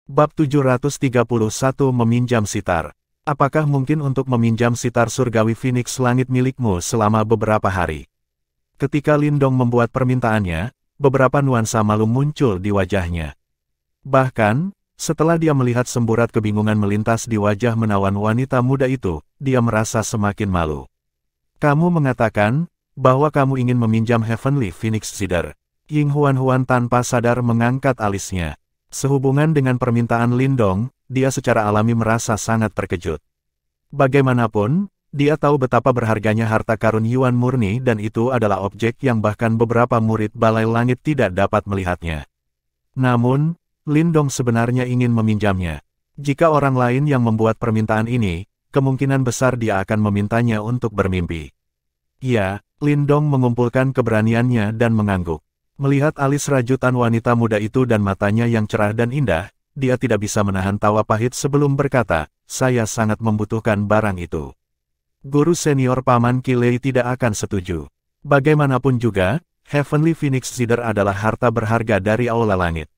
Bab 731 Meminjam Sitar. Apakah mungkin untuk meminjam sitar surgawi Phoenix Langit milikmu selama beberapa hari? Ketika Lindong membuat permintaannya, beberapa nuansa malu muncul di wajahnya. Bahkan, setelah dia melihat semburat kebingungan melintas di wajah menawan wanita muda itu, dia merasa semakin malu. Kamu mengatakan bahwa kamu ingin meminjam Heavenly Phoenix Cedar. Ying Huan tanpa sadar mengangkat alisnya. Sehubungan dengan permintaan Lindong, dia secara alami merasa sangat terkejut. Bagaimanapun, dia tahu betapa berharganya harta karun Yuan murni dan itu adalah objek yang bahkan beberapa murid Balai Langit tidak dapat melihatnya. Namun, Lindong sebenarnya ingin meminjamnya. Jika orang lain yang membuat permintaan ini, kemungkinan besar dia akan memintanya untuk bermimpi. Ya, Lindong mengumpulkan keberaniannya dan mengangguk. Melihat alis rajutan wanita muda itu dan matanya yang cerah dan indah, dia tidak bisa menahan tawa pahit sebelum berkata, saya sangat membutuhkan barang itu. Guru senior Paman Kilei tidak akan setuju. Bagaimanapun juga, Heavenly Phoenix Cedar adalah harta berharga dari Aula Langit.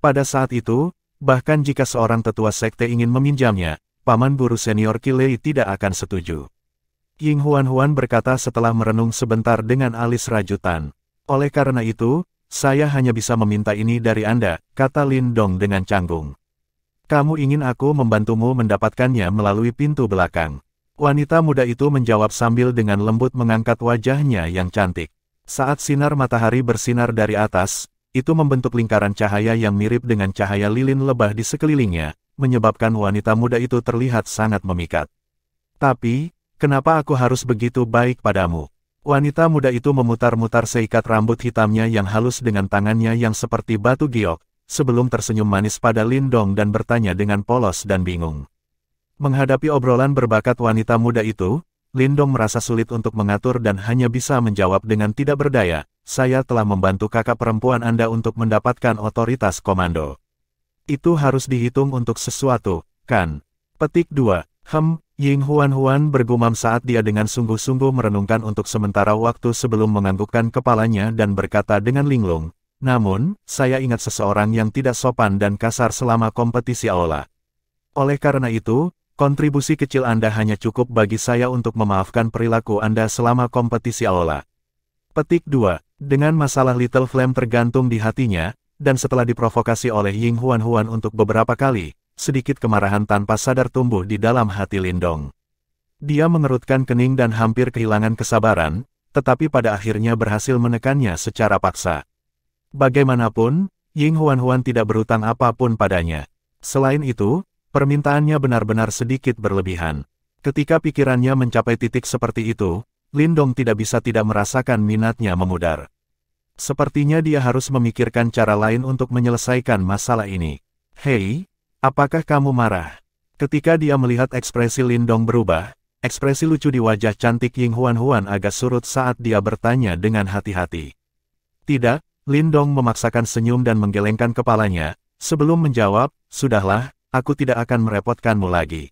Pada saat itu, bahkan jika seorang tetua sekte ingin meminjamnya, Paman Guru senior Kilei tidak akan setuju. Ying Huan berkata setelah merenung sebentar dengan alis rajutan. Oleh karena itu, saya hanya bisa meminta ini dari Anda, kata Lindong dengan canggung. Kamu ingin aku membantumu mendapatkannya melalui pintu belakang. Wanita muda itu menjawab sambil dengan lembut mengangkat wajahnya yang cantik. Saat sinar matahari bersinar dari atas, itu membentuk lingkaran cahaya yang mirip dengan cahaya lilin lebah di sekelilingnya, menyebabkan wanita muda itu terlihat sangat memikat. Tapi, kenapa aku harus begitu baik padamu? Wanita muda itu memutar-mutar seikat rambut hitamnya yang halus dengan tangannya yang seperti batu giok, sebelum tersenyum manis pada Lindong dan bertanya dengan polos dan bingung. Menghadapi obrolan berbakat wanita muda itu, Lindong merasa sulit untuk mengatur dan hanya bisa menjawab dengan tidak berdaya, saya telah membantu kakak perempuan Anda untuk mendapatkan otoritas komando. Itu harus dihitung untuk sesuatu, kan? Petik 2. Ying Huan bergumam saat dia dengan sungguh-sungguh merenungkan untuk sementara waktu sebelum menganggukkan kepalanya dan berkata dengan linglung, namun, saya ingat seseorang yang tidak sopan dan kasar selama kompetisi Aula. Oleh karena itu, kontribusi kecil Anda hanya cukup bagi saya untuk memaafkan perilaku Anda selama kompetisi Aula. Petik 2. Dengan masalah Little Flame tergantung di hatinya, dan setelah diprovokasi oleh Ying Huan untuk beberapa kali, sedikit kemarahan tanpa sadar tumbuh di dalam hati Lindong. Dia mengerutkan kening dan hampir kehilangan kesabaran, tetapi pada akhirnya berhasil menekannya secara paksa. Bagaimanapun, Ying Huan tidak berutang apapun padanya. Selain itu, permintaannya benar-benar sedikit berlebihan. Ketika pikirannya mencapai titik seperti itu, Lindong tidak bisa tidak merasakan minatnya memudar. Sepertinya dia harus memikirkan cara lain untuk menyelesaikan masalah ini. Hei, apakah kamu marah? Ketika dia melihat ekspresi Lindong berubah, ekspresi lucu di wajah cantik Ying Huan agak surut saat dia bertanya dengan hati-hati. Tidak, Lindong memaksakan senyum dan menggelengkan kepalanya, sebelum menjawab, sudahlah, aku tidak akan merepotkanmu lagi.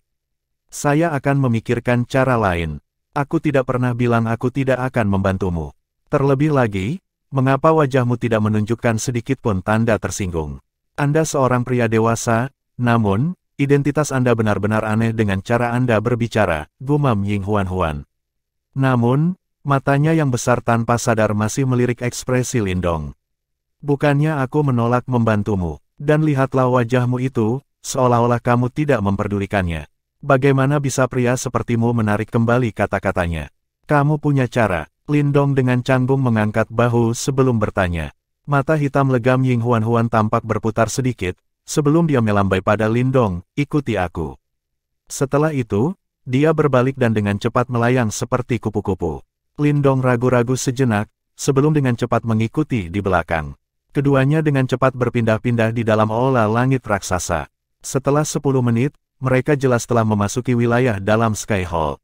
Saya akan memikirkan cara lain. Aku tidak pernah bilang aku tidak akan membantumu. Terlebih lagi, mengapa wajahmu tidak menunjukkan sedikitpun tanda tersinggung? Anda seorang pria dewasa, namun, identitas Anda benar-benar aneh dengan cara Anda berbicara, gumam Ying Huan. Namun, matanya yang besar tanpa sadar masih melirik ekspresi Lindong. Bukannya aku menolak membantumu, dan lihatlah wajahmu itu, seolah-olah kamu tidak memperdulikannya. Bagaimana bisa pria sepertimu menarik kembali kata-katanya? Kamu punya cara. Lindong dengan canggung mengangkat bahu sebelum bertanya. Mata hitam legam Ying Huan tampak berputar sedikit, sebelum dia melambai pada Lindong, ikuti aku. Setelah itu, dia berbalik dan dengan cepat melayang seperti kupu-kupu. Lindong ragu-ragu sejenak, sebelum dengan cepat mengikuti di belakang. Keduanya dengan cepat berpindah-pindah di dalam aula langit raksasa. Setelah 10 menit, mereka jelas telah memasuki wilayah dalam Sky Hall.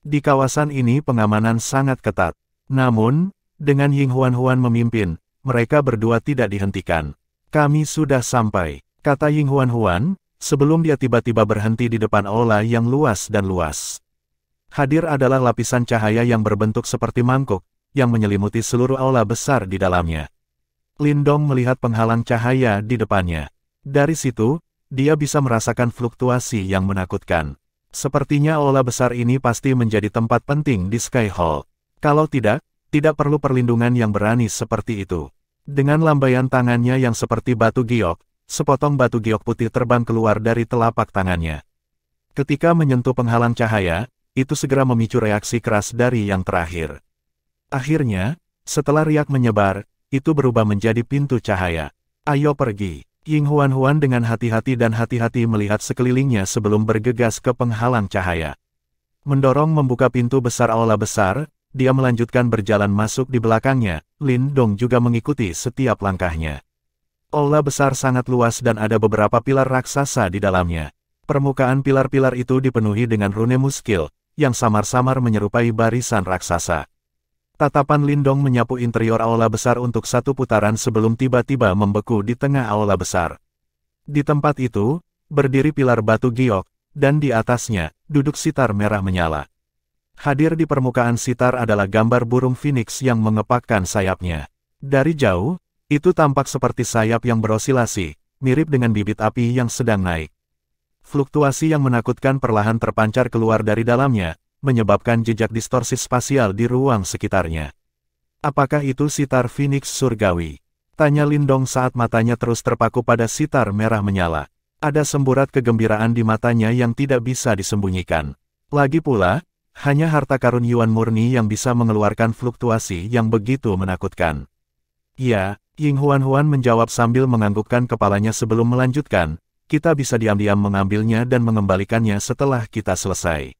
Di kawasan ini pengamanan sangat ketat. Namun, dengan Ying Huan memimpin, mereka berdua tidak dihentikan. Kami sudah sampai, kata Ying Huan, sebelum dia tiba-tiba berhenti di depan aula yang luas dan luas. Hadir adalah lapisan cahaya yang berbentuk seperti mangkuk, yang menyelimuti seluruh aula besar di dalamnya. Lindong melihat penghalang cahaya di depannya. Dari situ, dia bisa merasakan fluktuasi yang menakutkan. Sepertinya aula besar ini pasti menjadi tempat penting di Sky Hall. Kalau tidak perlu perlindungan yang berani seperti itu. Dengan lambaian tangannya yang seperti batu giok, sepotong batu giok putih terbang keluar dari telapak tangannya. Ketika menyentuh penghalang cahaya, itu segera memicu reaksi keras dari yang terakhir. Akhirnya, setelah riak menyebar, itu berubah menjadi pintu cahaya. Ayo pergi. Ying Huan dengan hati-hati melihat sekelilingnya sebelum bergegas ke penghalang cahaya. Mendorong membuka pintu besar aula besar, dia melanjutkan berjalan masuk di belakangnya. Lin Dong juga mengikuti setiap langkahnya. Aula besar sangat luas dan ada beberapa pilar raksasa di dalamnya. Permukaan pilar-pilar itu dipenuhi dengan rune muskil, yang samar-samar menyerupai barisan raksasa. Tatapan Lin Dong menyapu interior aula besar untuk satu putaran sebelum tiba-tiba membeku di tengah aula besar. Di tempat itu, berdiri pilar batu giok, dan di atasnya, duduk sitar merah menyala. Hadir di permukaan sitar adalah gambar burung phoenix yang mengepakkan sayapnya. Dari jauh, itu tampak seperti sayap yang berosilasi, mirip dengan bibit api yang sedang naik. Fluktuasi yang menakutkan perlahan terpancar keluar dari dalamnya, menyebabkan jejak distorsi spasial di ruang sekitarnya. Apakah itu sitar Phoenix surgawi? Tanya Lin Dong saat matanya terus terpaku pada sitar merah menyala. Ada semburat kegembiraan di matanya yang tidak bisa disembunyikan. Lagi pula, hanya harta karun Yuan murni yang bisa mengeluarkan fluktuasi yang begitu menakutkan. Ya, Ying Huan menjawab sambil menganggukkan kepalanya sebelum melanjutkan, kita bisa diam-diam mengambilnya dan mengembalikannya setelah kita selesai.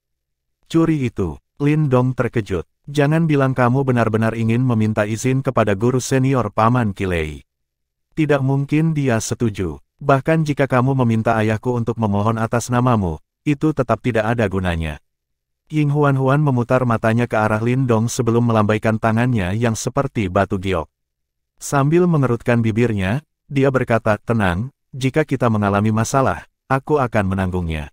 Curi itu, Lin Dong terkejut. Jangan bilang kamu benar-benar ingin meminta izin kepada guru senior Paman Kilei. Tidak mungkin dia setuju. Bahkan jika kamu meminta ayahku untuk memohon atas namamu, itu tetap tidak ada gunanya. Ying Huan memutar matanya ke arah Lin Dong sebelum melambaikan tangannya yang seperti batu giok. Sambil mengerutkan bibirnya, dia berkata, tenang, jika kita mengalami masalah, aku akan menanggungnya.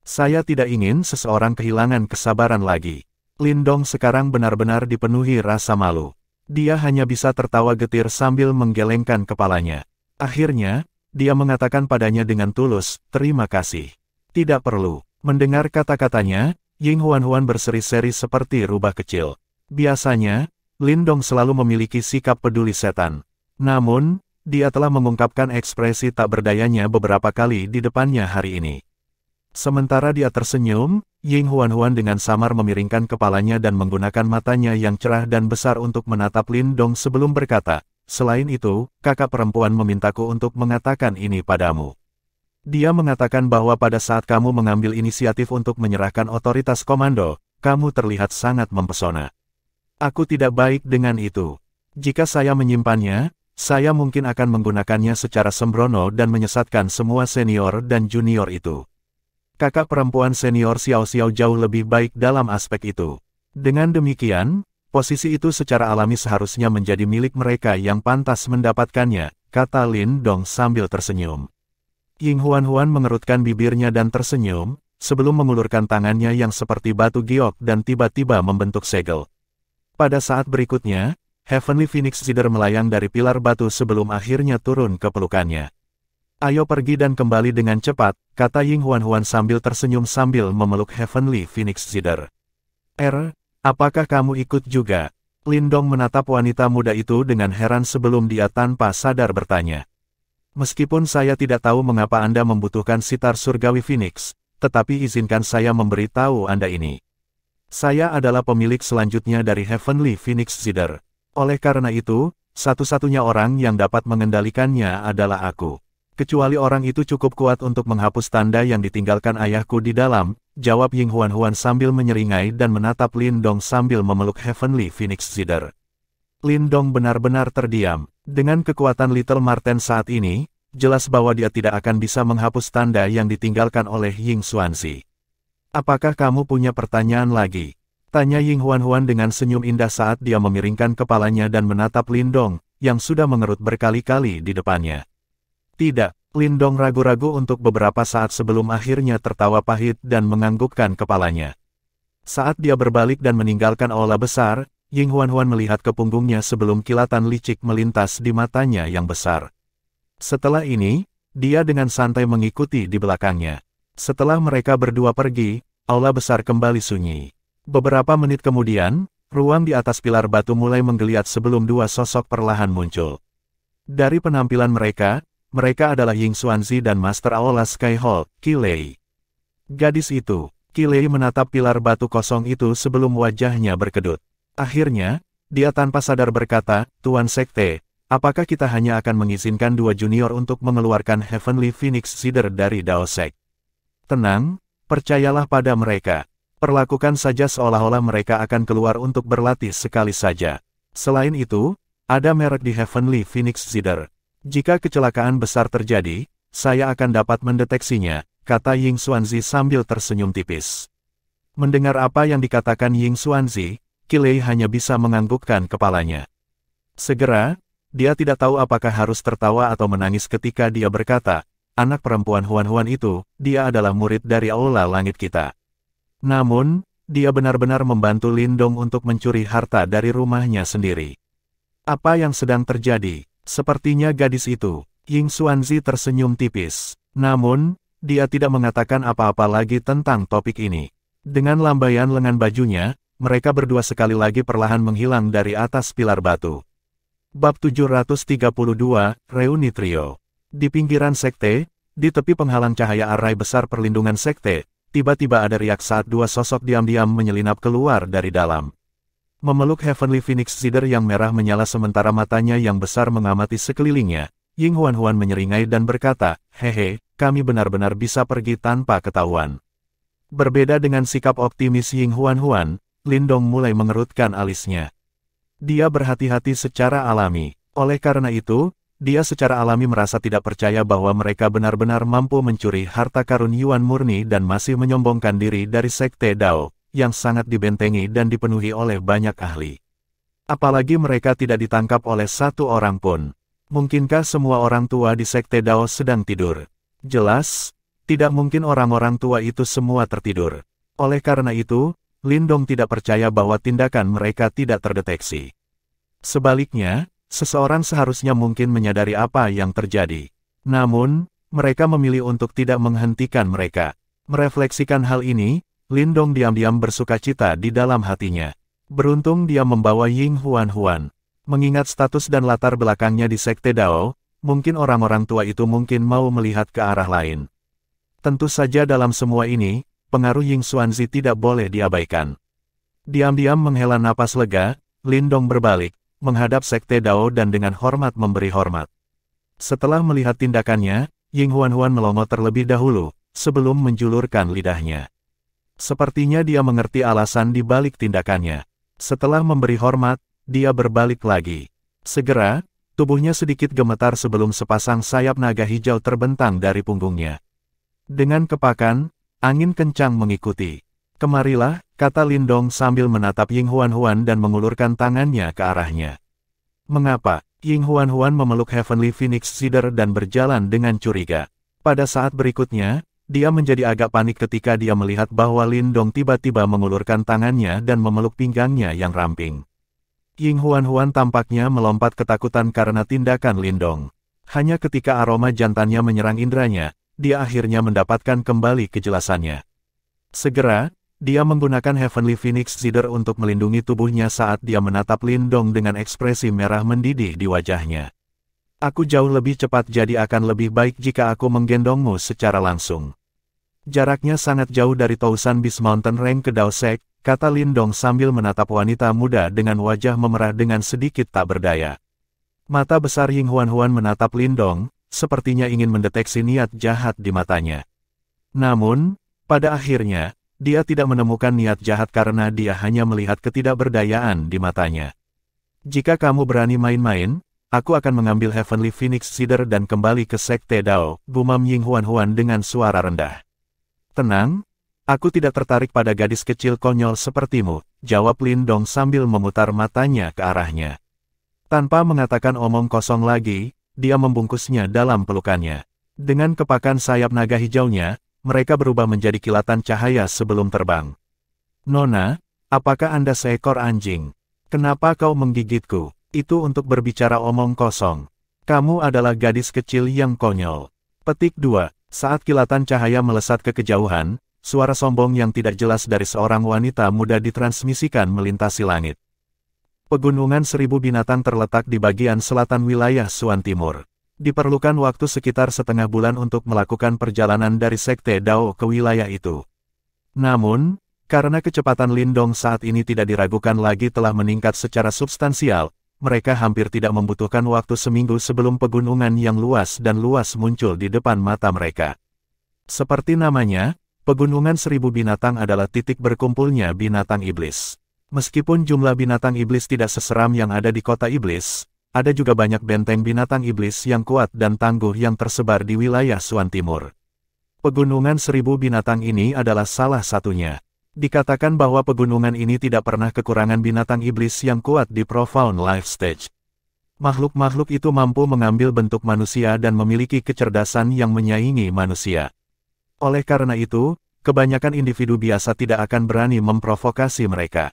Saya tidak ingin seseorang kehilangan kesabaran lagi. Lin Dong sekarang benar-benar dipenuhi rasa malu. Dia hanya bisa tertawa getir sambil menggelengkan kepalanya. Akhirnya, dia mengatakan padanya dengan tulus, terima kasih. Tidak perlu. Mendengar kata-katanya, Ying Huan berseri-seri seperti rubah kecil. Biasanya, Lin Dong selalu memiliki sikap peduli setan. Namun, dia telah mengungkapkan ekspresi tak berdayanya beberapa kali di depannya hari ini. Sementara dia tersenyum, Ying Huan dengan samar memiringkan kepalanya dan menggunakan matanya yang cerah dan besar untuk menatap Lin Dong sebelum berkata, selain itu, kakak perempuan memintaku untuk mengatakan ini padamu. Dia mengatakan bahwa pada saat kamu mengambil inisiatif untuk menyerahkan otoritas komando, kamu terlihat sangat mempesona. Aku tidak baik dengan itu. Jika saya menyimpannya, saya mungkin akan menggunakannya secara sembrono dan menyesatkan semua senior dan junior itu. Kakak perempuan senior Xiao jauh lebih baik dalam aspek itu. Dengan demikian, posisi itu secara alami seharusnya menjadi milik mereka yang pantas mendapatkannya, kata Lin Dong sambil tersenyum. Ying Huan mengerutkan bibirnya dan tersenyum, sebelum mengulurkan tangannya yang seperti batu giok dan tiba-tiba membentuk segel. Pada saat berikutnya, Heavenly Phoenix Zider melayang dari pilar batu sebelum akhirnya turun ke pelukannya. Ayo pergi dan kembali dengan cepat, kata Ying Huan sambil tersenyum sambil memeluk Heavenly Phoenix Zider. Apakah kamu ikut juga? Lin Dong menatap wanita muda itu dengan heran sebelum dia tanpa sadar bertanya. Meskipun saya tidak tahu mengapa Anda membutuhkan sitar surgawi Phoenix, tetapi izinkan saya memberitahu Anda ini. Saya adalah pemilik selanjutnya dari Heavenly Phoenix Zider. Oleh karena itu, satu-satunya orang yang dapat mengendalikannya adalah aku. Kecuali orang itu cukup kuat untuk menghapus tanda yang ditinggalkan ayahku di dalam, jawab Ying Huan sambil menyeringai dan menatap Lin Dong sambil memeluk Heavenly Phoenix Zider. Lin Dong benar-benar terdiam. Dengan kekuatan Little Marten saat ini, jelas bahwa dia tidak akan bisa menghapus tanda yang ditinggalkan oleh Ying Xuanzi. Apakah kamu punya pertanyaan lagi? Tanya Ying Huan dengan senyum indah saat dia memiringkan kepalanya dan menatap Lin Dong, yang sudah mengerut berkali-kali di depannya. Tidak, Lin Dong ragu-ragu untuk beberapa saat sebelum akhirnya tertawa pahit dan menganggukkan kepalanya. Saat dia berbalik dan meninggalkan aula besar, Ying Huan melihat ke punggungnya sebelum kilatan licik melintas di matanya yang besar. Setelah ini, dia dengan santai mengikuti di belakangnya. Setelah mereka berdua pergi, aula besar kembali sunyi. Beberapa menit kemudian, ruang di atas pilar batu mulai menggeliat sebelum dua sosok perlahan muncul. Dari penampilan mereka adalah Ying Xuanzi dan Master Aula Skyhold, Qi Lei. Gadis itu, Qi Lei menatap pilar batu kosong itu sebelum wajahnya berkedut. Akhirnya, dia tanpa sadar berkata, Tuan Sekte, apakah kita hanya akan mengizinkan dua junior untuk mengeluarkan Heavenly Phoenix Seeder dari Dao Sek? Tenang, percayalah pada mereka. Perlakukan saja seolah-olah mereka akan keluar untuk berlatih sekali saja. Selain itu, ada merek di Heavenly Phoenix Seeder. Jika kecelakaan besar terjadi, saya akan dapat mendeteksinya, kata Ying Xuanzi sambil tersenyum tipis. Mendengar apa yang dikatakan Ying Xuanzi, Qi Lei hanya bisa menganggukkan kepalanya. Segera, dia tidak tahu apakah harus tertawa atau menangis ketika dia berkata, anak perempuan Huan-Huan itu, dia adalah murid dari Aula Langit kita. Namun, dia benar-benar membantu Lindong untuk mencuri harta dari rumahnya sendiri. Apa yang sedang terjadi? Sepertinya gadis itu, Ying Xuanzi tersenyum tipis. Namun, dia tidak mengatakan apa-apa lagi tentang topik ini. Dengan lambaian lengan bajunya, mereka berdua sekali lagi perlahan menghilang dari atas pilar batu. Bab 732, Reuni Trio. Di pinggiran sekte, di tepi penghalang cahaya arai besar perlindungan sekte, tiba-tiba ada riak saat dua sosok diam-diam menyelinap keluar dari dalam. Memeluk Heavenly Phoenix Seeder yang merah menyala sementara matanya yang besar mengamati sekelilingnya, Ying Huan-Huan menyeringai dan berkata, hehe, kami benar-benar bisa pergi tanpa ketahuan. Berbeda dengan sikap optimis Ying Huan-Huan, Lindong mulai mengerutkan alisnya. Dia berhati-hati secara alami. Oleh karena itu, dia secara alami merasa tidak percaya bahwa mereka benar-benar mampu mencuri harta karun Yuan murni dan masih menyombongkan diri dari Sekte Dao, yang sangat dibentengi dan dipenuhi oleh banyak ahli. Apalagi mereka tidak ditangkap oleh satu orang pun. Mungkinkah semua orang tua di Sekte Dao sedang tidur? Jelas, tidak mungkin orang-orang tua itu semua tertidur. Oleh karena itu, Lindong tidak percaya bahwa tindakan mereka tidak terdeteksi. Sebaliknya, seseorang seharusnya mungkin menyadari apa yang terjadi. Namun, mereka memilih untuk tidak menghentikan mereka. Merefleksikan hal ini, Lindong diam-diam bersukacita di dalam hatinya. Beruntung dia membawa Ying Huan-Huan. Mengingat status dan latar belakangnya di Sekte Dao, mungkin orang-orang tua itu mungkin mau melihat ke arah lain. Tentu saja dalam semua ini, pengaruh Ying Xuanzi tidak boleh diabaikan. Diam-diam menghela napas lega, Lindong berbalik, menghadap Sekte Dao dan dengan hormat memberi hormat. Setelah melihat tindakannya, Ying Huan-Huan melongo terlebih dahulu, sebelum menjulurkan lidahnya. Sepertinya dia mengerti alasan di balik tindakannya. Setelah memberi hormat, dia berbalik lagi. Segera, tubuhnya sedikit gemetar sebelum sepasang sayap naga hijau terbentang dari punggungnya. Dengan kepakan, angin kencang mengikuti. Kemarilah, kata Lindong sambil menatap Ying Huan-Huan dan mengulurkan tangannya ke arahnya. Mengapa? Ying Huan-Huan memeluk Heavenly Phoenix Seeder dan berjalan dengan curiga. Pada saat berikutnya, dia menjadi agak panik ketika dia melihat bahwa Lindong tiba-tiba mengulurkan tangannya dan memeluk pinggangnya yang ramping. Ying Huan-Huan tampaknya melompat ketakutan karena tindakan Lindong. Hanya ketika aroma jantannya menyerang indranya, dia akhirnya mendapatkan kembali kejelasannya. Segera, dia menggunakan Heavenly Phoenix Seeder untuk melindungi tubuhnya saat dia menatap Lindong dengan ekspresi merah mendidih di wajahnya. Aku jauh lebih cepat jadi akan lebih baik jika aku menggendongmu secara langsung. Jaraknya sangat jauh dari Tousan Beast Mountain Range ke Dao Sek, kata Lindong sambil menatap wanita muda dengan wajah memerah dengan sedikit tak berdaya. Mata besar Ying Huan-Huan menatap Lindong, sepertinya ingin mendeteksi niat jahat di matanya. Namun, pada akhirnya, dia tidak menemukan niat jahat karena dia hanya melihat ketidakberdayaan di matanya. Jika kamu berani main-main, aku akan mengambil Heavenly Phoenix Seeder dan kembali ke Sekte Dao, gumam Ying Huan-Huan dengan suara rendah. Tenang, aku tidak tertarik pada gadis kecil konyol sepertimu, jawab Lindong sambil memutar matanya ke arahnya. Tanpa mengatakan omong kosong lagi, dia membungkusnya dalam pelukannya. Dengan kepakan sayap naga hijaunya, mereka berubah menjadi kilatan cahaya sebelum terbang. Nona, apakah Anda seekor anjing? Kenapa kau menggigitku? Itu untuk berbicara omong kosong. Kamu adalah gadis kecil yang konyol. Petik 2. Saat kilatan cahaya melesat ke kejauhan, suara sombong yang tidak jelas dari seorang wanita muda ditransmisikan melintasi langit. Pegunungan Seribu Binatang terletak di bagian selatan wilayah Suan Timur. Diperlukan waktu sekitar setengah bulan untuk melakukan perjalanan dari Sekte Dao ke wilayah itu. Namun, karena kecepatan Lindong saat ini tidak diragukan lagi telah meningkat secara substansial, mereka hampir tidak membutuhkan waktu seminggu sebelum pegunungan yang luas dan luas muncul di depan mata mereka. Seperti namanya, Pegunungan Seribu Binatang adalah titik berkumpulnya binatang iblis. Meskipun jumlah binatang iblis tidak seseram yang ada di kota iblis, ada juga banyak benteng binatang iblis yang kuat dan tangguh yang tersebar di wilayah Suan Timur. Pegunungan Seribu Binatang ini adalah salah satunya. Dikatakan bahwa pegunungan ini tidak pernah kekurangan binatang iblis yang kuat di Profound Life Stage. Makhluk-makhluk itu mampu mengambil bentuk manusia dan memiliki kecerdasan yang menyaingi manusia. Oleh karena itu, kebanyakan individu biasa tidak akan berani memprovokasi mereka.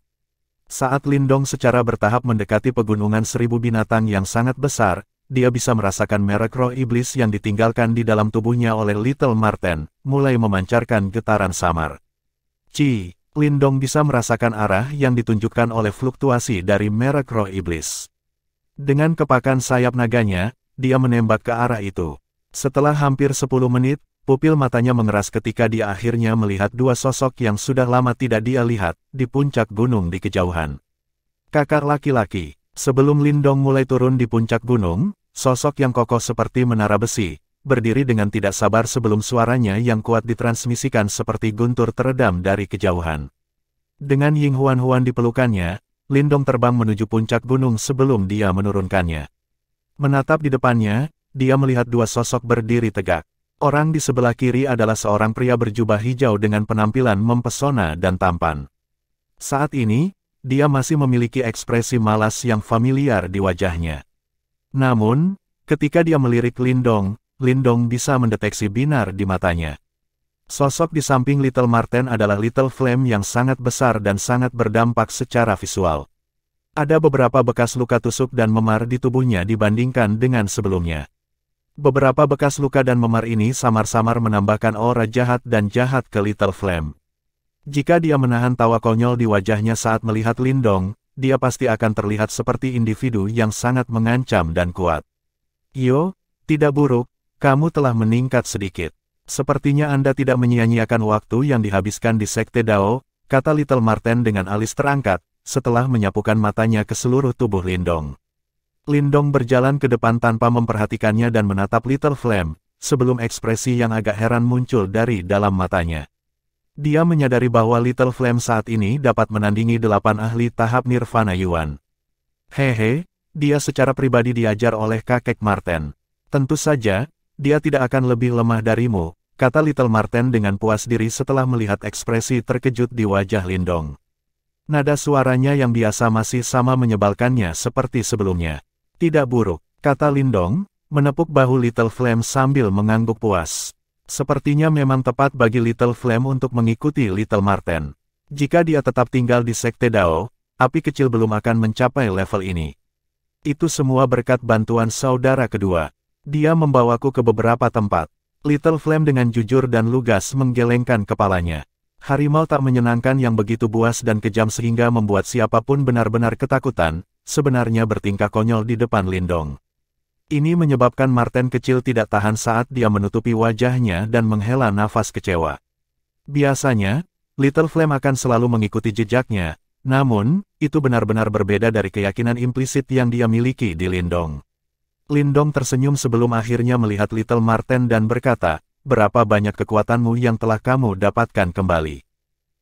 Saat Lindong secara bertahap mendekati Pegunungan Seribu Binatang yang sangat besar, dia bisa merasakan merek roh iblis yang ditinggalkan di dalam tubuhnya oleh Little Marten, mulai memancarkan getaran samar. Lindong bisa merasakan arah yang ditunjukkan oleh fluktuasi dari merek roh iblis. Dengan kepakan sayap naganya, dia menembak ke arah itu. Setelah hampir 10 menit, pupil matanya mengeras ketika dia akhirnya melihat dua sosok yang sudah lama tidak dia lihat, di puncak gunung di kejauhan. Kakak laki-laki. Sebelum Lindong mulai turun di puncak gunung, sosok yang kokoh seperti menara besi, berdiri dengan tidak sabar sebelum suaranya yang kuat ditransmisikan seperti guntur teredam dari kejauhan. Dengan Ying Huan-Huan di pelukannya, Lindong terbang menuju puncak gunung sebelum dia menurunkannya. Menatap di depannya, dia melihat dua sosok berdiri tegak. Orang di sebelah kiri adalah seorang pria berjubah hijau dengan penampilan mempesona dan tampan. Saat ini, dia masih memiliki ekspresi malas yang familiar di wajahnya. Namun, ketika dia melirik Lindong, Lindong bisa mendeteksi binar di matanya. Sosok di samping Little Marten adalah Little Flame yang sangat besar dan sangat berdampak secara visual. Ada beberapa bekas luka tusuk dan memar di tubuhnya dibandingkan dengan sebelumnya. Beberapa bekas luka dan memar ini samar-samar menambahkan aura jahat dan jahat ke Little Flame. Jika dia menahan tawa konyol di wajahnya saat melihat Lindong, dia pasti akan terlihat seperti individu yang sangat mengancam dan kuat. "Yo, tidak buruk. Kamu telah meningkat sedikit. Sepertinya Anda tidak menyia-nyiakan waktu yang dihabiskan di Sekte Dao," kata Little Marten dengan alis terangkat, setelah menyapukan matanya ke seluruh tubuh Lindong. Lindong berjalan ke depan tanpa memperhatikannya dan menatap Little Flame, sebelum ekspresi yang agak heran muncul dari dalam matanya. Dia menyadari bahwa Little Flame saat ini dapat menandingi 8 ahli tahap Nirvana Yuan. Hehe, dia secara pribadi diajar oleh kakek Marten. Tentu saja, dia tidak akan lebih lemah darimu, kata Little Marten dengan puas diri setelah melihat ekspresi terkejut di wajah Lindong. Nada suaranya yang biasa masih sama menyebalkannya seperti sebelumnya. "Tidak buruk," kata Lindong, menepuk bahu Little Flame sambil mengangguk puas. Sepertinya memang tepat bagi Little Flame untuk mengikuti Little Marten. Jika dia tetap tinggal di Sekte Dao, api kecil belum akan mencapai level ini. Itu semua berkat bantuan saudara kedua. Dia membawaku ke beberapa tempat. Little Flame dengan jujur dan lugas menggelengkan kepalanya. Harimau tak menyenangkan yang begitu buas dan kejam sehingga membuat siapapun benar-benar ketakutan, sebenarnya bertingkah konyol di depan Lindong. Ini menyebabkan Marten kecil tidak tahan saat dia menutupi wajahnya dan menghela nafas kecewa. Biasanya, Little Flame akan selalu mengikuti jejaknya, namun, itu benar-benar berbeda dari keyakinan implisit yang dia miliki di Lindong. Lindong tersenyum sebelum akhirnya melihat Little Marten dan berkata, "Berapa banyak kekuatanmu yang telah kamu dapatkan kembali?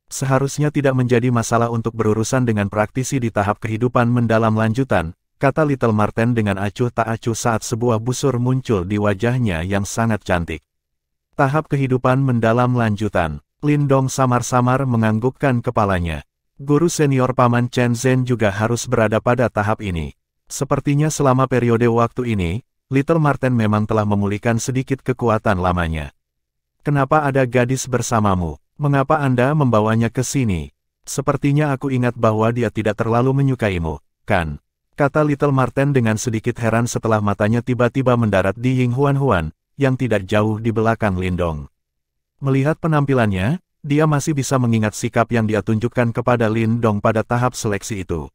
Seharusnya tidak menjadi masalah untuk berurusan dengan praktisi di tahap kehidupan mendalam lanjutan," kata Little Marten dengan acuh tak acuh saat sebuah busur muncul di wajahnya yang sangat cantik. Tahap kehidupan mendalam lanjutan. Lindong samar-samar menganggukkan kepalanya. Guru senior Paman Chen Zhen juga harus berada pada tahap ini. Sepertinya selama periode waktu ini, Little Marten memang telah memulihkan sedikit kekuatan lamanya. "Kenapa ada gadis bersamamu? Mengapa Anda membawanya ke sini? Sepertinya aku ingat bahwa dia tidak terlalu menyukaimu, kan?" kata Little Marten dengan sedikit heran setelah matanya tiba-tiba mendarat di Ying Huan-Huan, yang tidak jauh di belakang Lindong. Melihat penampilannya, dia masih bisa mengingat sikap yang dia tunjukkan kepada Lindong pada tahap seleksi itu.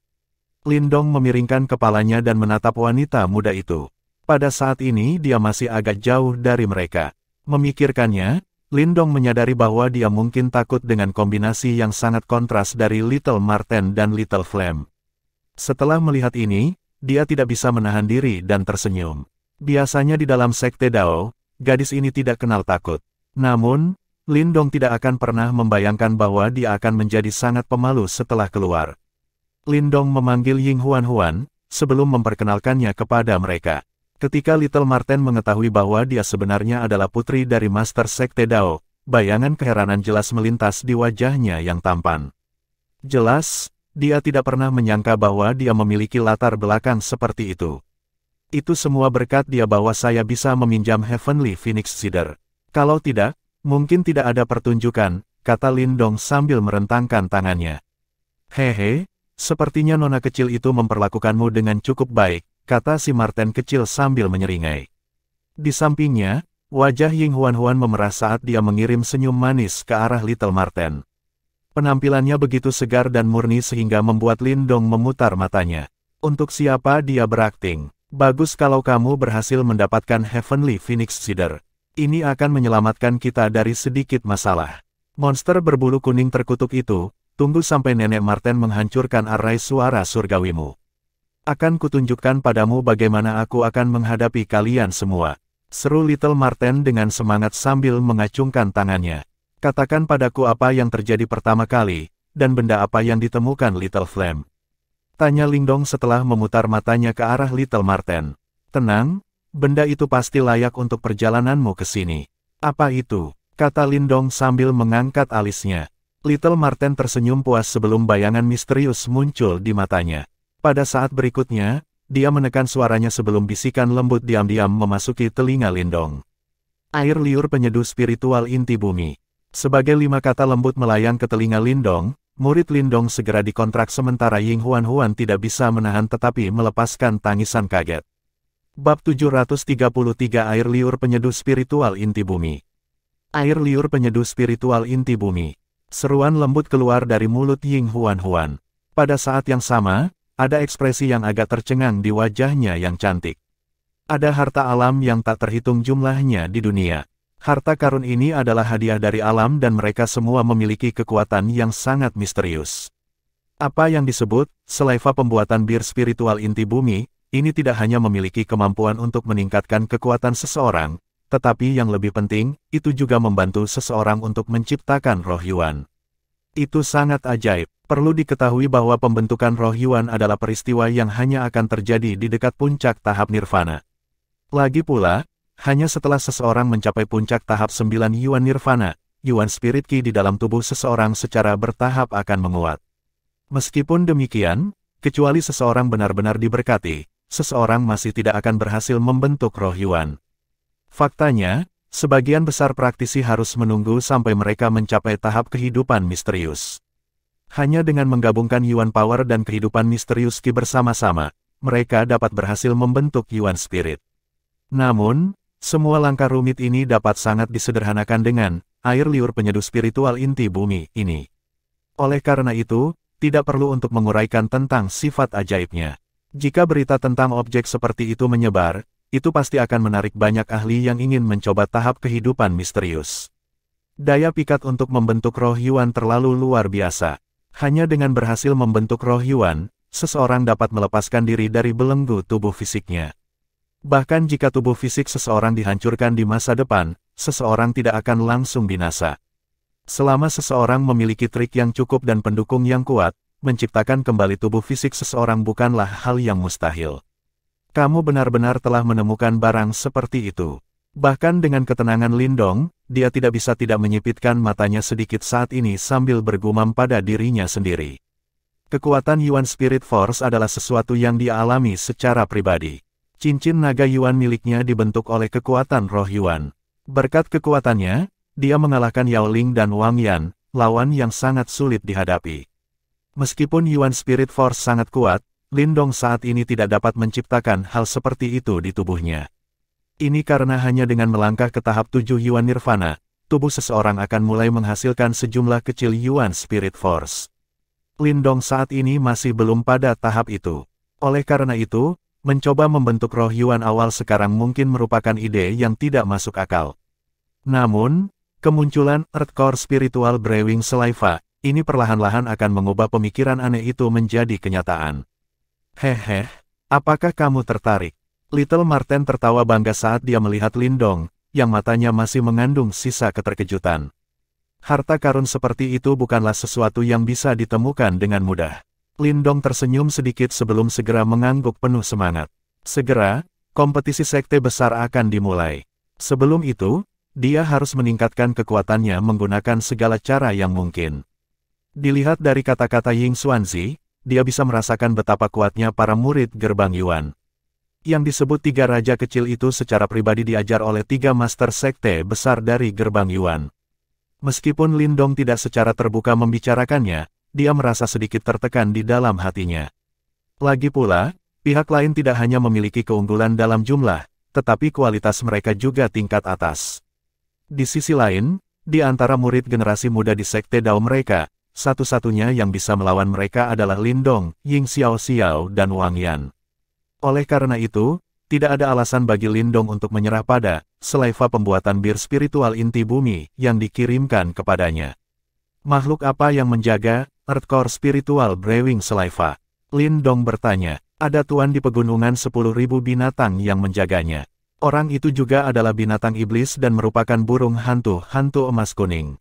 Lindong memiringkan kepalanya dan menatap wanita muda itu. Pada saat ini dia masih agak jauh dari mereka. Memikirkannya, Lindong menyadari bahwa dia mungkin takut dengan kombinasi yang sangat kontras dari Little Marten dan Little Flame. Setelah melihat ini, dia tidak bisa menahan diri dan tersenyum. Biasanya di dalam Sekte Dao, gadis ini tidak kenal takut. Namun, Lindong tidak akan pernah membayangkan bahwa dia akan menjadi sangat pemalu setelah keluar. Lindong memanggil Ying Huan-Huan, sebelum memperkenalkannya kepada mereka. Ketika Little Marten mengetahui bahwa dia sebenarnya adalah putri dari Master Sekte Dao, bayangan keheranan jelas melintas di wajahnya yang tampan. Jelas, dia tidak pernah menyangka bahwa dia memiliki latar belakang seperti itu. Itu semua berkat dia bahwa saya bisa meminjam Heavenly Phoenix Cedar. Kalau tidak, mungkin tidak ada pertunjukan, kata Lindong sambil merentangkan tangannya. Hehe. Sepertinya nona kecil itu memperlakukanmu dengan cukup baik, kata si Marten kecil sambil menyeringai. Di sampingnya, wajah Ying Huan-Huan memerah saat dia mengirim senyum manis ke arah Little Marten. Penampilannya begitu segar dan murni sehingga membuat Lindong memutar matanya. Untuk siapa dia berakting? Bagus kalau kamu berhasil mendapatkan Heavenly Phoenix Cedar. Ini akan menyelamatkan kita dari sedikit masalah. Monster berbulu kuning terkutuk itu, tunggu sampai Nenek Marten menghancurkan arai suara surgawimu. Akan kutunjukkan padamu bagaimana aku akan menghadapi kalian semua. Seru Little Marten dengan semangat sambil mengacungkan tangannya. Katakan padaku apa yang terjadi pertama kali, dan benda apa yang ditemukan Little Flame. Tanya Lindong setelah memutar matanya ke arah Little Marten. Tenang, benda itu pasti layak untuk perjalananmu ke sini. Apa itu? Kata Lindong sambil mengangkat alisnya. Little Marten tersenyum puas sebelum bayangan misterius muncul di matanya. Pada saat berikutnya, dia menekan suaranya sebelum bisikan lembut diam-diam memasuki telinga Lindong. Air liur penyeduh spiritual inti bumi. Sebagai 5 kata lembut melayang ke telinga Lindong, murid Lindong segera dikontrak sementara Ying Huan-Huan tidak bisa menahan tetapi melepaskan tangisan kaget. Bab 733 Air liur penyeduh spiritual inti bumi. Air liur penyeduh spiritual inti bumi. Seruan lembut keluar dari mulut Ying Huan-Huan. Pada saat yang sama, ada ekspresi yang agak tercengang di wajahnya yang cantik. Ada harta alam yang tak terhitung jumlahnya di dunia. Harta karun ini adalah hadiah dari alam dan mereka semua memiliki kekuatan yang sangat misterius. Apa yang disebut, selaiva pembuatan bir spiritual inti bumi, ini tidak hanya memiliki kemampuan untuk meningkatkan kekuatan seseorang, tetapi yang lebih penting, itu juga membantu seseorang untuk menciptakan roh Yuan. Itu sangat ajaib. Perlu diketahui bahwa pembentukan roh Yuan adalah peristiwa yang hanya akan terjadi di dekat puncak tahap nirvana. Lagi pula, hanya setelah seseorang mencapai puncak tahap 9 Yuan nirvana, Yuan spirit ki di dalam tubuh seseorang secara bertahap akan menguat. Meskipun demikian, kecuali seseorang benar-benar diberkati, seseorang masih tidak akan berhasil membentuk roh Yuan. Faktanya, sebagian besar praktisi harus menunggu sampai mereka mencapai tahap kehidupan misterius. Hanya dengan menggabungkan Yuan Power dan kehidupan misterius Ki bersama-sama, mereka dapat berhasil membentuk Yuan Spirit. Namun, semua langkah rumit ini dapat sangat disederhanakan dengan air liur penyeduh spiritual inti bumi ini. Oleh karena itu, tidak perlu untuk menguraikan tentang sifat ajaibnya. Jika berita tentang objek seperti itu menyebar, itu pasti akan menarik banyak ahli yang ingin mencoba tahap kehidupan misterius. Daya pikat untuk membentuk roh Yuan terlalu luar biasa. Hanya dengan berhasil membentuk roh Yuan, seseorang dapat melepaskan diri dari belenggu tubuh fisiknya. Bahkan jika tubuh fisik seseorang dihancurkan di masa depan, seseorang tidak akan langsung binasa. Selama seseorang memiliki trik yang cukup dan pendukung yang kuat, menciptakan kembali tubuh fisik seseorang bukanlah hal yang mustahil. Kamu benar-benar telah menemukan barang seperti itu. Bahkan dengan ketenangan Lindong, dia tidak bisa tidak menyipitkan matanya sedikit saat ini sambil bergumam pada dirinya sendiri. Kekuatan Yuan Spirit Force adalah sesuatu yang dia alami secara pribadi. Cincin naga Yuan miliknya dibentuk oleh kekuatan roh Yuan. Berkat kekuatannya, dia mengalahkan Yao Ling dan Wang Yan, lawan yang sangat sulit dihadapi. Meskipun Yuan Spirit Force sangat kuat, Lindong saat ini tidak dapat menciptakan hal seperti itu di tubuhnya. Ini karena hanya dengan melangkah ke tahap 7 Yuan Nirvana, tubuh seseorang akan mulai menghasilkan sejumlah kecil Yuan Spirit Force. Lindong saat ini masih belum pada tahap itu. Oleh karena itu, mencoba membentuk roh Yuan awal sekarang mungkin merupakan ide yang tidak masuk akal. Namun, kemunculan Earth Core Spiritual Brewing Saliva, ini perlahan-lahan akan mengubah pemikiran aneh itu menjadi kenyataan. Hehe, apakah kamu tertarik? Little Marten tertawa bangga saat dia melihat Lindong, yang matanya masih mengandung sisa keterkejutan. Harta karun seperti itu bukanlah sesuatu yang bisa ditemukan dengan mudah. Lindong tersenyum sedikit sebelum segera mengangguk penuh semangat. Segera, kompetisi sekte besar akan dimulai. Sebelum itu, dia harus meningkatkan kekuatannya menggunakan segala cara yang mungkin. Dilihat dari kata-kata Ying Xuanzi, dia bisa merasakan betapa kuatnya para murid gerbang Yuan. Yang disebut 3 raja kecil itu secara pribadi diajar oleh 3 master sekte besar dari gerbang Yuan. Meskipun Lindong tidak secara terbuka membicarakannya, dia merasa sedikit tertekan di dalam hatinya. Lagi pula, pihak lain tidak hanya memiliki keunggulan dalam jumlah, tetapi kualitas mereka juga tingkat atas. Di sisi lain, di antara murid generasi muda di sekte Dao mereka, satu-satunya yang bisa melawan mereka adalah Lindong, Ying Xiao, dan Wang Yan. Oleh karena itu, tidak ada alasan bagi Lindong untuk menyerah pada saliva pembuatan bir spiritual inti bumi yang dikirimkan kepadanya. Makhluk apa yang menjaga Earth Core Spiritual Brewing Saliva? Lindong bertanya. Ada tuan di pegunungan 10.000 binatang yang menjaganya. Orang itu juga adalah binatang iblis dan merupakan burung hantu emas kuning.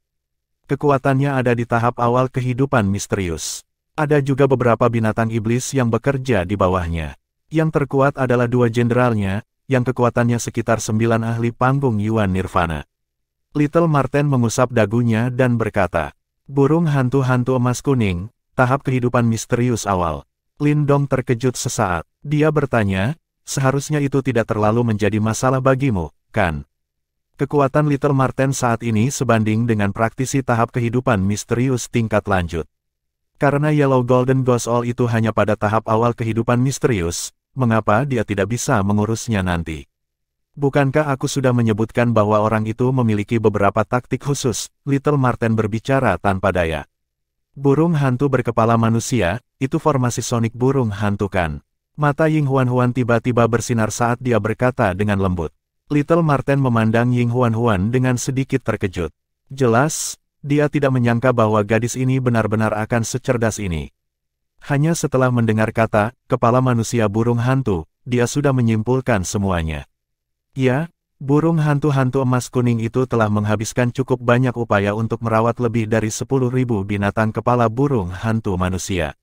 Kekuatannya ada di tahap awal kehidupan misterius. Ada juga beberapa binatang iblis yang bekerja di bawahnya. Yang terkuat adalah 2 jenderalnya, yang kekuatannya sekitar 9 ahli panggung Yuan Nirvana. Little Marten mengusap dagunya dan berkata, burung hantu emas kuning, tahap kehidupan misterius awal. Lindong terkejut sesaat. Dia bertanya, seharusnya itu tidak terlalu menjadi masalah bagimu, kan? Kekuatan Little Marten saat ini sebanding dengan praktisi tahap kehidupan misterius tingkat lanjut. Karena Yellow Golden Ghost All itu hanya pada tahap awal kehidupan misterius, mengapa dia tidak bisa mengurusnya nanti? Bukankah aku sudah menyebutkan bahwa orang itu memiliki beberapa taktik khusus? Little Marten berbicara tanpa daya. Burung hantu berkepala manusia, itu formasi sonik burung hantu kan? Mata Ying Huan tiba-tiba bersinar saat dia berkata dengan lembut. Little Marten memandang Ying Huan dengan sedikit terkejut. Jelas, dia tidak menyangka bahwa gadis ini benar-benar akan secerdas ini. Hanya setelah mendengar kata, kepala manusia burung hantu, dia sudah menyimpulkan semuanya. Ya, burung hantu emas kuning itu telah menghabiskan cukup banyak upaya untuk merawat lebih dari 10.000 binatang kepala burung hantu manusia.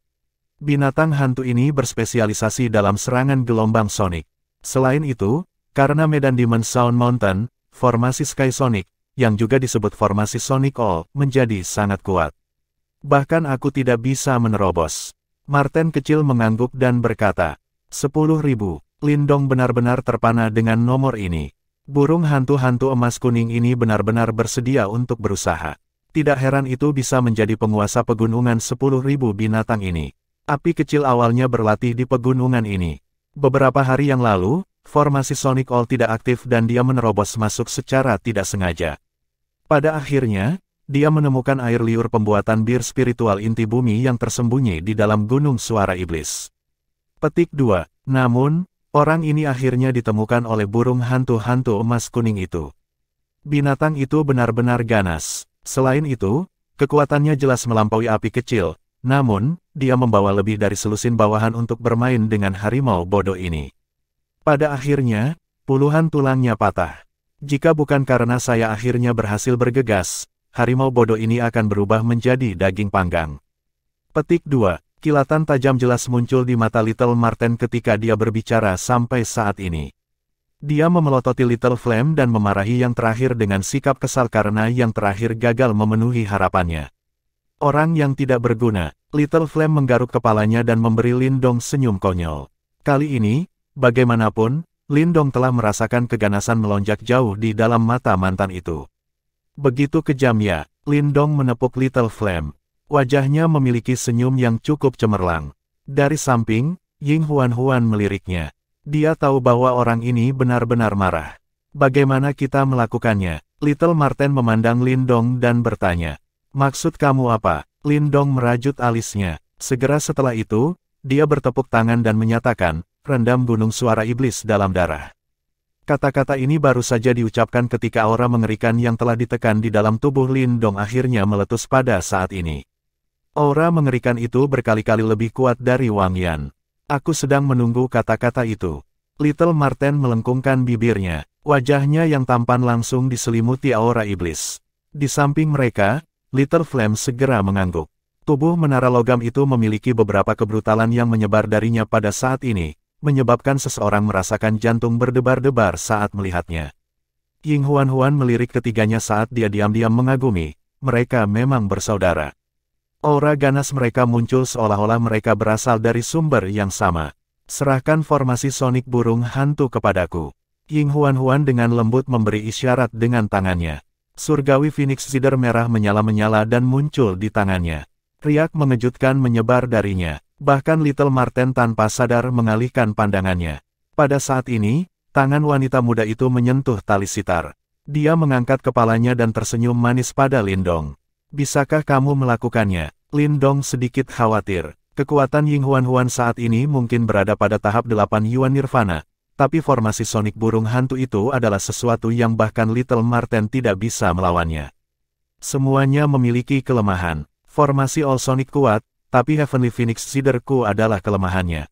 Binatang hantu ini berspesialisasi dalam serangan gelombang sonik. Selain itu, karena medan Demon Sound Mountain, formasi Sky Sonic, yang juga disebut formasi Sonic All, menjadi sangat kuat. Bahkan aku tidak bisa menerobos. Marten kecil mengangguk dan berkata, 10.000. Lindong benar-benar terpana dengan nomor ini. Burung hantu emas kuning ini benar-benar bersedia untuk berusaha. Tidak heran itu bisa menjadi penguasa pegunungan 10.000 binatang ini. Api kecil awalnya berlatih di pegunungan ini. Beberapa hari yang lalu, formasi Sonic All tidak aktif dan dia menerobos masuk secara tidak sengaja. Pada akhirnya, dia menemukan air liur pembuatan bir spiritual inti bumi yang tersembunyi di dalam gunung suara iblis. Petik 2. Namun, orang ini akhirnya ditemukan oleh burung hantu emas kuning itu. Binatang itu benar-benar ganas. Selain itu, kekuatannya jelas melampaui api kecil, namun, dia membawa lebih dari selusin bawahan untuk bermain dengan harimau bodoh ini. Pada akhirnya, puluhan tulangnya patah. Jika bukan karena saya akhirnya berhasil bergegas, harimau bodoh ini akan berubah menjadi daging panggang. Petik 2. Kilatan tajam jelas muncul di mata Little Marten ketika dia berbicara sampai saat ini. Dia memelototi Little Flame dan memarahi yang terakhir dengan sikap kesal karena yang terakhir gagal memenuhi harapannya. Orang yang tidak berguna. Little Flame menggaruk kepalanya dan memberi Lindong senyum konyol. Kali ini, bagaimanapun, Lindong telah merasakan keganasan melonjak jauh di dalam mata mantan itu. Begitu kejam ya, Lindong menepuk Little Flame. Wajahnya memiliki senyum yang cukup cemerlang. Dari samping, Ying Huan meliriknya. Dia tahu bahwa orang ini benar-benar marah. Bagaimana kita melakukannya? Little Marten memandang Lindong dan bertanya. Maksud kamu apa? Lindong merajut alisnya. Segera setelah itu, dia bertepuk tangan dan menyatakan, rendam gunung suara iblis dalam darah. Kata-kata ini baru saja diucapkan ketika aura mengerikan yang telah ditekan di dalam tubuh Lindong akhirnya meletus pada saat ini. Aura mengerikan itu berkali-kali lebih kuat dari Wang Yan. Aku sedang menunggu kata-kata itu. Little Marten melengkungkan bibirnya. Wajahnya yang tampan langsung diselimuti aura iblis. Di samping mereka, Little Flame segera mengangguk. Tubuh menara logam itu memiliki beberapa kebrutalan yang menyebar darinya pada saat ini, menyebabkan seseorang merasakan jantung berdebar-debar saat melihatnya. Ying Huan-Huan melirik ketiganya saat dia diam-diam mengagumi, mereka memang bersaudara. Aura ganas mereka muncul seolah-olah mereka berasal dari sumber yang sama. Serahkan formasi sonik burung hantu kepadaku. Ying Huan-Huan dengan lembut memberi isyarat dengan tangannya. Surgawi Phoenix Zider merah menyala-menyala dan muncul di tangannya. Riak mengejutkan menyebar darinya. Bahkan Little Marten tanpa sadar mengalihkan pandangannya. Pada saat ini, tangan wanita muda itu menyentuh tali sitar. Dia mengangkat kepalanya dan tersenyum manis pada Lindong. Bisakah kamu melakukannya? Lindong sedikit khawatir. Kekuatan Ying Huan-Huan saat ini mungkin berada pada tahap 8 Yuan Nirvana. Tapi formasi sonik burung hantu itu adalah sesuatu yang bahkan Little Marten tidak bisa melawannya. Semuanya memiliki kelemahan. Formasi All Sonic kuat, tapi Heavenly Phoenix Zider-ku adalah kelemahannya.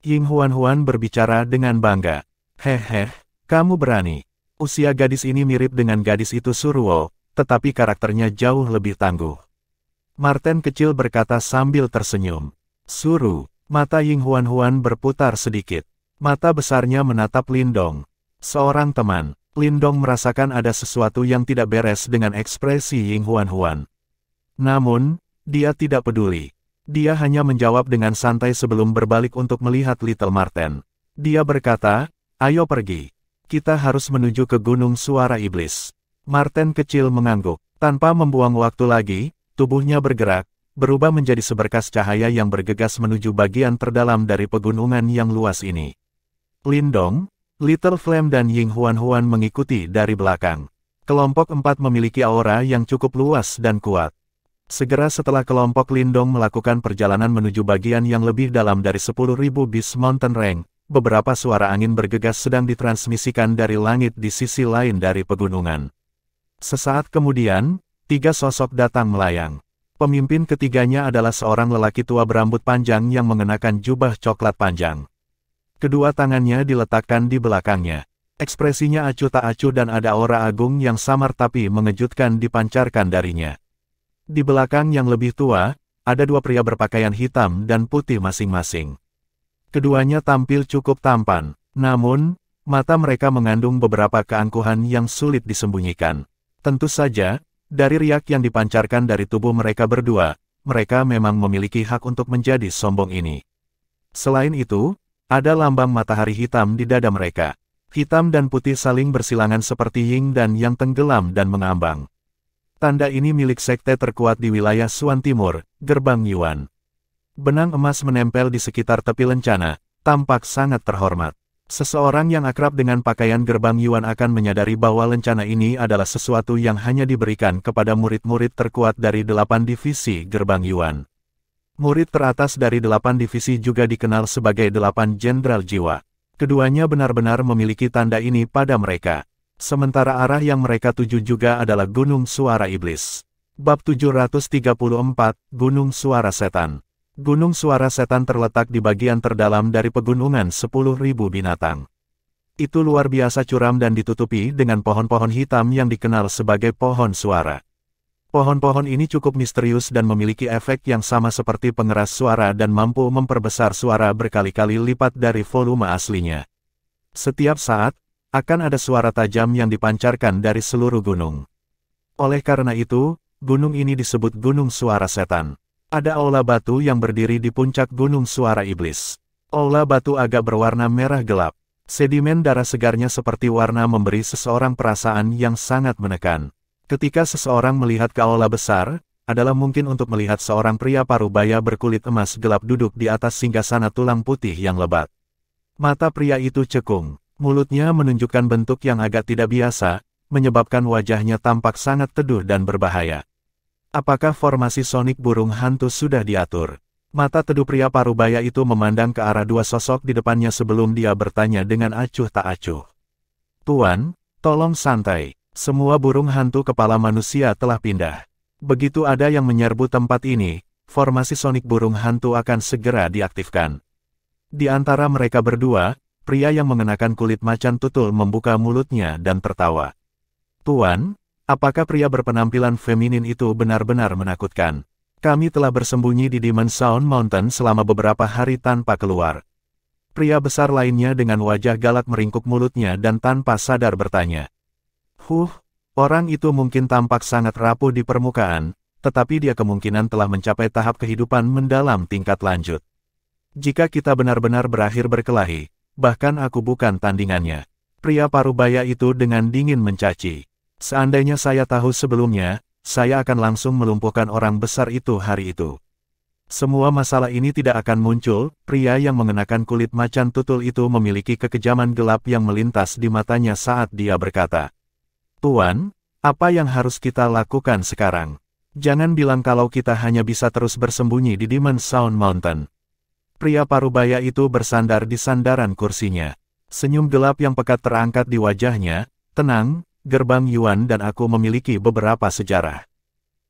Ying Huan-Huan berbicara dengan bangga. Hehe, kamu berani. Usia gadis ini mirip dengan gadis itu Suruo, tetapi karakternya jauh lebih tangguh. Marten kecil berkata sambil tersenyum. Suru, mata Ying Huan-Huan berputar sedikit. Mata besarnya menatap Lindong. Seorang teman, Lindong merasakan ada sesuatu yang tidak beres dengan ekspresi Ying Huan-Huan. Namun, dia tidak peduli. Dia hanya menjawab dengan santai sebelum berbalik untuk melihat Little Marten. Dia berkata, ayo pergi. Kita harus menuju ke Gunung Suara Iblis. Marten kecil mengangguk. Tanpa membuang waktu lagi, tubuhnya bergerak, berubah menjadi seberkas cahaya yang bergegas menuju bagian terdalam dari pegunungan yang luas ini. Lindong, Little Flame dan Ying Huan-Huan mengikuti dari belakang. Kelompok 4 memiliki aura yang cukup luas dan kuat. Segera setelah kelompok Lindong melakukan perjalanan menuju bagian yang lebih dalam dari 10.000 Beast Mountain Range, beberapa suara angin bergegas sedang ditransmisikan dari langit di sisi lain dari pegunungan. Sesaat kemudian, 3 sosok datang melayang. Pemimpin ketiganya adalah seorang lelaki tua berambut panjang yang mengenakan jubah coklat panjang. Kedua tangannya diletakkan di belakangnya. Ekspresinya acuh tak acuh dan ada aura agung yang samar tapi mengejutkan dipancarkan darinya. Di belakang yang lebih tua, ada 2 pria berpakaian hitam dan putih masing-masing. Keduanya tampil cukup tampan, namun, mata mereka mengandung beberapa keangkuhan yang sulit disembunyikan. Tentu saja, dari riak yang dipancarkan dari tubuh mereka berdua, mereka memang memiliki hak untuk menjadi sombong ini. Selain itu, ada lambang matahari hitam di dada mereka. Hitam dan putih saling bersilangan seperti yin dan yang tenggelam dan mengambang. Tanda ini milik sekte terkuat di wilayah Suan Timur, Gerbang Yuan. Benang emas menempel di sekitar tepi lencana, tampak sangat terhormat. Seseorang yang akrab dengan pakaian Gerbang Yuan akan menyadari bahwa lencana ini adalah sesuatu yang hanya diberikan kepada murid-murid terkuat dari 8 divisi Gerbang Yuan. Murid teratas dari 8 divisi juga dikenal sebagai 8 Jenderal Jiwa. Keduanya benar-benar memiliki tanda ini pada mereka. Sementara arah yang mereka tuju juga adalah Gunung Suara Iblis. Bab 734, Gunung Suara Setan. Gunung Suara Setan terletak di bagian terdalam dari pegunungan 10.000 binatang. Itu luar biasa curam dan ditutupi dengan pohon-pohon hitam yang dikenal sebagai pohon suara. Pohon-pohon ini cukup misterius dan memiliki efek yang sama seperti pengeras suara dan mampu memperbesar suara berkali-kali lipat dari volume aslinya. Setiap saat, akan ada suara tajam yang dipancarkan dari seluruh gunung. Oleh karena itu, gunung ini disebut Gunung Suara Setan. Ada aula batu yang berdiri di puncak Gunung Suara Iblis. Aula batu agak berwarna merah gelap. Sedimen darah segarnya seperti warna memberi seseorang perasaan yang sangat menekan. Ketika seseorang melihat ke aula besar, adalah mungkin untuk melihat seorang pria parubaya berkulit emas gelap duduk di atas singgasana tulang putih yang lebat. Mata pria itu cekung. Mulutnya menunjukkan bentuk yang agak tidak biasa, menyebabkan wajahnya tampak sangat teduh dan berbahaya. Apakah formasi sonik burung hantu sudah diatur? Mata teduh pria parubaya itu memandang ke arah dua sosok di depannya sebelum dia bertanya dengan acuh tak acuh. Tuan, tolong santai. Semua burung hantu kepala manusia telah pindah. Begitu ada yang menyerbu tempat ini, formasi sonik burung hantu akan segera diaktifkan. Di antara mereka berdua, pria yang mengenakan kulit macan tutul membuka mulutnya dan tertawa. Tuan, apakah pria berpenampilan feminin itu benar-benar menakutkan? Kami telah bersembunyi di Demon Sound Mountain selama beberapa hari tanpa keluar. Pria besar lainnya dengan wajah galak meringkuk mulutnya dan tanpa sadar bertanya. Orang itu mungkin tampak sangat rapuh di permukaan, tetapi dia kemungkinan telah mencapai tahap kehidupan mendalam tingkat lanjut. Jika kita benar-benar berakhir berkelahi, bahkan aku bukan tandingannya. Pria parubaya itu dengan dingin mencaci. Seandainya saya tahu sebelumnya, saya akan langsung melumpuhkan orang besar itu hari itu. Semua masalah ini tidak akan muncul. Pria yang mengenakan kulit macan tutul itu memiliki kekejaman gelap yang melintas di matanya saat dia berkata, Tuan, apa yang harus kita lakukan sekarang? Jangan bilang kalau kita hanya bisa terus bersembunyi di Demon Sound Mountain. Pria parubaya itu bersandar di sandaran kursinya. Senyum gelap yang pekat terangkat di wajahnya. Tenang, Gerbang Yuan dan aku memiliki beberapa sejarah.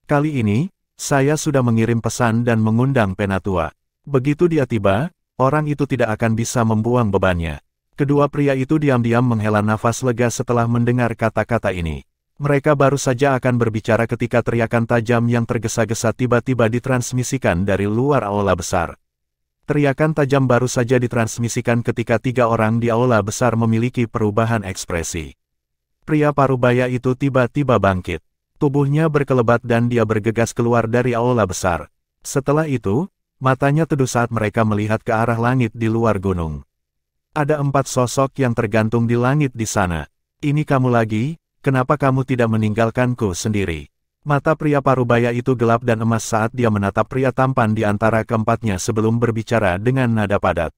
Kali ini, saya sudah mengirim pesan dan mengundang Penatua. Begitu dia tiba, orang itu tidak akan bisa membuang bebannya. Kedua pria itu diam-diam menghela nafas lega setelah mendengar kata-kata ini. Mereka baru saja akan berbicara ketika teriakan tajam yang tergesa-gesa tiba-tiba ditransmisikan dari luar aula besar. Teriakan tajam baru saja ditransmisikan ketika tiga orang di aula besar memiliki perubahan ekspresi. Pria parubaya itu tiba-tiba bangkit. Tubuhnya berkelebat dan dia bergegas keluar dari aula besar. Setelah itu, matanya teduh saat mereka melihat ke arah langit di luar gunung. Ada 4 sosok yang tergantung di langit di sana. Ini kamu lagi, kenapa kamu tidak meninggalkanku sendiri? Mata pria parubaya itu gelap dan emas saat dia menatap pria tampan di antara keempatnya sebelum berbicara dengan nada padat.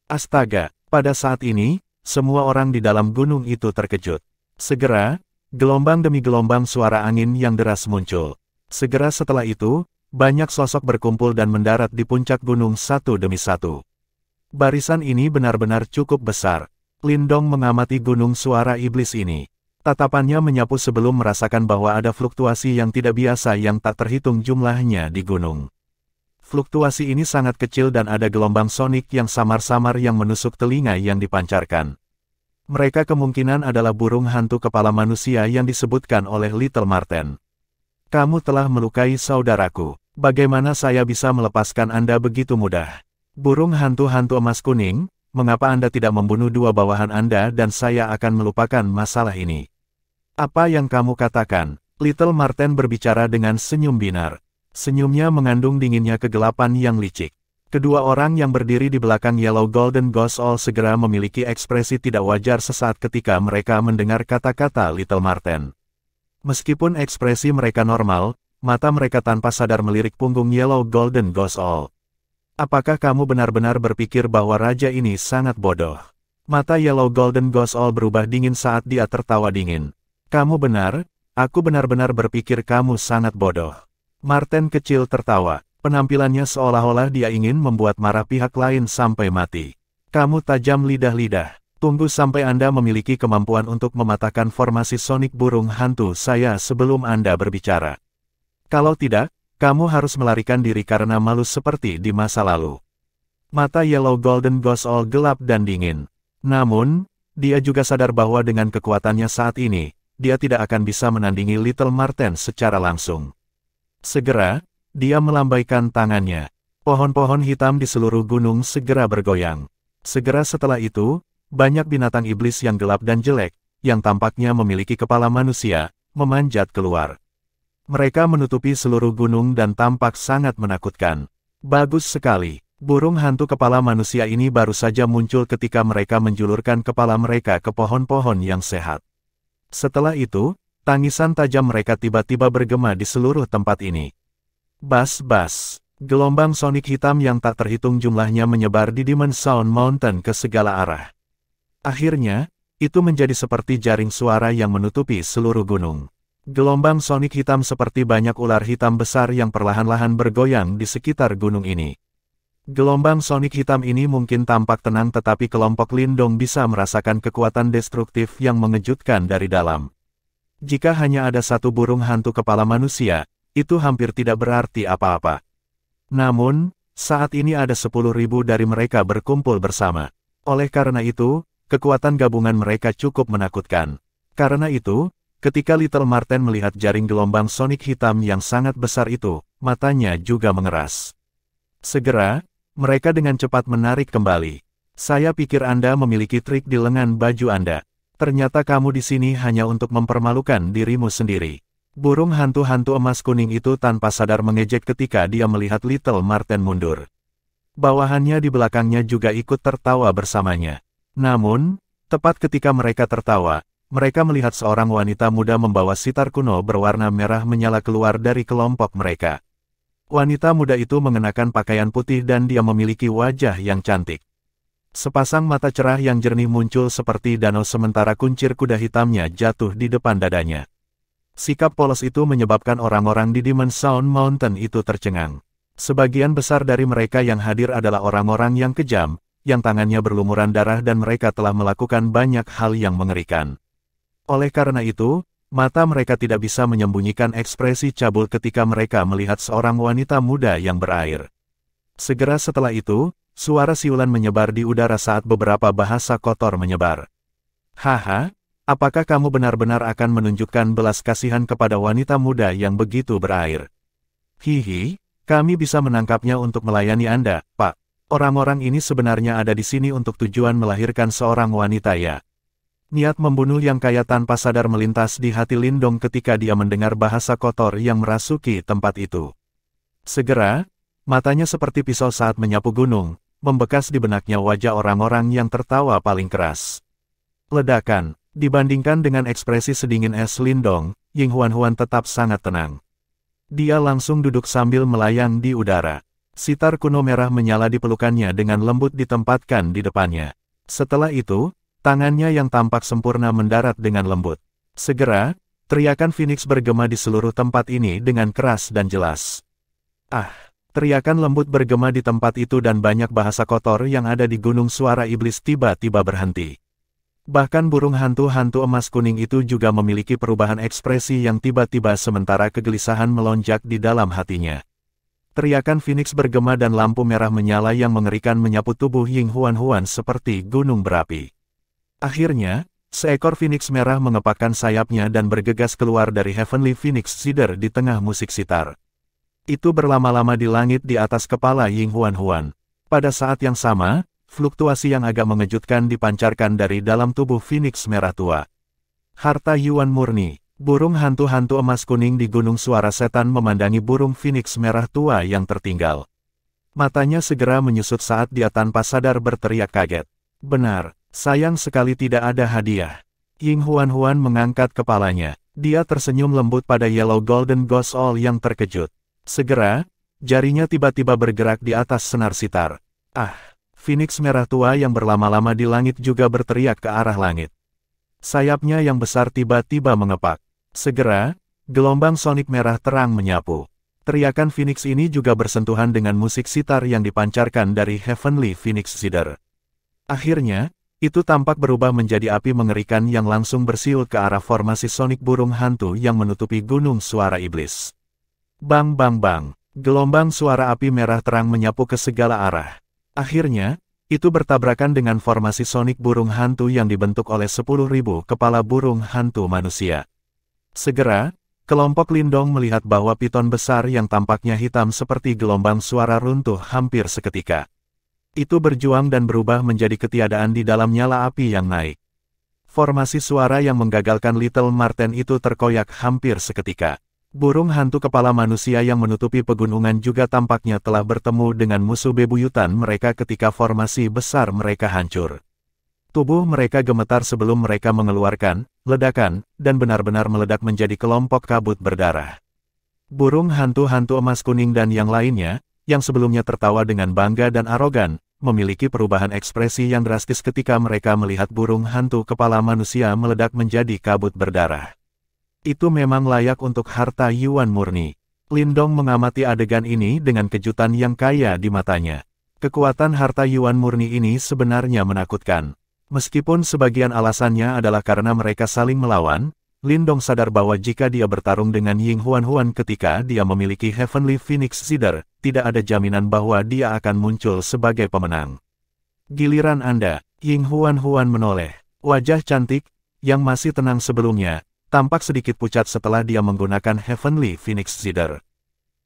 Astaga, pada saat ini, semua orang di dalam gunung itu terkejut. Segera, gelombang demi gelombang suara angin yang deras muncul. Segera setelah itu, banyak sosok berkumpul dan mendarat di puncak gunung satu demi satu. Barisan ini benar-benar cukup besar. Lindong mengamati gunung suara iblis ini. Tatapannya menyapu sebelum merasakan bahwa ada fluktuasi yang tidak biasa yang tak terhitung jumlahnya di gunung. Fluktuasi ini sangat kecil dan ada gelombang sonik yang samar-samar yang menusuk telinga yang dipancarkan. Mereka kemungkinan adalah burung hantu kepala manusia yang disebutkan oleh Little Marten. Kamu telah melukai saudaraku. Bagaimana saya bisa melepaskan Anda begitu mudah? Burung hantu-hantu emas kuning, mengapa Anda tidak membunuh dua bawahan Anda dan saya akan melupakan masalah ini? Apa yang kamu katakan? Little Marten berbicara dengan senyum binar. Senyumnya mengandung dinginnya kegelapan yang licik. Kedua orang yang berdiri di belakang Yellow Golden Ghost All segera memiliki ekspresi tidak wajar sesaat ketika mereka mendengar kata-kata Little Marten. Meskipun ekspresi mereka normal, mata mereka tanpa sadar melirik punggung Yellow Golden Ghost All. Apakah kamu benar-benar berpikir bahwa raja ini sangat bodoh? Mata Yellow Golden Ghost All berubah dingin saat dia tertawa dingin. Kamu benar, aku benar-benar berpikir kamu sangat bodoh. Marten kecil tertawa. Penampilannya seolah-olah dia ingin membuat marah pihak lain sampai mati. Kamu tajam lidah-lidah. Tunggu sampai Anda memiliki kemampuan untuk mematahkan formasi sonik burung hantu saya sebelum Anda berbicara. Kalau tidak, kamu harus melarikan diri karena malu seperti di masa lalu. Mata Yellow Golden Ghost All gelap dan dingin. Namun, dia juga sadar bahwa dengan kekuatannya saat ini, dia tidak akan bisa menandingi Little Marten secara langsung. Segera, dia melambaikan tangannya. Pohon-pohon hitam di seluruh gunung segera bergoyang. Segera setelah itu, banyak binatang iblis yang gelap dan jelek, yang tampaknya memiliki kepala manusia, memanjat keluar. Mereka menutupi seluruh gunung dan tampak sangat menakutkan. Bagus sekali. Burung hantu kepala manusia ini baru saja muncul ketika mereka menjulurkan kepala mereka ke pohon-pohon yang sehat. Setelah itu, tangisan tajam mereka tiba-tiba bergema di seluruh tempat ini. Bas-bas. Gelombang sonik hitam yang tak terhitung jumlahnya menyebar di Demon Sound Mountain ke segala arah. Akhirnya, itu menjadi seperti jaring suara yang menutupi seluruh gunung. Gelombang sonik hitam seperti banyak ular hitam besar yang perlahan-lahan bergoyang di sekitar gunung ini. Gelombang sonik hitam ini mungkin tampak tenang, tetapi kelompok Lindong bisa merasakan kekuatan destruktif yang mengejutkan dari dalam. Jika hanya ada satu burung hantu kepala manusia, itu hampir tidak berarti apa-apa. Namun, saat ini ada 10.000 dari mereka berkumpul bersama. Oleh karena itu, kekuatan gabungan mereka cukup menakutkan. Karena itu, ketika Little Marten melihat jaring gelombang sonik hitam yang sangat besar itu, matanya juga mengeras. Segera, mereka dengan cepat menarik kembali. Saya pikir Anda memiliki trik di lengan baju Anda. Ternyata kamu di sini hanya untuk mempermalukan dirimu sendiri. Burung hantu-hantu emas kuning itu tanpa sadar mengejek ketika dia melihat Little Marten mundur. Bawahannya di belakangnya juga ikut tertawa bersamanya. Namun, tepat ketika mereka tertawa, mereka melihat seorang wanita muda membawa sitar kuno berwarna merah menyala keluar dari kelompok mereka. Wanita muda itu mengenakan pakaian putih dan dia memiliki wajah yang cantik. Sepasang mata cerah yang jernih muncul seperti danau sementara kuncir kuda hitamnya jatuh di depan dadanya. Sikap polos itu menyebabkan orang-orang di Demon Sound Mountain itu tercengang. Sebagian besar dari mereka yang hadir adalah orang-orang yang kejam, yang tangannya berlumuran darah dan mereka telah melakukan banyak hal yang mengerikan. Oleh karena itu, mata mereka tidak bisa menyembunyikan ekspresi cabul ketika mereka melihat seorang wanita muda yang berair. Segera setelah itu, suara siulan menyebar di udara saat beberapa bahasa kotor menyebar. Haha, apakah kamu benar-benar akan menunjukkan belas kasihan kepada wanita muda yang begitu berair? Hihi, kami bisa menangkapnya untuk melayani Anda, Pak. Orang-orang ini sebenarnya ada di sini untuk tujuan melahirkan seorang wanita ya. Niat membunuh yang kaya tanpa sadar melintas di hati Lindong ketika dia mendengar bahasa kotor yang merasuki tempat itu. Segera, matanya seperti pisau saat menyapu gunung, membekas di benaknya wajah orang-orang yang tertawa paling keras. Ledakan, dibandingkan dengan ekspresi sedingin es Lindong, Ying Huan-Huan tetap sangat tenang. Dia langsung duduk sambil melayang di udara. Sitar kuno merah menyala di pelukannya dengan lembut ditempatkan di depannya. Setelah itu, tangannya yang tampak sempurna mendarat dengan lembut. Segera, teriakan Phoenix bergema di seluruh tempat ini dengan keras dan jelas. Ah, teriakan lembut bergema di tempat itu dan banyak bahasa kotor yang ada di gunung suara iblis tiba-tiba berhenti. Bahkan burung hantu-hantu emas kuning itu juga memiliki perubahan ekspresi yang tiba-tiba sementara kegelisahan melonjak di dalam hatinya. Teriakan Phoenix bergema dan lampu merah menyala yang mengerikan menyapu tubuh Ying Huan-Huan seperti gunung berapi. Akhirnya, seekor Phoenix merah mengepakkan sayapnya dan bergegas keluar dari Heavenly Phoenix Cedar di tengah musik sitar. Itu berlama-lama di langit di atas kepala Ying Huan-Huan. Pada saat yang sama, fluktuasi yang agak mengejutkan dipancarkan dari dalam tubuh Phoenix merah tua. Harta Yuan murni. Burung hantu-hantu emas kuning di Gunung Suara Setan memandangi burung Phoenix merah tua yang tertinggal. Matanya segera menyusut saat dia tanpa sadar berteriak kaget. Benar, sayang sekali tidak ada hadiah. Ying Huan-Huan mengangkat kepalanya. Dia tersenyum lembut pada Yellow Golden Ghost All yang terkejut. Segera, jarinya tiba-tiba bergerak di atas senar sitar. Ah, Phoenix merah tua yang berlama-lama di langit juga berteriak ke arah langit. Sayapnya yang besar tiba-tiba mengepak. Segera, gelombang sonik merah terang menyapu. Teriakan Phoenix ini juga bersentuhan dengan musik sitar yang dipancarkan dari Heavenly Phoenix Cedar. Akhirnya, itu tampak berubah menjadi api mengerikan yang langsung bersiul ke arah formasi sonik burung hantu yang menutupi Gunung Suara Iblis. Bang bang bang, gelombang suara api merah terang menyapu ke segala arah. Akhirnya, itu bertabrakan dengan formasi sonik burung hantu yang dibentuk oleh 10.000 kepala burung hantu manusia. Segera, kelompok Lindong melihat bahwa piton besar yang tampaknya hitam seperti gelombang suara runtuh hampir seketika. Itu berjuang dan berubah menjadi ketiadaan di dalam nyala api yang naik. Formasi suara yang menggagalkan Little Marten itu terkoyak hampir seketika. Burung hantu kepala manusia yang menutupi pegunungan juga tampaknya telah bertemu dengan musuh bebuyutan mereka ketika formasi besar mereka hancur. Tubuh mereka gemetar sebelum mereka mengeluarkan ledakan, dan benar-benar meledak menjadi kelompok kabut berdarah. Burung hantu-hantu emas kuning dan yang lainnya, yang sebelumnya tertawa dengan bangga dan arogan, memiliki perubahan ekspresi yang drastis ketika mereka melihat burung hantu kepala manusia meledak menjadi kabut berdarah. Itu memang layak untuk harta Yuan murni. Lindong mengamati adegan ini dengan kejutan yang kaya di matanya. Kekuatan harta Yuan murni ini sebenarnya menakutkan. Meskipun sebagian alasannya adalah karena mereka saling melawan, Lindong sadar bahwa jika dia bertarung dengan Ying Huan ketika dia memiliki Heavenly Phoenix Seeder, tidak ada jaminan bahwa dia akan muncul sebagai pemenang. Giliran Anda, Ying Huan menoleh. Wajah cantik, yang masih tenang sebelumnya, tampak sedikit pucat setelah dia menggunakan Heavenly Phoenix Seeder.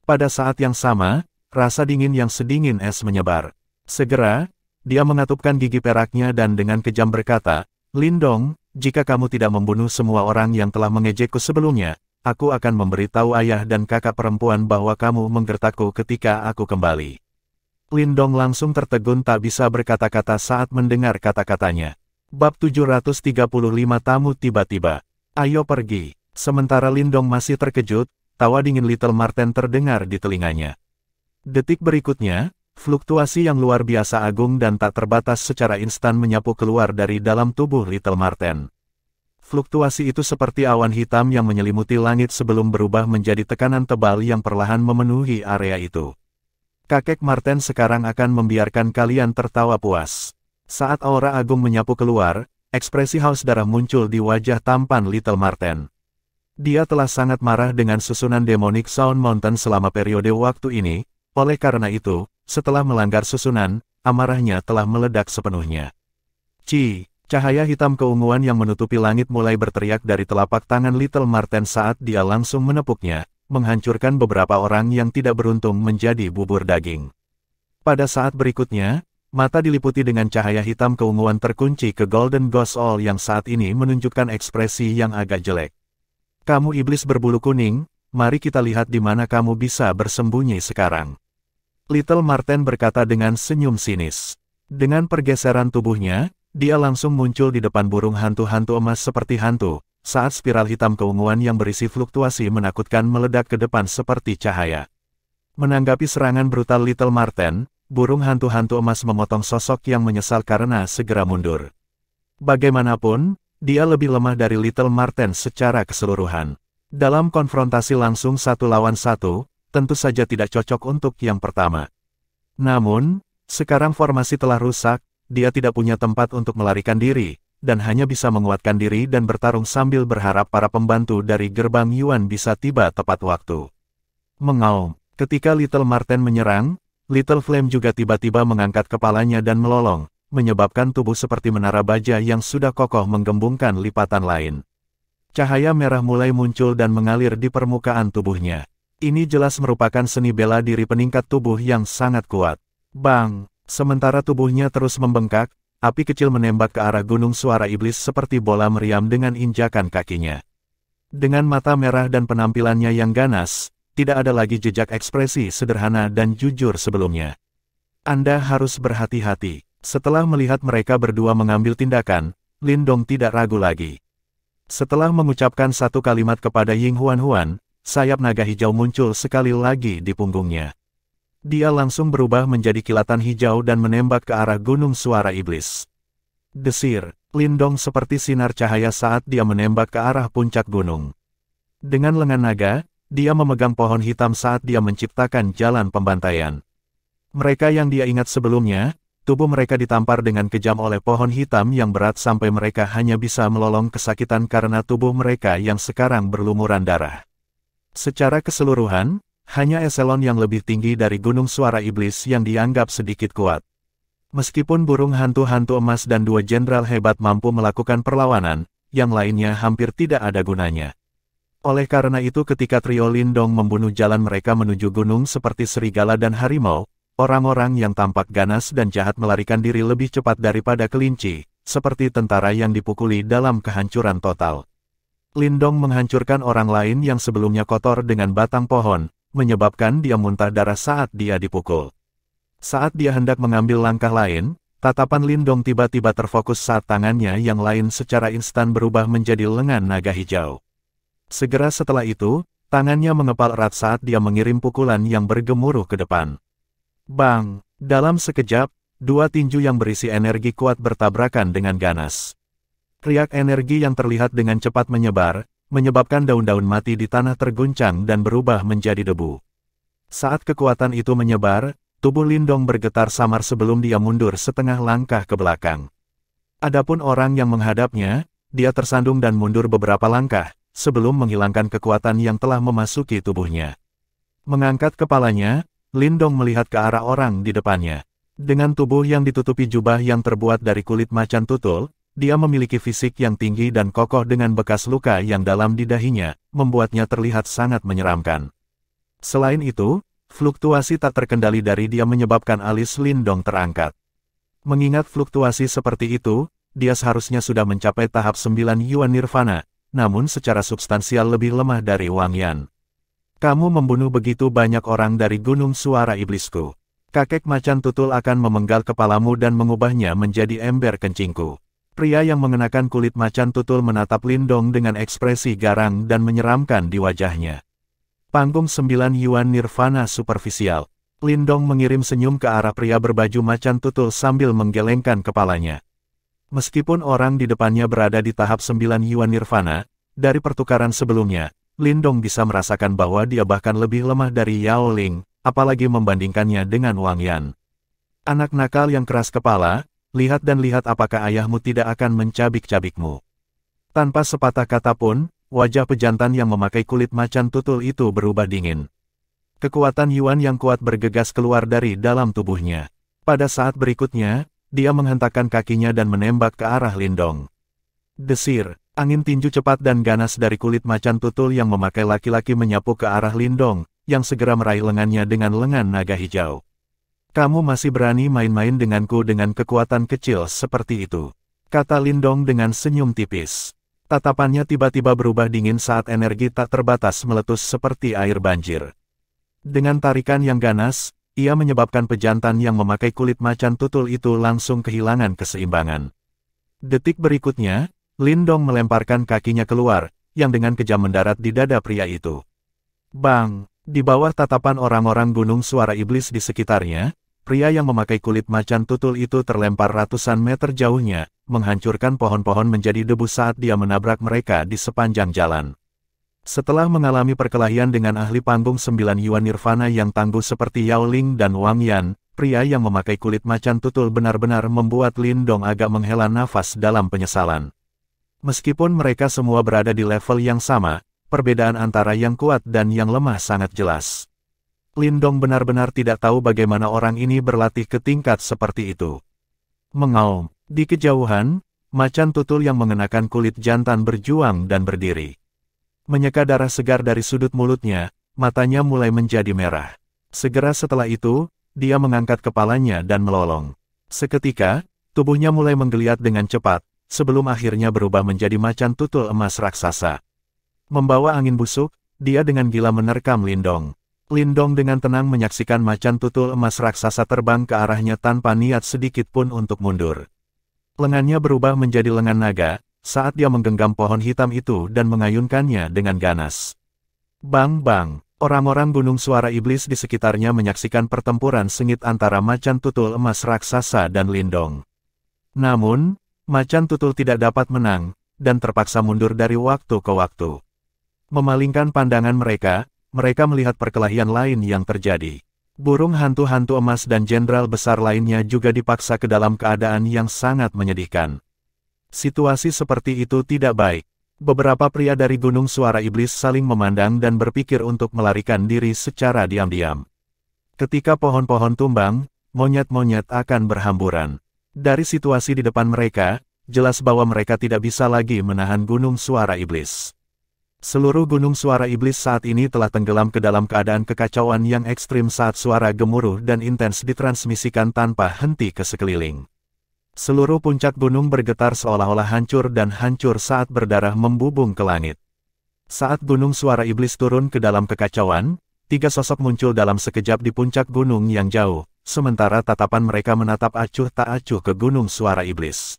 Pada saat yang sama, rasa dingin yang sedingin es menyebar. Segera, dia mengatupkan gigi peraknya dan dengan kejam berkata, Lindong, jika kamu tidak membunuh semua orang yang telah mengejekku sebelumnya, aku akan memberitahu ayah dan kakak perempuan bahwa kamu menggertakku ketika aku kembali. Lindong langsung tertegun tak bisa berkata-kata saat mendengar kata-katanya. Bab 735 tamu tiba-tiba. Ayo pergi. Sementara Lindong masih terkejut, tawa dingin Little Marten terdengar di telinganya. Detik berikutnya, fluktuasi yang luar biasa agung dan tak terbatas secara instan menyapu keluar dari dalam tubuh Little Marten. Fluktuasi itu seperti awan hitam yang menyelimuti langit sebelum berubah menjadi tekanan tebal yang perlahan memenuhi area itu. Kakek Marten sekarang akan membiarkan kalian tertawa puas. Saat aura agung menyapu keluar, ekspresi haus darah muncul di wajah tampan Little Marten. Dia telah sangat marah dengan susunan Demonic Sound Mountain selama periode waktu ini, oleh karena itu, setelah melanggar susunan, amarahnya telah meledak sepenuhnya. Cahaya hitam keunguan yang menutupi langit mulai berteriak dari telapak tangan Little Marten saat dia langsung menepuknya, menghancurkan beberapa orang yang tidak beruntung menjadi bubur daging. Pada saat berikutnya, mata diliputi dengan cahaya hitam keunguan terkunci ke Golden Ghost All yang saat ini menunjukkan ekspresi yang agak jelek. Kamu iblis berbulu kuning, mari kita lihat di mana kamu bisa bersembunyi sekarang. Little Marten berkata dengan senyum sinis. Dengan pergeseran tubuhnya, dia langsung muncul di depan burung hantu-hantu emas seperti hantu, saat spiral hitam keunguan yang berisi fluktuasi menakutkan meledak ke depan seperti cahaya. Menanggapi serangan brutal Little Marten, burung hantu-hantu emas memotong sosok yang menyesal karena segera mundur. Bagaimanapun, dia lebih lemah dari Little Marten secara keseluruhan. Dalam konfrontasi langsung satu lawan satu, tentu saja tidak cocok untuk yang pertama. Namun, sekarang formasi telah rusak, dia tidak punya tempat untuk melarikan diri, dan hanya bisa menguatkan diri dan bertarung sambil berharap para pembantu dari gerbang Yuan bisa tiba tepat waktu. Mengaum, ketika Little Marten menyerang, Little Flame juga tiba-tiba mengangkat kepalanya dan melolong, menyebabkan tubuh seperti menara baja yang sudah kokoh menggembungkan lipatan lain. Cahaya merah mulai muncul dan mengalir di permukaan tubuhnya. Ini jelas merupakan seni bela diri peningkat tubuh yang sangat kuat. Bang! Sementara tubuhnya terus membengkak, api kecil menembak ke arah gunung suara iblis seperti bola meriam dengan injakan kakinya. Dengan mata merah dan penampilannya yang ganas, tidak ada lagi jejak ekspresi sederhana dan jujur sebelumnya. Anda harus berhati-hati. Setelah melihat mereka berdua mengambil tindakan, Lindong tidak ragu lagi. Setelah mengucapkan satu kalimat kepada Ying Huan, sayap naga hijau muncul sekali lagi di punggungnya. Dia langsung berubah menjadi kilatan hijau dan menembak ke arah gunung suara iblis. Desir, Lindong seperti sinar cahaya saat dia menembak ke arah puncak gunung. Dengan lengan naga, dia memegang pohon hitam saat dia menciptakan jalan pembantaian. Mereka yang dia ingat sebelumnya, tubuh mereka ditampar dengan kejam oleh pohon hitam yang berat sampai mereka hanya bisa melolong kesakitan karena tubuh mereka yang sekarang berlumuran darah. Secara keseluruhan, hanya eselon yang lebih tinggi dari gunung suara iblis yang dianggap sedikit kuat. Meskipun burung hantu-hantu emas dan dua jenderal hebat mampu melakukan perlawanan, yang lainnya hampir tidak ada gunanya. Oleh karena itu ketika trio Lindong membunuh jalan mereka menuju gunung seperti serigala dan harimau, orang-orang yang tampak ganas dan jahat melarikan diri lebih cepat daripada kelinci, seperti tentara yang dipukuli dalam kehancuran total. Lindong menghancurkan orang lain yang sebelumnya kotor dengan batang pohon, menyebabkan dia muntah darah saat dia dipukul. Saat dia hendak mengambil langkah lain, tatapan Lindong tiba-tiba terfokus saat tangannya yang lain secara instan berubah menjadi lengan naga hijau. Segera setelah itu, tangannya mengepal erat saat dia mengirim pukulan yang bergemuruh ke depan. Bang! Dalam sekejap, dua tinju yang berisi energi kuat bertabrakan dengan ganas. Riak energi yang terlihat dengan cepat menyebar, menyebabkan daun-daun mati di tanah terguncang dan berubah menjadi debu. Saat kekuatan itu menyebar, tubuh Lindong bergetar samar sebelum dia mundur setengah langkah ke belakang. Adapun orang yang menghadapnya, dia tersandung dan mundur beberapa langkah, sebelum menghilangkan kekuatan yang telah memasuki tubuhnya. Mengangkat kepalanya, Lindong melihat ke arah orang di depannya. Dengan tubuh yang ditutupi jubah yang terbuat dari kulit macan tutul, dia memiliki fisik yang tinggi dan kokoh dengan bekas luka yang dalam di dahinya, membuatnya terlihat sangat menyeramkan. Selain itu, fluktuasi tak terkendali dari dia menyebabkan alis Lindong terangkat. Mengingat fluktuasi seperti itu, dia seharusnya sudah mencapai tahap 9 Yuan Nirvana, namun secara substansial lebih lemah dari Wang Yan. Kamu membunuh begitu banyak orang dari Gunung Suara Iblisku. Kakek macan tutul akan memenggal kepalamu dan mengubahnya menjadi ember kencingku. Pria yang mengenakan kulit macan tutul menatap Lindong dengan ekspresi garang dan menyeramkan di wajahnya. Panggung 9 Yuan Nirvana superficial. Lindong mengirim senyum ke arah pria berbaju macan tutul sambil menggelengkan kepalanya. Meskipun orang di depannya berada di tahap 9 Yuan Nirvana, dari pertukaran sebelumnya, Lindong bisa merasakan bahwa dia bahkan lebih lemah dari Yao Ling, apalagi membandingkannya dengan Wang Yan. Anak nakal yang keras kepala, lihat dan lihat apakah ayahmu tidak akan mencabik-cabikmu. Tanpa sepatah kata pun, wajah pejantan yang memakai kulit macan tutul itu berubah dingin. Kekuatan Yuan yang kuat bergegas keluar dari dalam tubuhnya. Pada saat berikutnya, dia menghentakkan kakinya dan menembak ke arah Lindong. Desir, angin tinju cepat dan ganas dari kulit macan tutul yang memakai laki-laki menyapu ke arah Lindong, yang segera meraih lengannya dengan lengan naga hijau. Kamu masih berani main-main denganku dengan kekuatan kecil seperti itu, kata Lindong dengan senyum tipis. Tatapannya tiba-tiba berubah dingin saat energi tak terbatas meletus seperti air banjir. Dengan tarikan yang ganas, ia menyebabkan pejantan yang memakai kulit macan tutul itu langsung kehilangan keseimbangan. Detik berikutnya, Lindong melemparkan kakinya keluar, yang dengan kejam mendarat di dada pria itu. Bang! Di bawah tatapan orang-orang Gunung Suara Iblis di sekitarnya, pria yang memakai kulit macan tutul itu terlempar ratusan meter jauhnya, menghancurkan pohon-pohon menjadi debu saat dia menabrak mereka di sepanjang jalan. Setelah mengalami perkelahian dengan ahli panggung 9 Yuan Nirvana yang tangguh seperti Yao Ling dan Wang Yan, pria yang memakai kulit macan tutul benar-benar membuat Lindong agak menghela nafas dalam penyesalan. Meskipun mereka semua berada di level yang sama, perbedaan antara yang kuat dan yang lemah sangat jelas. Lindong benar-benar tidak tahu bagaimana orang ini berlatih ke tingkat seperti itu. Mengaum, di kejauhan, macan tutul yang mengenakan kulit jantan berjuang dan berdiri. Menyeka darah segar dari sudut mulutnya, matanya mulai menjadi merah. Segera setelah itu, dia mengangkat kepalanya dan melolong. Seketika, tubuhnya mulai menggeliat dengan cepat, sebelum akhirnya berubah menjadi macan tutul emas raksasa. Membawa angin busuk, dia dengan gila menerkam Lindong. Lindong dengan tenang menyaksikan macan tutul emas raksasa terbang ke arahnya tanpa niat sedikit pun untuk mundur. Lengannya berubah menjadi lengan naga, saat dia menggenggam pohon hitam itu dan mengayunkannya dengan ganas. Bang-bang, orang-orang Gunung Suara Iblis di sekitarnya menyaksikan pertempuran sengit antara macan tutul emas raksasa dan Lindong. Namun, macan tutul tidak dapat menang, dan terpaksa mundur dari waktu ke waktu. Memalingkan pandangan mereka melihat perkelahian lain yang terjadi. Burung hantu-hantu emas dan jenderal besar lainnya juga dipaksa ke dalam keadaan yang sangat menyedihkan. Situasi seperti itu tidak baik. Beberapa pria dari Gunung Suara Iblis saling memandang dan berpikir untuk melarikan diri secara diam-diam. Ketika pohon-pohon tumbang, monyet-monyet akan berhamburan. Dari situasi di depan mereka, jelas bahwa mereka tidak bisa lagi menahan Gunung Suara Iblis. Seluruh Gunung Suara Iblis saat ini telah tenggelam ke dalam keadaan kekacauan yang ekstrim saat suara gemuruh dan intens ditransmisikan tanpa henti ke sekeliling. Seluruh puncak gunung bergetar seolah-olah hancur dan hancur saat berdarah membubung ke langit. Saat Gunung Suara Iblis turun ke dalam kekacauan, tiga sosok muncul dalam sekejap di puncak gunung yang jauh, sementara tatapan mereka menatap acuh tak acuh ke Gunung Suara Iblis.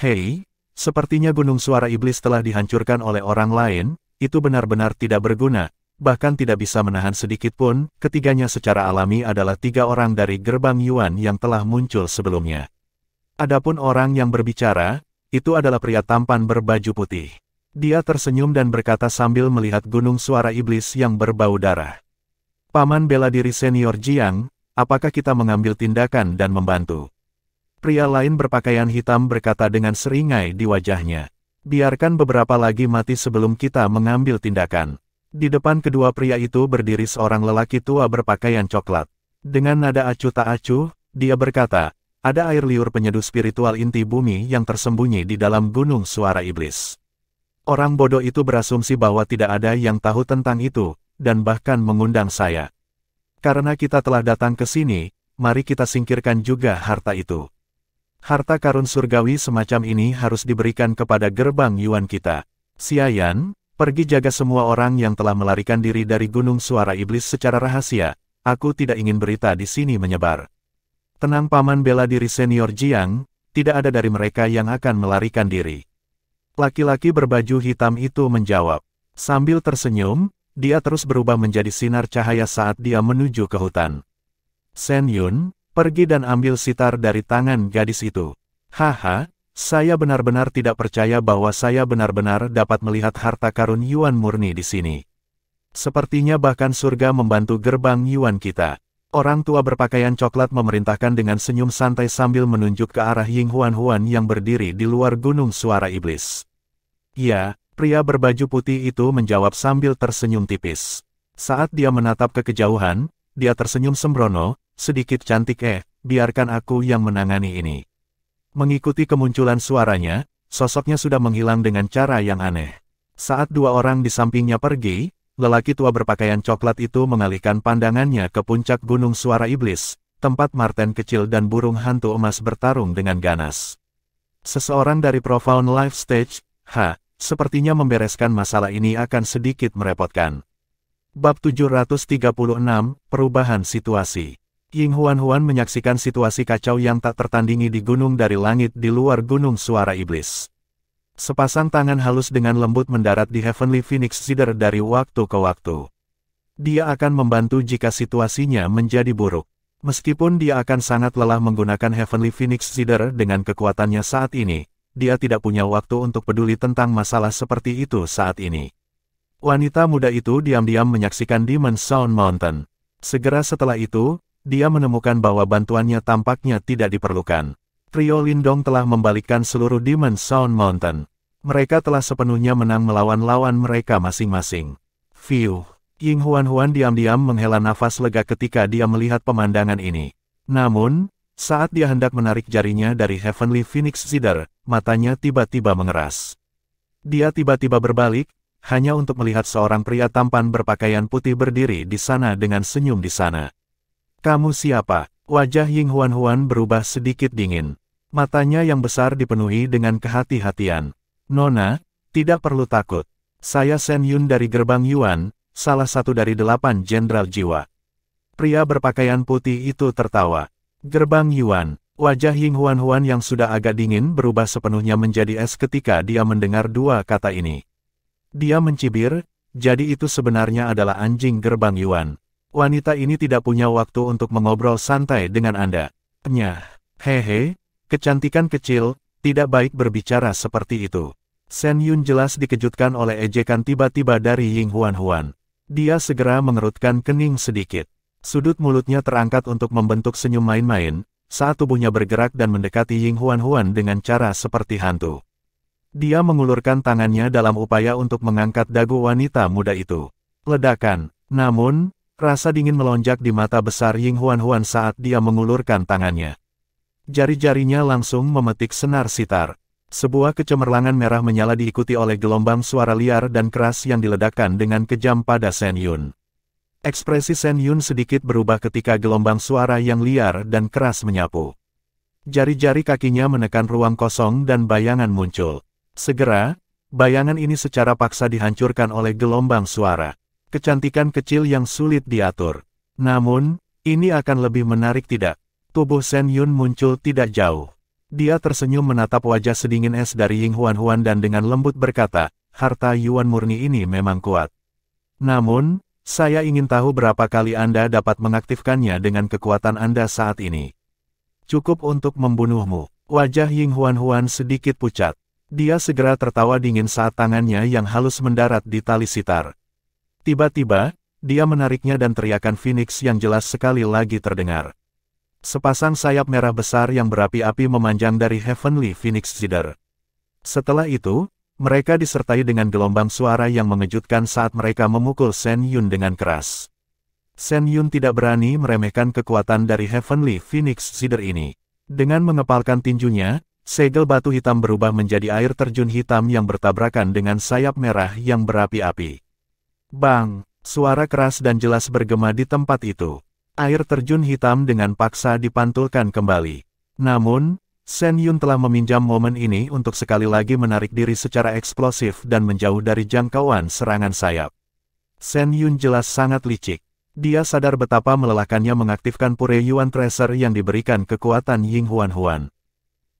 Hei, sepertinya Gunung Suara Iblis telah dihancurkan oleh orang lain, itu benar-benar tidak berguna, bahkan tidak bisa menahan sedikit pun. Ketiganya secara alami adalah 3 orang dari gerbang Yuan yang telah muncul sebelumnya. Adapun orang yang berbicara, itu adalah pria tampan berbaju putih. Dia tersenyum dan berkata sambil melihat gunung suara iblis yang berbau darah. Paman bela diri senior Jiang, apakah kita mengambil tindakan dan membantu? Pria lain berpakaian hitam berkata dengan seringai di wajahnya. Biarkan beberapa lagi mati sebelum kita mengambil tindakan. Di depan kedua pria itu berdiri seorang lelaki tua berpakaian coklat. Dengan nada acuh tak acuh, dia berkata, ada air liur penyeduh spiritual inti bumi yang tersembunyi di dalam gunung suara iblis. Orang bodoh itu berasumsi bahwa tidak ada yang tahu tentang itu, dan bahkan mengundang saya. Karena kita telah datang ke sini, mari kita singkirkan juga harta itu. Harta karun surgawi semacam ini harus diberikan kepada gerbang Yuan kita. Xiayan, pergi jaga semua orang yang telah melarikan diri dari gunung suara iblis secara rahasia. Aku tidak ingin berita di sini menyebar. Tenang paman bela diri senior Jiang, tidak ada dari mereka yang akan melarikan diri. Laki-laki berbaju hitam itu menjawab. Sambil tersenyum, dia terus berubah menjadi sinar cahaya saat dia menuju ke hutan. Shen Yun, pergi dan ambil sitar dari tangan gadis itu. Haha, saya benar-benar tidak percaya bahwa saya benar-benar dapat melihat harta karun Yuan murni di sini. Sepertinya bahkan surga membantu gerbang Yuan kita. Orang tua berpakaian coklat memerintahkan dengan senyum santai sambil menunjuk ke arah Ying Huan yang berdiri di luar gunung suara iblis. Ya, pria berbaju putih itu menjawab sambil tersenyum tipis. Saat dia menatap ke kejauhan, dia tersenyum sembrono, sedikit cantik biarkan aku yang menangani ini. Mengikuti kemunculan suaranya, sosoknya sudah menghilang dengan cara yang aneh. Saat dua orang di sampingnya pergi, lelaki tua berpakaian coklat itu mengalihkan pandangannya ke puncak gunung suara iblis, tempat marten kecil dan burung hantu emas bertarung dengan ganas. Seseorang dari Profound Life Stage, sepertinya membereskan masalah ini akan sedikit merepotkan. Bab 736, Perubahan Situasi. Ying Huan menyaksikan situasi kacau yang tak tertandingi di gunung dari langit di luar gunung suara iblis. Sepasang tangan halus dengan lembut mendarat di Heavenly Phoenix Cedar dari waktu ke waktu. Dia akan membantu jika situasinya menjadi buruk. Meskipun dia akan sangat lelah menggunakan Heavenly Phoenix Cedar dengan kekuatannya saat ini, dia tidak punya waktu untuk peduli tentang masalah seperti itu saat ini. Wanita muda itu diam-diam menyaksikan Demon Sound Mountain. Segera setelah itu, dia menemukan bahwa bantuannya tampaknya tidak diperlukan. Trio Lindong telah membalikkan seluruh Demon Sound Mountain. Mereka telah sepenuhnya menang melawan lawan mereka masing-masing. Phew! Ying Huan diam-diam menghela nafas lega ketika dia melihat pemandangan ini. Namun, saat dia hendak menarik jarinya dari Heavenly Phoenix Cedar, matanya tiba-tiba mengeras. Dia tiba-tiba berbalik, hanya untuk melihat seorang pria tampan berpakaian putih berdiri di sana dengan senyum di sana. Kamu siapa? Wajah Ying Huan berubah sedikit dingin. Matanya yang besar dipenuhi dengan kehati-hatian. Nona, tidak perlu takut. Saya Shen Yun dari Gerbang Yuan, salah satu dari 8 Jenderal Jiwa. Pria berpakaian putih itu tertawa. Gerbang Yuan. Wajah Ying Huan yang sudah agak dingin berubah sepenuhnya menjadi es ketika dia mendengar dua kata ini. Dia mencibir, jadi itu sebenarnya adalah anjing Gerbang Yuan. Wanita ini tidak punya waktu untuk mengobrol santai dengan Anda. Hehe, kecantikan kecil, tidak baik berbicara seperti itu. Shen Yun jelas dikejutkan oleh ejekan tiba-tiba dari Ying Huan. Dia segera mengerutkan kening sedikit. Sudut mulutnya terangkat untuk membentuk senyum main-main, saat tubuhnya bergerak dan mendekati Ying Huan dengan cara seperti hantu. Dia mengulurkan tangannya dalam upaya untuk mengangkat dagu wanita muda itu. Ledakan, namun, rasa dingin melonjak di mata besar Ying Huan saat dia mengulurkan tangannya. Jari-jarinya langsung memetik senar sitar. Sebuah kecemerlangan merah menyala diikuti oleh gelombang suara liar dan keras yang diledakkan dengan kejam pada Shen Yun. Ekspresi Shen Yun sedikit berubah ketika gelombang suara yang liar dan keras menyapu. Jari-jari kakinya menekan ruang kosong dan bayangan muncul. Segera, bayangan ini secara paksa dihancurkan oleh gelombang suara. Kecantikan kecil yang sulit diatur. Namun, ini akan lebih menarik tidak? Tubuh Shen Yun muncul tidak jauh. Dia tersenyum menatap wajah sedingin es dari Ying Huan dan dengan lembut berkata, harta Yuan murni ini memang kuat. Namun, Saya ingin tahu berapa kali Anda dapat mengaktifkannya dengan kekuatan Anda saat ini. Cukup untuk membunuhmu. Wajah Ying Huan sedikit pucat. Dia segera tertawa dingin saat tangannya yang halus mendarat di tali sitar. Tiba-tiba, dia menariknya dan teriakan Phoenix yang jelas sekali lagi terdengar. Sepasang sayap merah besar yang berapi-api memanjang dari Heavenly Phoenix Zither. Setelah itu, mereka disertai dengan gelombang suara yang mengejutkan saat mereka memukul Shen Yun dengan keras. Shen Yun tidak berani meremehkan kekuatan dari Heavenly Phoenix Zither ini. Dengan mengepalkan tinjunya, segel batu hitam berubah menjadi air terjun hitam yang bertabrakan dengan sayap merah yang berapi-api. Bang! Suara keras dan jelas bergema di tempat itu. Air terjun hitam dengan paksa dipantulkan kembali. Namun, Shen Yun telah meminjam momen ini untuk sekali lagi menarik diri secara eksplosif dan menjauh dari jangkauan serangan sayap. Shen Yun jelas sangat licik. Dia sadar betapa melelahkannya mengaktifkan Pure Yuan Tracer yang diberikan kekuatan Ying Huan.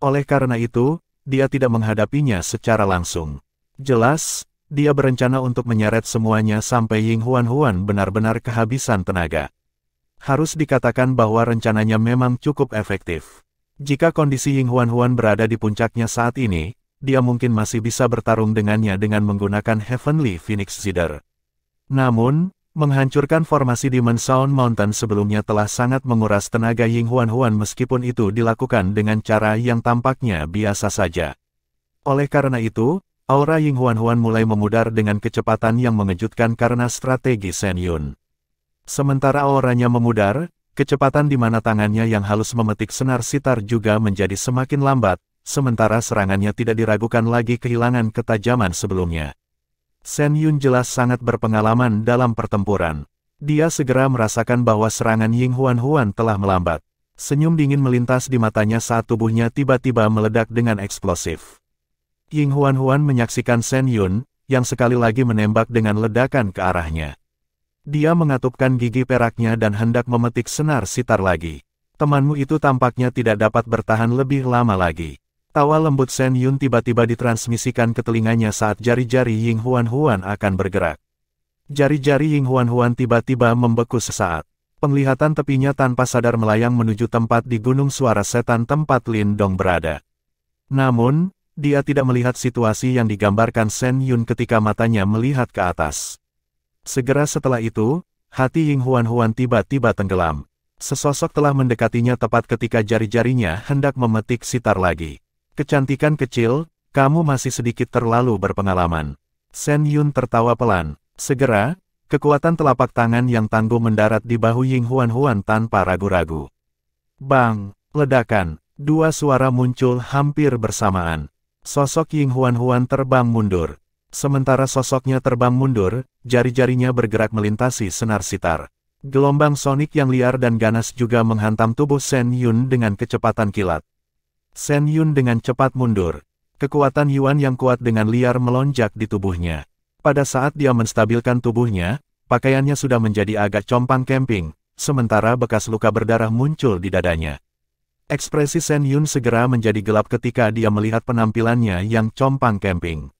Oleh karena itu, dia tidak menghadapinya secara langsung. Jelas, dia berencana untuk menyeret semuanya sampai Ying Huan benar-benar kehabisan tenaga. Harus dikatakan bahwa rencananya memang cukup efektif. Jika kondisi Ying Huan berada di puncaknya saat ini, dia mungkin masih bisa bertarung dengannya dengan menggunakan Heavenly Phoenix Zither. Namun, menghancurkan formasi Demon Sound Mountain sebelumnya telah sangat menguras tenaga Ying Huan meskipun itu dilakukan dengan cara yang tampaknya biasa saja. Oleh karena itu, aura Ying Huan mulai memudar dengan kecepatan yang mengejutkan karena strategi Shen Yun. Sementara auranya memudar, kecepatan di mana tangannya yang halus memetik senar sitar juga menjadi semakin lambat, sementara serangannya tidak diragukan lagi kehilangan ketajaman sebelumnya. Shen Yun jelas sangat berpengalaman dalam pertempuran. Dia segera merasakan bahwa serangan Ying Huan telah melambat. Senyum dingin melintas di matanya saat tubuhnya tiba-tiba meledak dengan eksplosif. Ying Huan menyaksikan Shen Yun, yang sekali lagi menembak dengan ledakan ke arahnya. Dia mengatupkan gigi peraknya dan hendak memetik senar sitar lagi. Temanmu itu tampaknya tidak dapat bertahan lebih lama lagi. Tawa lembut Shen Yun tiba-tiba ditransmisikan ke telinganya saat jari-jari Ying Huan akan bergerak. Jari-jari Ying Huan tiba-tiba membeku sesaat. Penglihatan tepinya tanpa sadar melayang menuju tempat di Gunung Suara Setan tempat Lin Dong berada. Namun, dia tidak melihat situasi yang digambarkan Shen Yun ketika matanya melihat ke atas. Segera setelah itu, hati Ying Huan tiba-tiba tenggelam. Sesosok telah mendekatinya tepat ketika jari-jarinya hendak memetik sitar lagi. Kecantikan kecil, kamu masih sedikit terlalu berpengalaman. Shen Yun tertawa pelan. Segera, kekuatan telapak tangan yang tangguh mendarat di bahu Ying Huan tanpa ragu-ragu. Bang! Ledakan. Dua suara muncul hampir bersamaan. Sosok Ying Huan terbang mundur. Sementara sosoknya terbang mundur, jari-jarinya bergerak melintasi senar sitar. Gelombang sonik yang liar dan ganas juga menghantam tubuh Shen Yun dengan kecepatan kilat. Shen Yun dengan cepat mundur. Kekuatan Yuan yang kuat dengan liar melonjak di tubuhnya. Pada saat dia menstabilkan tubuhnya, pakaiannya sudah menjadi agak compang camping, sementara bekas luka berdarah muncul di dadanya. Ekspresi Shen Yun segera menjadi gelap ketika dia melihat penampilannya yang compang camping.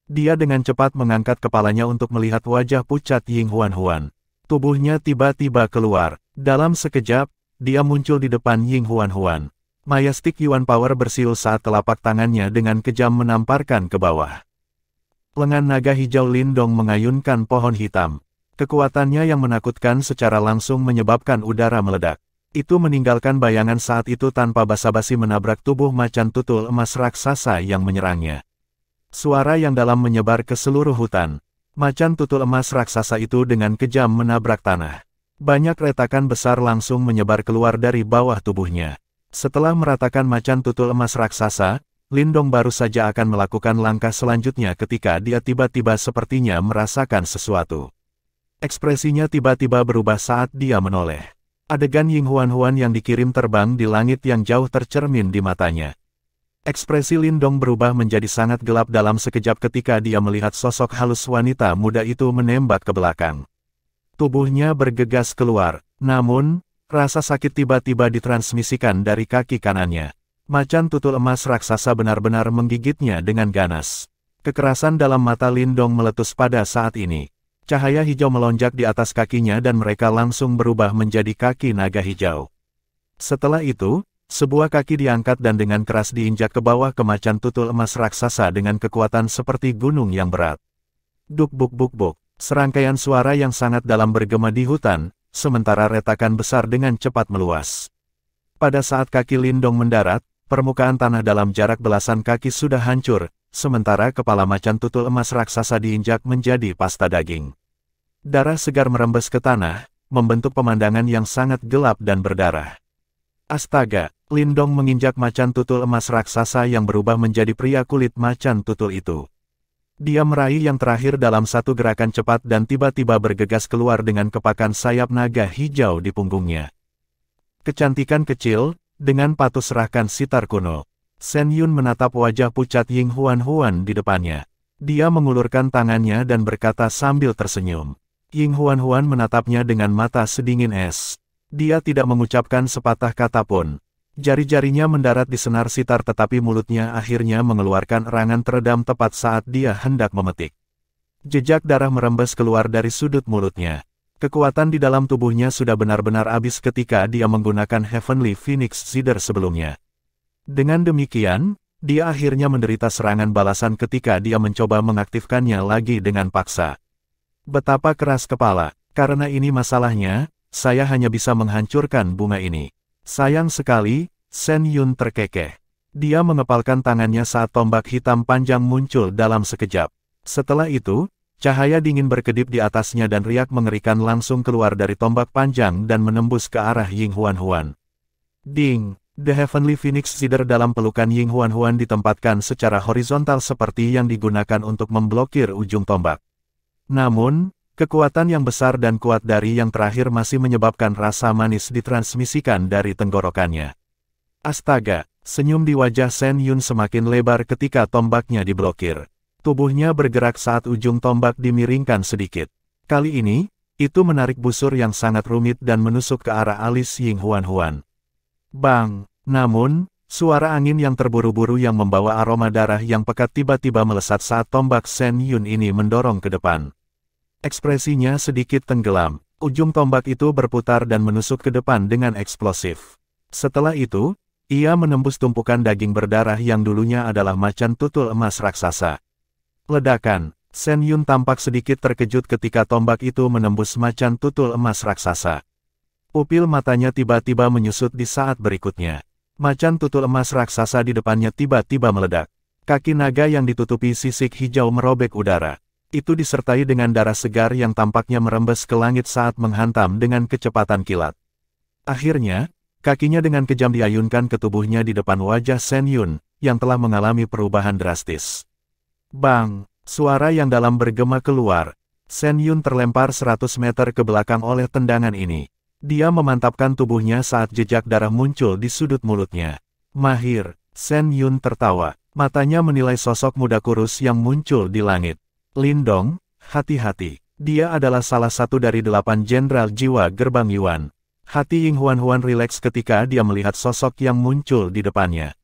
Dia dengan cepat mengangkat kepalanya untuk melihat wajah pucat Ying Huan. Tubuhnya tiba-tiba keluar. Dalam sekejap, dia muncul di depan Ying Huan. Majestic Yuan Power bersiul saat telapak tangannya dengan kejam menamparkan ke bawah. Lengan naga hijau Lin Dong mengayunkan pohon hitam. Kekuatannya yang menakutkan secara langsung menyebabkan udara meledak. Itu meninggalkan bayangan saat itu tanpa basa-basi menabrak tubuh macan tutul emas raksasa yang menyerangnya. Suara yang dalam menyebar ke seluruh hutan. Macan tutul emas raksasa itu dengan kejam menabrak tanah. Banyak retakan besar langsung menyebar keluar dari bawah tubuhnya. Setelah meratakan macan tutul emas raksasa, Lin Dong baru saja akan melakukan langkah selanjutnya ketika dia tiba-tiba sepertinya merasakan sesuatu. Ekspresinya tiba-tiba berubah saat dia menoleh. Adegan Ying Huan yang dikirim terbang di langit yang jauh tercermin di matanya. Ekspresi Lin Dong berubah menjadi sangat gelap dalam sekejap ketika dia melihat sosok halus wanita muda itu menembak ke belakang. Tubuhnya bergegas keluar, namun, rasa sakit tiba-tiba ditransmisikan dari kaki kanannya. Macan tutul emas raksasa benar-benar menggigitnya dengan ganas. Kekerasan dalam mata Lin Dong meletus pada saat ini. Cahaya hijau melonjak di atas kakinya dan mereka langsung berubah menjadi kaki naga hijau. Setelah itu, sebuah kaki diangkat dan dengan keras diinjak ke bawah ke macan tutul emas raksasa dengan kekuatan seperti gunung yang berat. Duk buk buk buk, serangkaian suara yang sangat dalam bergema di hutan, sementara retakan besar dengan cepat meluas. Pada saat kaki Lindong mendarat, permukaan tanah dalam jarak belasan kaki sudah hancur, sementara kepala macan tutul emas raksasa diinjak menjadi pasta daging. Darah segar merembes ke tanah, membentuk pemandangan yang sangat gelap dan berdarah. Astaga, Lindong menginjak macan tutul emas raksasa yang berubah menjadi pria kulit macan tutul itu. Dia meraih yang terakhir dalam satu gerakan cepat dan tiba-tiba bergegas keluar dengan kepakan sayap naga hijau di punggungnya. Kecantikan kecil, dengan patuh serahkan sitar kuno. Shen Yun menatap wajah pucat Ying Huan Huan di depannya. Dia mengulurkan tangannya dan berkata sambil tersenyum. Ying Huan Huan menatapnya dengan mata sedingin es. Dia tidak mengucapkan sepatah kata pun. Jari-jarinya mendarat di senar sitar tetapi mulutnya akhirnya mengeluarkan erangan teredam tepat saat dia hendak memetik. Jejak darah merembes keluar dari sudut mulutnya. Kekuatan di dalam tubuhnya sudah benar-benar habis ketika dia menggunakan Heavenly Phoenix Cider sebelumnya. Dengan demikian, dia akhirnya menderita serangan balasan ketika dia mencoba mengaktifkannya lagi dengan paksa. Betapa keras kepala, karena ini masalahnya. Saya hanya bisa menghancurkan bunga ini. Sayang sekali, Shen Yun terkekeh. Dia mengepalkan tangannya saat tombak hitam panjang muncul dalam sekejap. Setelah itu, cahaya dingin berkedip di atasnya dan riak mengerikan langsung keluar dari tombak panjang dan menembus ke arah Ying Huan Huan. Ding! The Heavenly Phoenix Cider dalam pelukan Ying Huan Huan ditempatkan secara horizontal seperti yang digunakan untuk memblokir ujung tombak. Namun, kekuatan yang besar dan kuat dari yang terakhir masih menyebabkan rasa manis ditransmisikan dari tenggorokannya. Astaga, senyum di wajah Shen Yun semakin lebar ketika tombaknya diblokir. Tubuhnya bergerak saat ujung tombak dimiringkan sedikit. Kali ini, itu menarik busur yang sangat rumit dan menusuk ke arah alis Ying Huan Huan. Bang! Namun, suara angin yang terburu-buru yang membawa aroma darah yang pekat tiba-tiba melesat saat tombak Shen Yun ini mendorong ke depan. Ekspresinya sedikit tenggelam, ujung tombak itu berputar dan menusuk ke depan dengan eksplosif. Setelah itu, ia menembus tumpukan daging berdarah yang dulunya adalah macan tutul emas raksasa. Ledakan, Shen Yun tampak sedikit terkejut ketika tombak itu menembus macan tutul emas raksasa. Pupil matanya tiba-tiba menyusut di saat berikutnya. Macan tutul emas raksasa di depannya tiba-tiba meledak. Kaki naga yang ditutupi sisik hijau merobek udara. Itu disertai dengan darah segar yang tampaknya merembes ke langit saat menghantam dengan kecepatan kilat. Akhirnya, kakinya dengan kejam diayunkan ke tubuhnya di depan wajah Shen Yun, yang telah mengalami perubahan drastis. Bang! Suara yang dalam bergema keluar. Shen Yun terlempar 100 meter ke belakang oleh tendangan ini. Dia memantapkan tubuhnya saat jejak darah muncul di sudut mulutnya. Mahir, Shen Yun tertawa. Matanya menilai sosok muda kurus yang muncul di langit. Lindong, hati-hati. Dia adalah salah satu dari 8 jenderal jiwa gerbang Yuan. Hati Ying Huan Huan rileks ketika dia melihat sosok yang muncul di depannya.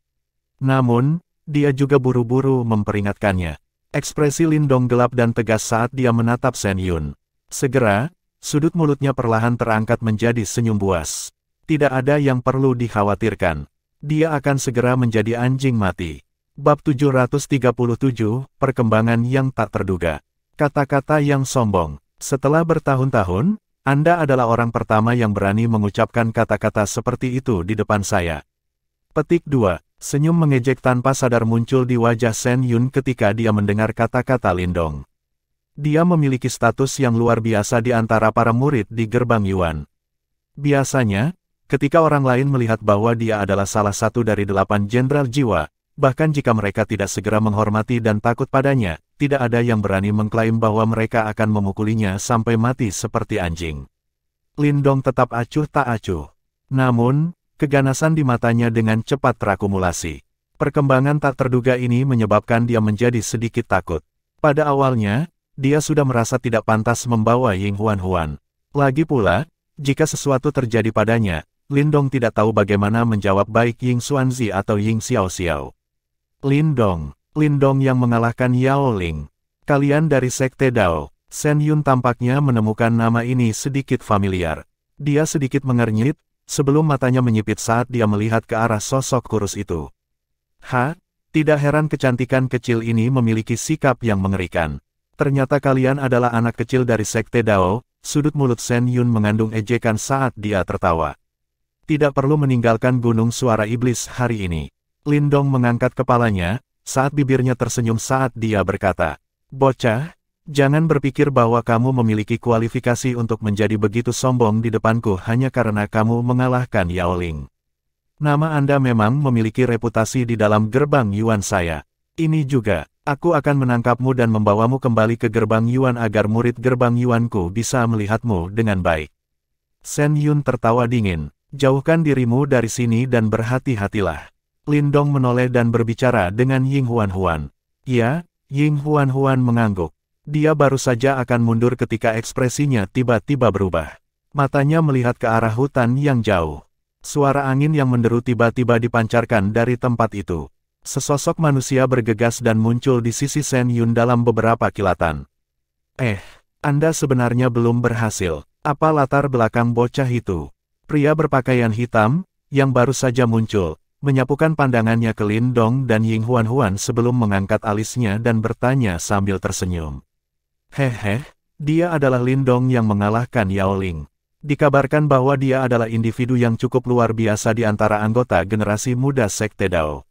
Namun, dia juga buru-buru memperingatkannya. Ekspresi Lindong gelap dan tegas saat dia menatap Shen Yun. Segera, sudut mulutnya perlahan terangkat menjadi senyum buas. Tidak ada yang perlu dikhawatirkan. Dia akan segera menjadi anjing mati. Bab 737, Perkembangan yang tak terduga. Kata-kata yang sombong. Setelah bertahun-tahun, Anda adalah orang pertama yang berani mengucapkan kata-kata seperti itu di depan saya. Petik 2. Senyum mengejek tanpa sadar muncul di wajah Shen Yun ketika dia mendengar kata-kata Lindong. Dia memiliki status yang luar biasa di antara para murid di gerbang Yuan. Biasanya, ketika orang lain melihat bahwa dia adalah salah satu dari 8 jenderal jiwa, bahkan jika mereka tidak segera menghormati dan takut padanya, tidak ada yang berani mengklaim bahwa mereka akan memukulinya sampai mati seperti anjing. Lindong tetap acuh tak acuh. Namun, keganasan di matanya dengan cepat terakumulasi. Perkembangan tak terduga ini menyebabkan dia menjadi sedikit takut. Pada awalnya, dia sudah merasa tidak pantas membawa Ying Huan Huan. Lagi pula, jika sesuatu terjadi padanya, Lindong tidak tahu bagaimana menjawab baik Ying Xuanzi atau Ying Xiao Xiao. Lindong yang mengalahkan Yao Ling. Kalian dari Sekte Dao. Shen Yun tampaknya menemukan nama ini sedikit familiar. Dia sedikit mengernyit, sebelum matanya menyipit saat dia melihat ke arah sosok kurus itu. Tidak heran kecantikan kecil ini memiliki sikap yang mengerikan. Ternyata kalian adalah anak kecil dari Sekte Dao. Sudut mulut Shen Yun mengandung ejekan saat dia tertawa. Tidak perlu meninggalkan gunung suara iblis hari ini. Lindong mengangkat kepalanya, saat bibirnya tersenyum saat dia berkata, "Bocah, jangan berpikir bahwa kamu memiliki kualifikasi untuk menjadi begitu sombong di depanku hanya karena kamu mengalahkan Yao Ling. Nama Anda memang memiliki reputasi di dalam gerbang Yuan saya. Ini juga, aku akan menangkapmu dan membawamu kembali ke gerbang Yuan agar murid gerbang Yuanku bisa melihatmu dengan baik." Shen Yun tertawa dingin, "Jauhkan dirimu dari sini dan berhati-hatilah." Lindong menoleh dan berbicara dengan Ying Huan-Huan. "Ya," Ying Huan-Huan mengangguk. Dia baru saja akan mundur ketika ekspresinya tiba-tiba berubah. Matanya melihat ke arah hutan yang jauh. Suara angin yang menderu tiba-tiba dipancarkan dari tempat itu. Sesosok manusia bergegas dan muncul di sisi Shen Yun dalam beberapa kilatan. Anda sebenarnya belum berhasil. Apa latar belakang bocah itu?" Pria berpakaian hitam, yang baru saja muncul, menyapukan pandangannya ke Lindong dan Ying Huan-Huan sebelum mengangkat alisnya dan bertanya sambil tersenyum. Dia adalah Lindong yang mengalahkan Yao Ling. Dikabarkan bahwa dia adalah individu yang cukup luar biasa di antara anggota generasi muda Sekte Dao."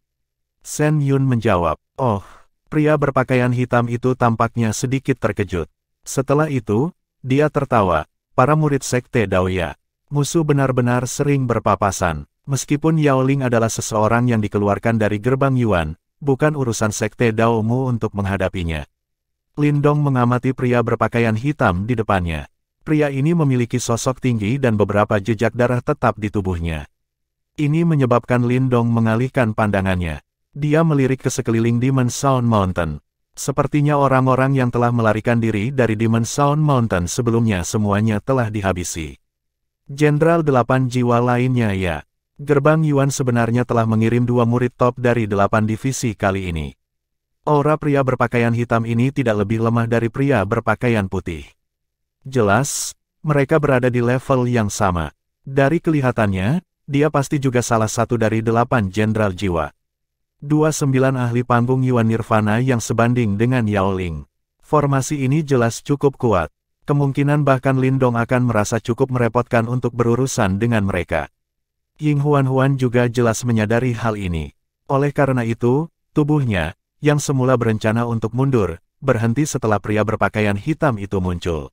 Shen Yun menjawab, "Oh." Pria berpakaian hitam itu tampaknya sedikit terkejut. Setelah itu, dia tertawa, "Para murid Sekte Dao ya. Musuh benar-benar sering berpapasan. Meskipun Yao Ling adalah seseorang yang dikeluarkan dari gerbang Yuan, bukan urusan Sekte Dao-mu untuk menghadapinya." Lindong mengamati pria berpakaian hitam di depannya. Pria ini memiliki sosok tinggi dan beberapa jejak darah tetap di tubuhnya. Ini menyebabkan Lindong mengalihkan pandangannya. Dia melirik ke sekeliling Demon Sound Mountain. Sepertinya orang-orang yang telah melarikan diri dari Demon Sound Mountain sebelumnya semuanya telah dihabisi. Jenderal 8 jiwa lainnya ya. Gerbang Yuan sebenarnya telah mengirim 2 murid top dari 8 divisi kali ini. Aura pria berpakaian hitam ini tidak lebih lemah dari pria berpakaian putih. Jelas, mereka berada di level yang sama. Dari kelihatannya, dia pasti juga salah satu dari 8 jenderal jiwa. 29 ahli panggung Yuan Nirvana yang sebanding dengan Yao Ling. Formasi ini jelas cukup kuat. Kemungkinan bahkan Lindong akan merasa cukup merepotkan untuk berurusan dengan mereka. Ying Huan-Huan juga jelas menyadari hal ini. Oleh karena itu, tubuhnya, yang semula berencana untuk mundur, berhenti setelah pria berpakaian hitam itu muncul.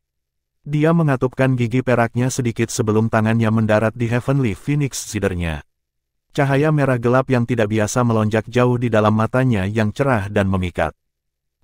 Dia mengatupkan gigi peraknya sedikit sebelum tangannya mendarat di Heavenly Phoenix Seeder-nya. Cahaya merah gelap yang tidak biasa melonjak jauh di dalam matanya yang cerah dan memikat.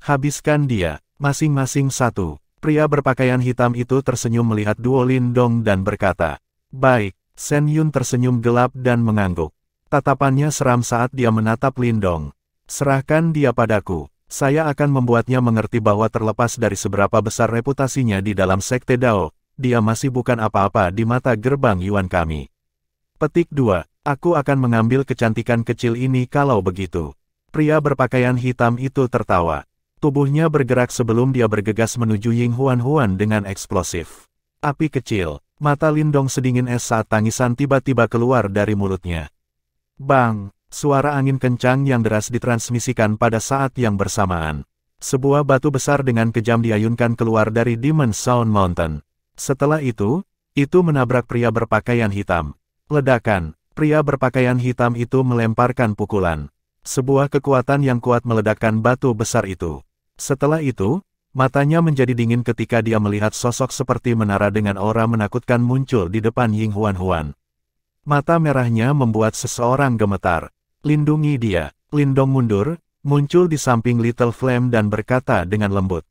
"Habiskan dia, masing-masing satu." Pria berpakaian hitam itu tersenyum melihat duo Lindong dan berkata, "Baik." Shen Yun tersenyum gelap dan mengangguk. Tatapannya seram saat dia menatap Lindong. "Serahkan dia padaku. Saya akan membuatnya mengerti bahwa terlepas dari seberapa besar reputasinya di dalam Sekte Dao, dia masih bukan apa-apa di mata gerbang Yuan kami." Petik 2. Aku akan mengambil kecantikan kecil ini kalau begitu. Pria berpakaian hitam itu tertawa. Tubuhnya bergerak sebelum dia bergegas menuju Ying Huan-Huan dengan eksplosif. Api kecil. Mata Lindong sedingin es saat tangisan tiba-tiba keluar dari mulutnya. Bang! Suara angin kencang yang deras ditransmisikan pada saat yang bersamaan. Sebuah batu besar dengan kejam diayunkan keluar dari Demon Sound Mountain. Setelah itu menabrak pria berpakaian hitam. Ledakan! Pria berpakaian hitam itu melemparkan pukulan. Sebuah kekuatan yang kuat meledakkan batu besar itu. Setelah itu, matanya menjadi dingin ketika dia melihat sosok seperti menara dengan aura menakutkan muncul di depan Ying Huan-Huan. Mata merahnya membuat seseorang gemetar. "Lindungi dia." Lindong mundur, muncul di samping Little Flame dan berkata dengan lembut,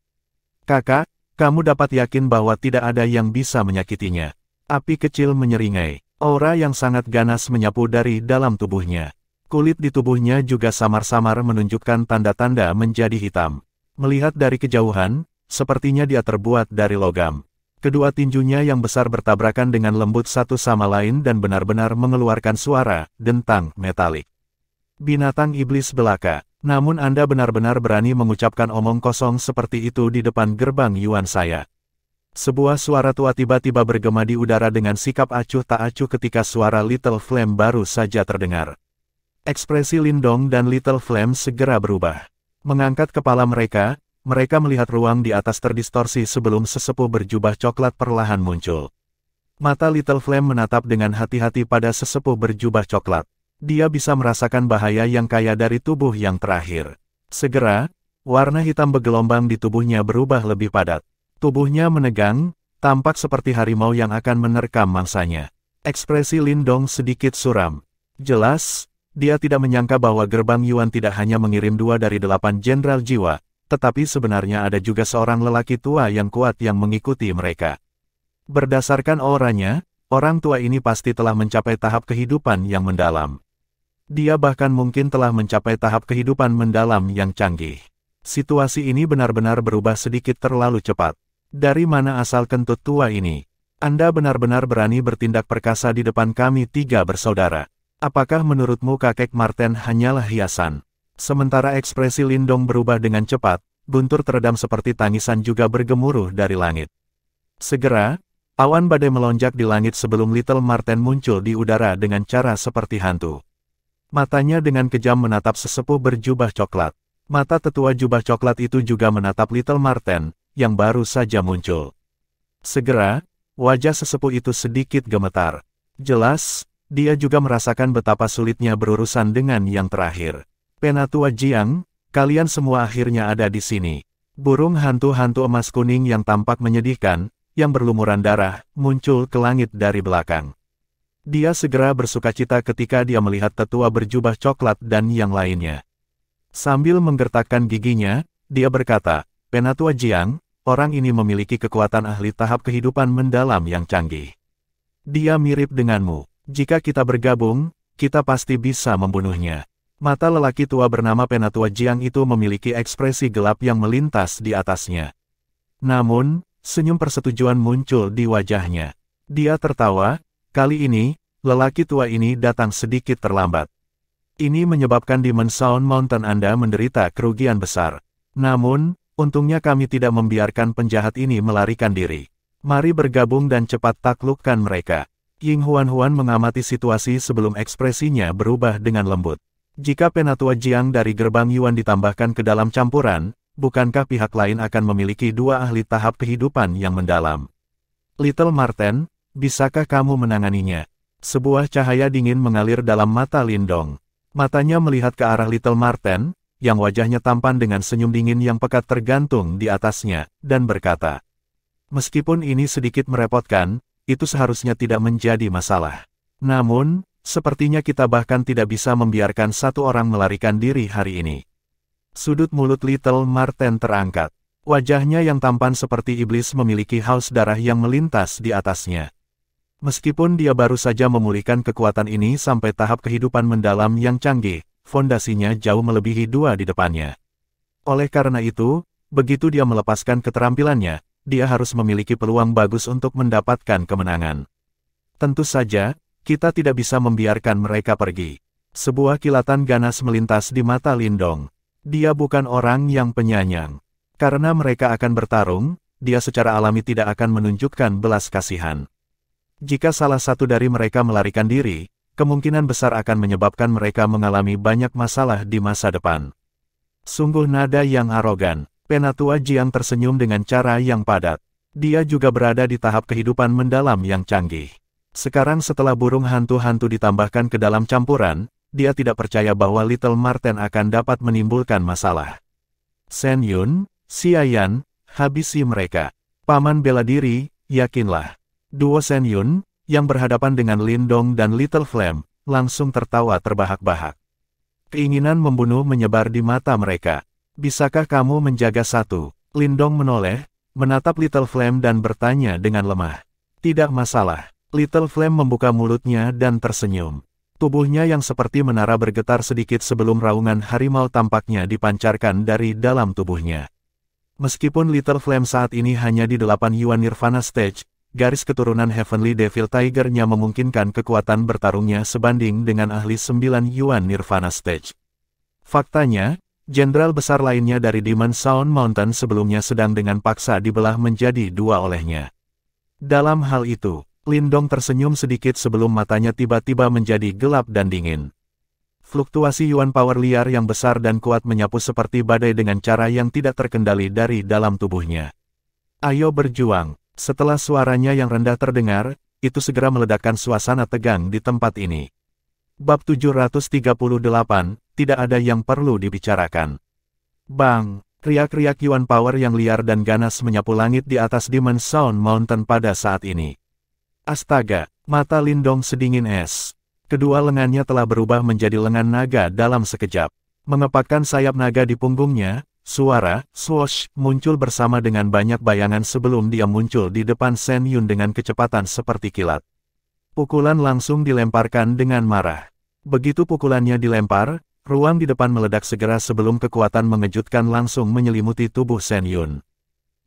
"Kakak, kamu dapat yakin bahwa tidak ada yang bisa menyakitinya." Api kecil menyeringai. Aura yang sangat ganas menyapu dari dalam tubuhnya. Kulit di tubuhnya juga samar-samar menunjukkan tanda-tanda menjadi hitam. Melihat dari kejauhan, sepertinya dia terbuat dari logam. Kedua tinjunya yang besar bertabrakan dengan lembut satu sama lain dan benar-benar mengeluarkan suara dentang metalik. Binatang iblis belaka. Namun Anda benar-benar berani mengucapkan omong kosong seperti itu di depan gerbang Yuan saya. Sebuah suara tua tiba-tiba bergema di udara dengan sikap acuh tak acuh ketika suara Little Flame baru saja terdengar. Ekspresi Lindong dan Little Flame segera berubah. Mengangkat kepala mereka melihat ruang di atas terdistorsi sebelum sesepuh berjubah coklat perlahan muncul. Mata Little Flame menatap dengan hati-hati pada sesepuh berjubah coklat. Dia bisa merasakan bahaya yang kaya dari tubuh yang terakhir. Segera, warna hitam bergelombang di tubuhnya berubah lebih padat. Tubuhnya menegang, tampak seperti harimau yang akan menerkam mangsanya. Ekspresi Lindong sedikit suram. Jelas, dia tidak menyangka bahwa gerbang Yuan tidak hanya mengirim 2 dari 8 jenderal jiwa, tetapi sebenarnya ada juga seorang lelaki tua yang kuat yang mengikuti mereka. Berdasarkan auranya, orang tua ini pasti telah mencapai tahap kehidupan yang mendalam. Dia bahkan mungkin telah mencapai tahap kehidupan mendalam yang canggih. Situasi ini benar-benar berubah sedikit terlalu cepat. Dari mana asal kentut tua ini? Anda benar-benar berani bertindak perkasa di depan kami 3 bersaudara. Apakah menurutmu kakek Marten hanyalah hiasan? Sementara ekspresi Lindong berubah dengan cepat, guntur teredam seperti tangisan juga bergemuruh dari langit. Segera, awan badai melonjak di langit sebelum Little Marten muncul di udara dengan cara seperti hantu. Matanya dengan kejam menatap sesepuh berjubah coklat. Mata tetua jubah coklat itu juga menatap Little Marten yang baru saja muncul. Segera, wajah sesepuh itu sedikit gemetar. Jelas, dia juga merasakan betapa sulitnya berurusan dengan yang terakhir. Penatua Jiang, kalian semua akhirnya ada di sini. Burung hantu-hantu emas kuning yang tampak menyedihkan, yang berlumuran darah, muncul ke langit dari belakang. Dia segera bersukacita ketika dia melihat tetua berjubah coklat dan yang lainnya. Sambil menggertakkan giginya, dia berkata, Penatua Jiang, orang ini memiliki kekuatan ahli tahap kehidupan mendalam yang canggih. Dia mirip denganmu. Jika kita bergabung, kita pasti bisa membunuhnya. Mata lelaki tua bernama Penatua Jiang itu memiliki ekspresi gelap yang melintas di atasnya. Namun, senyum persetujuan muncul di wajahnya. Dia tertawa, kali ini, lelaki tua ini datang sedikit terlambat. Ini menyebabkan Demon Sound Mountain Anda menderita kerugian besar. Namun, untungnya kami tidak membiarkan penjahat ini melarikan diri. Mari bergabung dan cepat taklukkan mereka. Ying Huan mengamati situasi sebelum ekspresinya berubah dengan lembut. Jika Penatua Jiang dari gerbang Yuan ditambahkan ke dalam campuran, bukankah pihak lain akan memiliki 2 ahli tahap kehidupan yang mendalam? Little Marten, bisakah kamu menanganinya? Sebuah cahaya dingin mengalir dalam mata Lindong. Matanya melihat ke arah Little Marten, yang wajahnya tampan dengan senyum dingin yang pekat tergantung di atasnya, dan berkata, meskipun ini sedikit merepotkan, itu seharusnya tidak menjadi masalah. Namun, sepertinya kita bahkan tidak bisa membiarkan satu orang melarikan diri hari ini. Sudut mulut Little Marten terangkat. Wajahnya yang tampan seperti iblis memiliki haus darah yang melintas di atasnya. Meskipun dia baru saja memulihkan kekuatan ini sampai tahap kehidupan mendalam yang canggih, fondasinya jauh melebihi 2 di depannya. Oleh karena itu, begitu dia melepaskan keterampilannya, dia harus memiliki peluang bagus untuk mendapatkan kemenangan. Tentu saja, kita tidak bisa membiarkan mereka pergi. Sebuah kilatan ganas melintas di mata Lindong. Dia bukan orang yang penyayang. Karena mereka akan bertarung, dia secara alami tidak akan menunjukkan belas kasihan. Jika salah satu dari mereka melarikan diri, kemungkinan besar akan menyebabkan mereka mengalami banyak masalah di masa depan. Sungguh nada yang arogan. Penatua Jiang tersenyum dengan cara yang padat. Dia juga berada di tahap kehidupan mendalam yang canggih. Sekarang setelah burung hantu-hantu ditambahkan ke dalam campuran, dia tidak percaya bahwa Little Marten akan dapat menimbulkan masalah. Shen Yun, Xia Yan, habisi mereka. Paman bela diri, yakinlah. Duo Shen Yun, yang berhadapan dengan Lindong dan Little Flame, langsung tertawa terbahak-bahak. Keinginan membunuh menyebar di mata mereka. Bisakah kamu menjaga satu? Lindong menoleh, menatap Little Flame dan bertanya dengan lemah. Tidak masalah. Little Flame membuka mulutnya dan tersenyum. Tubuhnya yang seperti menara bergetar sedikit sebelum raungan harimau tampaknya dipancarkan dari dalam tubuhnya. Meskipun Little Flame saat ini hanya di 8 Yuan Nirvana Stage, garis keturunan Heavenly Devil Tiger-nya memungkinkan kekuatan bertarungnya sebanding dengan ahli 9 Yuan Nirvana Stage. Faktanya, Jenderal besar lainnya dari Demon Sound Mountain sebelumnya sedang dengan paksa dibelah menjadi dua olehnya. Dalam hal itu, Lindong tersenyum sedikit sebelum matanya tiba-tiba menjadi gelap dan dingin. Fluktuasi Yuan Power liar yang besar dan kuat menyapu seperti badai dengan cara yang tidak terkendali dari dalam tubuhnya. Ayo berjuang. Setelah suaranya yang rendah terdengar, itu segera meledakkan suasana tegang di tempat ini. Bab 738, tidak ada yang perlu dibicarakan. Bang! Riak-riak Yuan Power yang liar dan ganas menyapu langit di atas Demon Sound Mountain pada saat ini. Astaga! Mata Lindong sedingin es. Kedua lengannya telah berubah menjadi lengan naga dalam sekejap. Mengepakkan sayap naga di punggungnya, suara swoosh muncul bersama dengan banyak bayangan sebelum dia muncul di depan Shen Yun dengan kecepatan seperti kilat. Pukulan langsung dilemparkan dengan marah. Begitu pukulannya dilempar, ruang di depan meledak segera sebelum kekuatan mengejutkan langsung menyelimuti tubuh Shen Yun.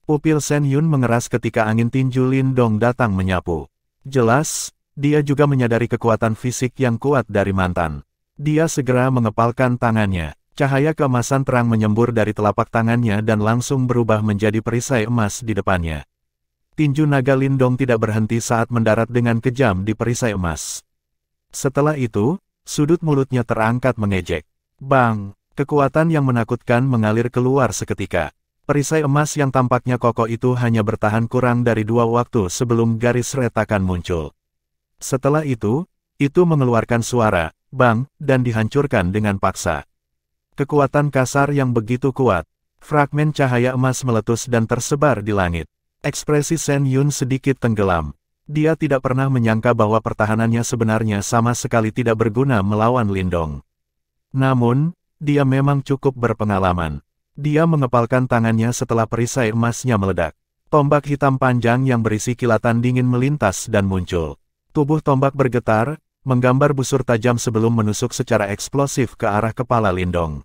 Pupil Shen Yun mengeras ketika angin tinju Lindong datang menyapu. Jelas, dia juga menyadari kekuatan fisik yang kuat dari mantan. Dia segera mengepalkan tangannya. Cahaya keemasan terang menyembur dari telapak tangannya dan langsung berubah menjadi perisai emas di depannya. Tinju naga Lindong tidak berhenti saat mendarat dengan kejam di perisai emas. Setelah itu, sudut mulutnya terangkat mengejek. Bang! Kekuatan yang menakutkan mengalir keluar seketika. Perisai emas yang tampaknya kokoh itu hanya bertahan kurang dari 2 waktu sebelum garis retakan muncul. Setelah itu mengeluarkan suara, bang, dan dihancurkan dengan paksa. Kekuatan kasar yang begitu kuat. Fragmen cahaya emas meletus dan tersebar di langit. Ekspresi Shen Yun sedikit tenggelam. Dia tidak pernah menyangka bahwa pertahanannya sebenarnya sama sekali tidak berguna melawan Lindong. Namun, dia memang cukup berpengalaman. Dia mengepalkan tangannya setelah perisai emasnya meledak. Tombak hitam panjang yang berisi kilatan dingin melintas dan muncul. Tubuh tombak bergetar, menggambar busur tajam sebelum menusuk secara eksplosif ke arah kepala Lindong.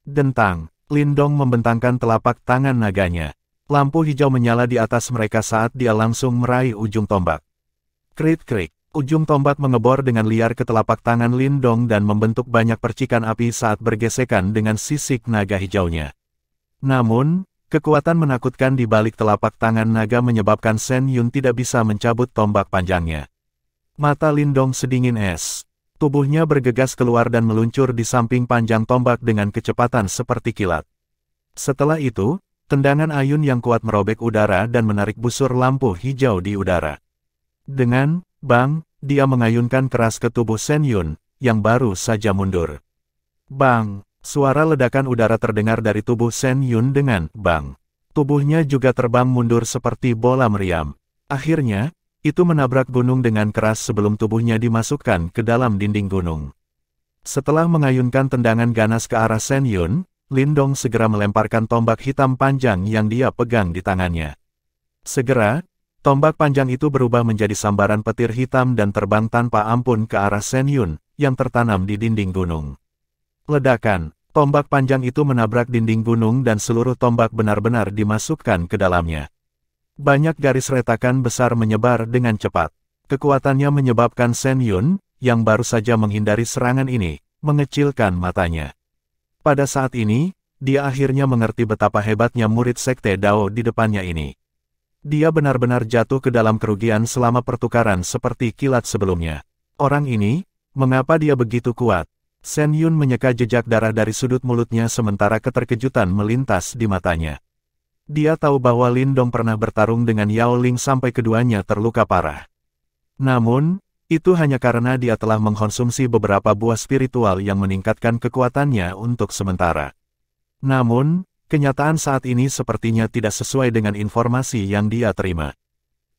Dentang, Lindong membentangkan telapak tangan naganya. Lampu hijau menyala di atas mereka saat dia langsung meraih ujung tombak. Krik-krik, ujung tombak mengebor dengan liar ke telapak tangan Lindong dan membentuk banyak percikan api saat bergesekan dengan sisik naga hijaunya. Namun, kekuatan menakutkan di balik telapak tangan naga menyebabkan Shen Yun tidak bisa mencabut tombak panjangnya. Mata Lindong sedingin es. Tubuhnya bergegas keluar dan meluncur di samping panjang tombak dengan kecepatan seperti kilat. Setelah itu, tendangan ayun yang kuat merobek udara dan menarik busur lampu hijau di udara. Dengan bang, dia mengayunkan keras ke tubuh Shen Yun, yang baru saja mundur. Bang! Suara ledakan udara terdengar dari tubuh Shen Yun dengan bang. Tubuhnya juga terbang mundur seperti bola meriam. Akhirnya, itu menabrak gunung dengan keras sebelum tubuhnya dimasukkan ke dalam dinding gunung. Setelah mengayunkan tendangan ganas ke arah Shen Yun, Lindong segera melemparkan tombak hitam panjang yang dia pegang di tangannya. Segera, tombak panjang itu berubah menjadi sambaran petir hitam dan terbang tanpa ampun ke arah Shen Yun, yang tertanam di dinding gunung. Ledakan, tombak panjang itu menabrak dinding gunung dan seluruh tombak benar-benar dimasukkan ke dalamnya. Banyak garis retakan besar menyebar dengan cepat. Kekuatannya menyebabkan Shen Yun, yang baru saja menghindari serangan ini, mengecilkan matanya. Pada saat ini, dia akhirnya mengerti betapa hebatnya murid Sekte Dao di depannya ini. Dia benar-benar jatuh ke dalam kerugian selama pertukaran seperti kilat sebelumnya. Orang ini, mengapa dia begitu kuat? Shen Yun menyeka jejak darah dari sudut mulutnya sementara keterkejutan melintas di matanya. Dia tahu bahwa Lindong pernah bertarung dengan Yao Ling sampai keduanya terluka parah. Namun, itu hanya karena dia telah mengkonsumsi beberapa buah spiritual yang meningkatkan kekuatannya untuk sementara. Namun, kenyataan saat ini sepertinya tidak sesuai dengan informasi yang dia terima.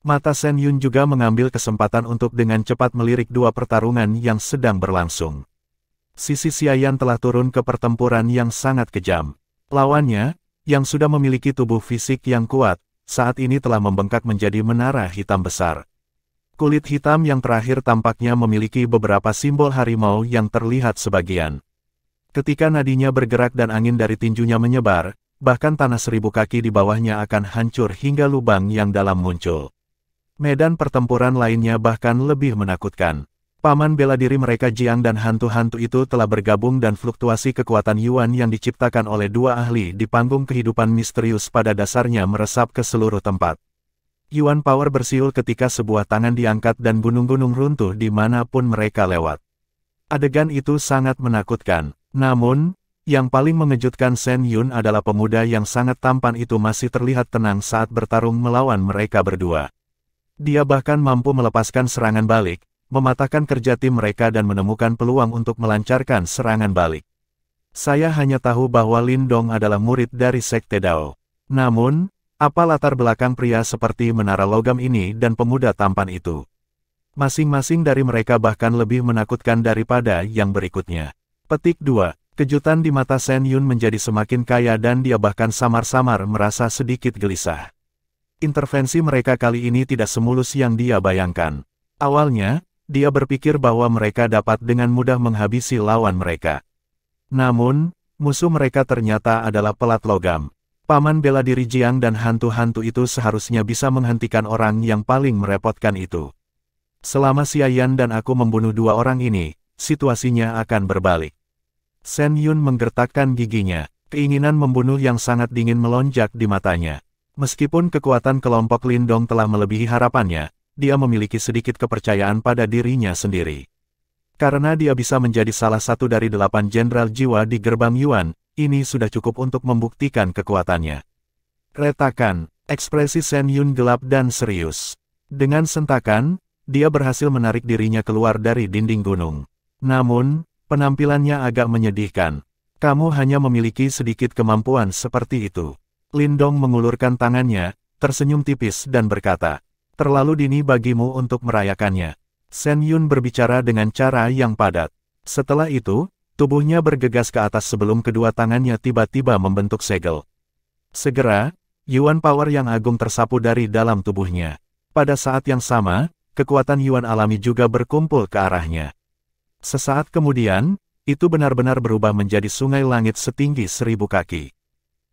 Mata Shen Yun juga mengambil kesempatan untuk dengan cepat melirik dua pertarungan yang sedang berlangsung. Sisi Xiayan telah turun ke pertempuran yang sangat kejam. Lawannya, yang sudah memiliki tubuh fisik yang kuat, saat ini telah membengkak menjadi menara hitam besar. Kulit hitam yang terakhir tampaknya memiliki beberapa simbol harimau yang terlihat sebagian. Ketika nadinya bergerak dan angin dari tinjunya menyebar, bahkan tanah 1000 kaki di bawahnya akan hancur hingga lubang yang dalam muncul. Medan pertempuran lainnya bahkan lebih menakutkan. Paman bela diri mereka Jiang dan hantu-hantu itu telah bergabung dan fluktuasi kekuatan Yuan yang diciptakan oleh dua ahli di panggung kehidupan misterius pada dasarnya meresap ke seluruh tempat. Yuan Power bersiul ketika sebuah tangan diangkat dan gunung-gunung runtuh dimanapun mereka lewat. Adegan itu sangat menakutkan. Namun, yang paling mengejutkan Shen Yun adalah pemuda yang sangat tampan itu masih terlihat tenang saat bertarung melawan mereka berdua. Dia bahkan mampu melepaskan serangan balik, mematahkan kerja tim mereka dan menemukan peluang untuk melancarkan serangan balik. Saya hanya tahu bahwa Lin Dong adalah murid dari Sekte Dao. Namun, apa latar belakang pria seperti menara logam ini dan pemuda tampan itu? Masing-masing dari mereka bahkan lebih menakutkan daripada yang berikutnya. Petik 2. Kejutan di mata Shen Yun menjadi semakin kaya dan dia bahkan samar-samar merasa sedikit gelisah. Intervensi mereka kali ini tidak semulus yang dia bayangkan. Awalnya, dia berpikir bahwa mereka dapat dengan mudah menghabisi lawan mereka. Namun, musuh mereka ternyata adalah pelat logam. Paman bela diri Jiang dan hantu-hantu itu seharusnya bisa menghentikan orang yang paling merepotkan itu. Selama Xiayan dan aku membunuh dua orang ini, situasinya akan berbalik. Shen Yun menggertakkan giginya, keinginan membunuh yang sangat dingin melonjak di matanya. Meskipun kekuatan kelompok Lin Dong telah melebihi harapannya, dia memiliki sedikit kepercayaan pada dirinya sendiri. Karena dia bisa menjadi salah satu dari 8 jenderal jiwa di gerbang Yuan, ini sudah cukup untuk membuktikan kekuatannya. Retakan, ekspresi Shen Yun gelap dan serius. Dengan sentakan, dia berhasil menarik dirinya keluar dari dinding gunung. Namun, penampilannya agak menyedihkan. Kamu hanya memiliki sedikit kemampuan seperti itu. Lin Dong mengulurkan tangannya, tersenyum tipis dan berkata, terlalu dini bagimu untuk merayakannya. Shen Yun berbicara dengan cara yang padat. Setelah itu, tubuhnya bergegas ke atas sebelum kedua tangannya tiba-tiba membentuk segel. Segera, Yuan Power yang agung tersapu dari dalam tubuhnya. Pada saat yang sama, kekuatan Yuan alami juga berkumpul ke arahnya. Sesaat kemudian, itu benar-benar berubah menjadi sungai langit setinggi 1000 kaki.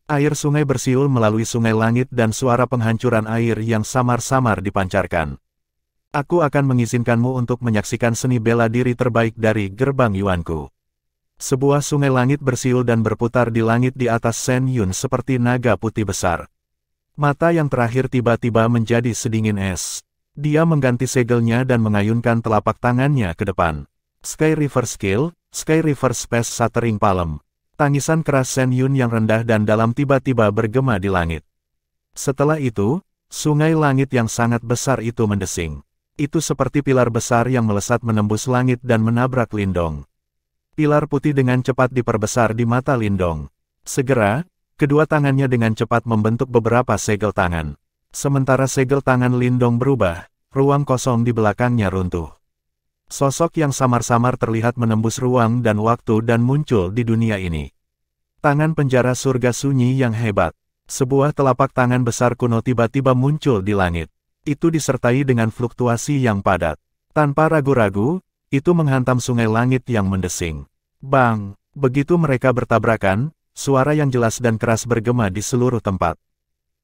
Air sungai bersiul melalui sungai langit dan suara penghancuran air yang samar-samar dipancarkan. Aku akan mengizinkanmu untuk menyaksikan seni bela diri terbaik dari gerbang Yuanku. Sebuah sungai langit bersiul dan berputar di langit di atas Shen Yun seperti naga putih besar. Mata yang terakhir tiba-tiba menjadi sedingin es. Dia mengganti segelnya dan mengayunkan telapak tangannya ke depan. Sky River Skill, Sky River Space Shattering Palm. Tangisan keras Shen Yun yang rendah dan dalam tiba-tiba bergema di langit. Setelah itu, sungai langit yang sangat besar itu mendesing. Itu seperti pilar besar yang melesat menembus langit dan menabrak Lin Dong. Pilar putih dengan cepat diperbesar di mata Lin Dong. Segera, kedua tangannya dengan cepat membentuk beberapa segel tangan. Sementara segel tangan Lin Dong berubah, ruang kosong di belakangnya runtuh. Sosok yang samar-samar terlihat menembus ruang dan waktu dan muncul di dunia ini. Tangan penjara surga sunyi yang hebat. Sebuah telapak tangan besar kuno tiba-tiba muncul di langit. Itu disertai dengan fluktuasi yang padat. Tanpa ragu-ragu, itu menghantam sungai langit yang mendesing. Bang! Begitu mereka bertabrakan, suara yang jelas dan keras bergema di seluruh tempat.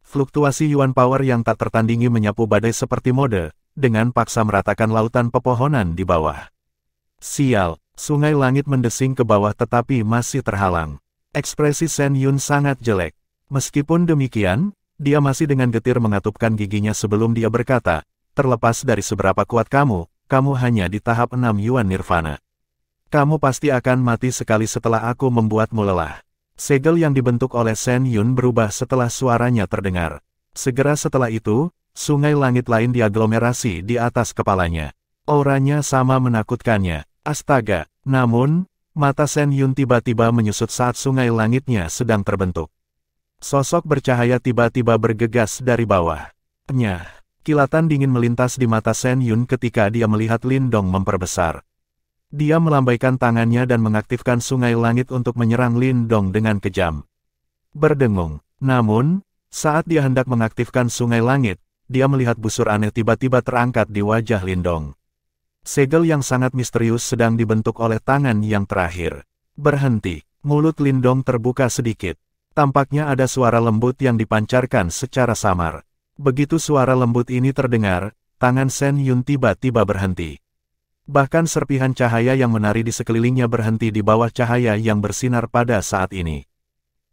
Fluktuasi Yuan Power yang tak tertandingi menyapu badai seperti mode, dengan paksa meratakan lautan pepohonan di bawah. Sial, sungai langit mendesing ke bawah tetapi masih terhalang. Ekspresi Shen Yun sangat jelek. Meskipun demikian, dia masih dengan getir mengatupkan giginya sebelum dia berkata, terlepas dari seberapa kuat kamu, kamu hanya di tahap 6 Yuan Nirvana. Kamu pasti akan mati sekali setelah aku membuatmu lelah. Segel yang dibentuk oleh Shen Yun berubah setelah suaranya terdengar. Segera setelah itu, sungai langit lain diaglomerasi di atas kepalanya. Auranya sama menakutkannya. Astaga! Namun, mata Shen Yun tiba-tiba menyusut saat sungai langitnya sedang terbentuk. Sosok bercahaya tiba-tiba bergegas dari bawah. Nyah! Kilatan dingin melintas di mata Shen Yun ketika dia melihat Lin Dong memperbesar. Dia melambaikan tangannya dan mengaktifkan sungai langit untuk menyerang Lin Dong dengan kejam. Berdengung. Namun, saat dia hendak mengaktifkan sungai langit, dia melihat busur aneh tiba-tiba terangkat di wajah Lin Dong. Segel yang sangat misterius sedang dibentuk oleh tangan yang terakhir. Berhenti. Mulut Lin Dong terbuka sedikit. Tampaknya ada suara lembut yang dipancarkan secara samar. Begitu suara lembut ini terdengar, tangan Shen Yun tiba-tiba berhenti. Bahkan serpihan cahaya yang menari di sekelilingnya berhenti di bawah cahaya yang bersinar pada saat ini.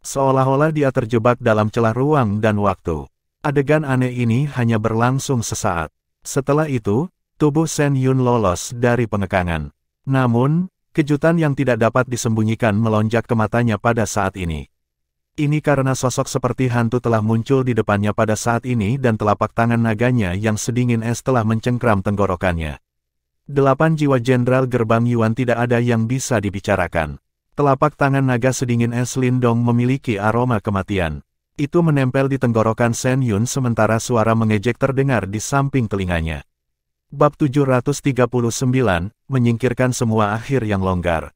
Seolah-olah dia terjebak dalam celah ruang dan waktu. Adegan aneh ini hanya berlangsung sesaat. Setelah itu, tubuh Shen Yun lolos dari pengekangan. Namun, kejutan yang tidak dapat disembunyikan melonjak ke matanya pada saat ini. Ini karena sosok seperti hantu telah muncul di depannya pada saat ini dan telapak tangan naganya yang sedingin es telah mencengkram tenggorokannya. 8 jiwa Jenderal Gerbang Yuan tidak ada yang bisa dibicarakan. Telapak tangan naga sedingin es Lindong memiliki aroma kematian. Itu menempel di tenggorokan Shen Yun sementara suara mengejek terdengar di samping telinganya. Bab 739, menyingkirkan semua akhir yang longgar.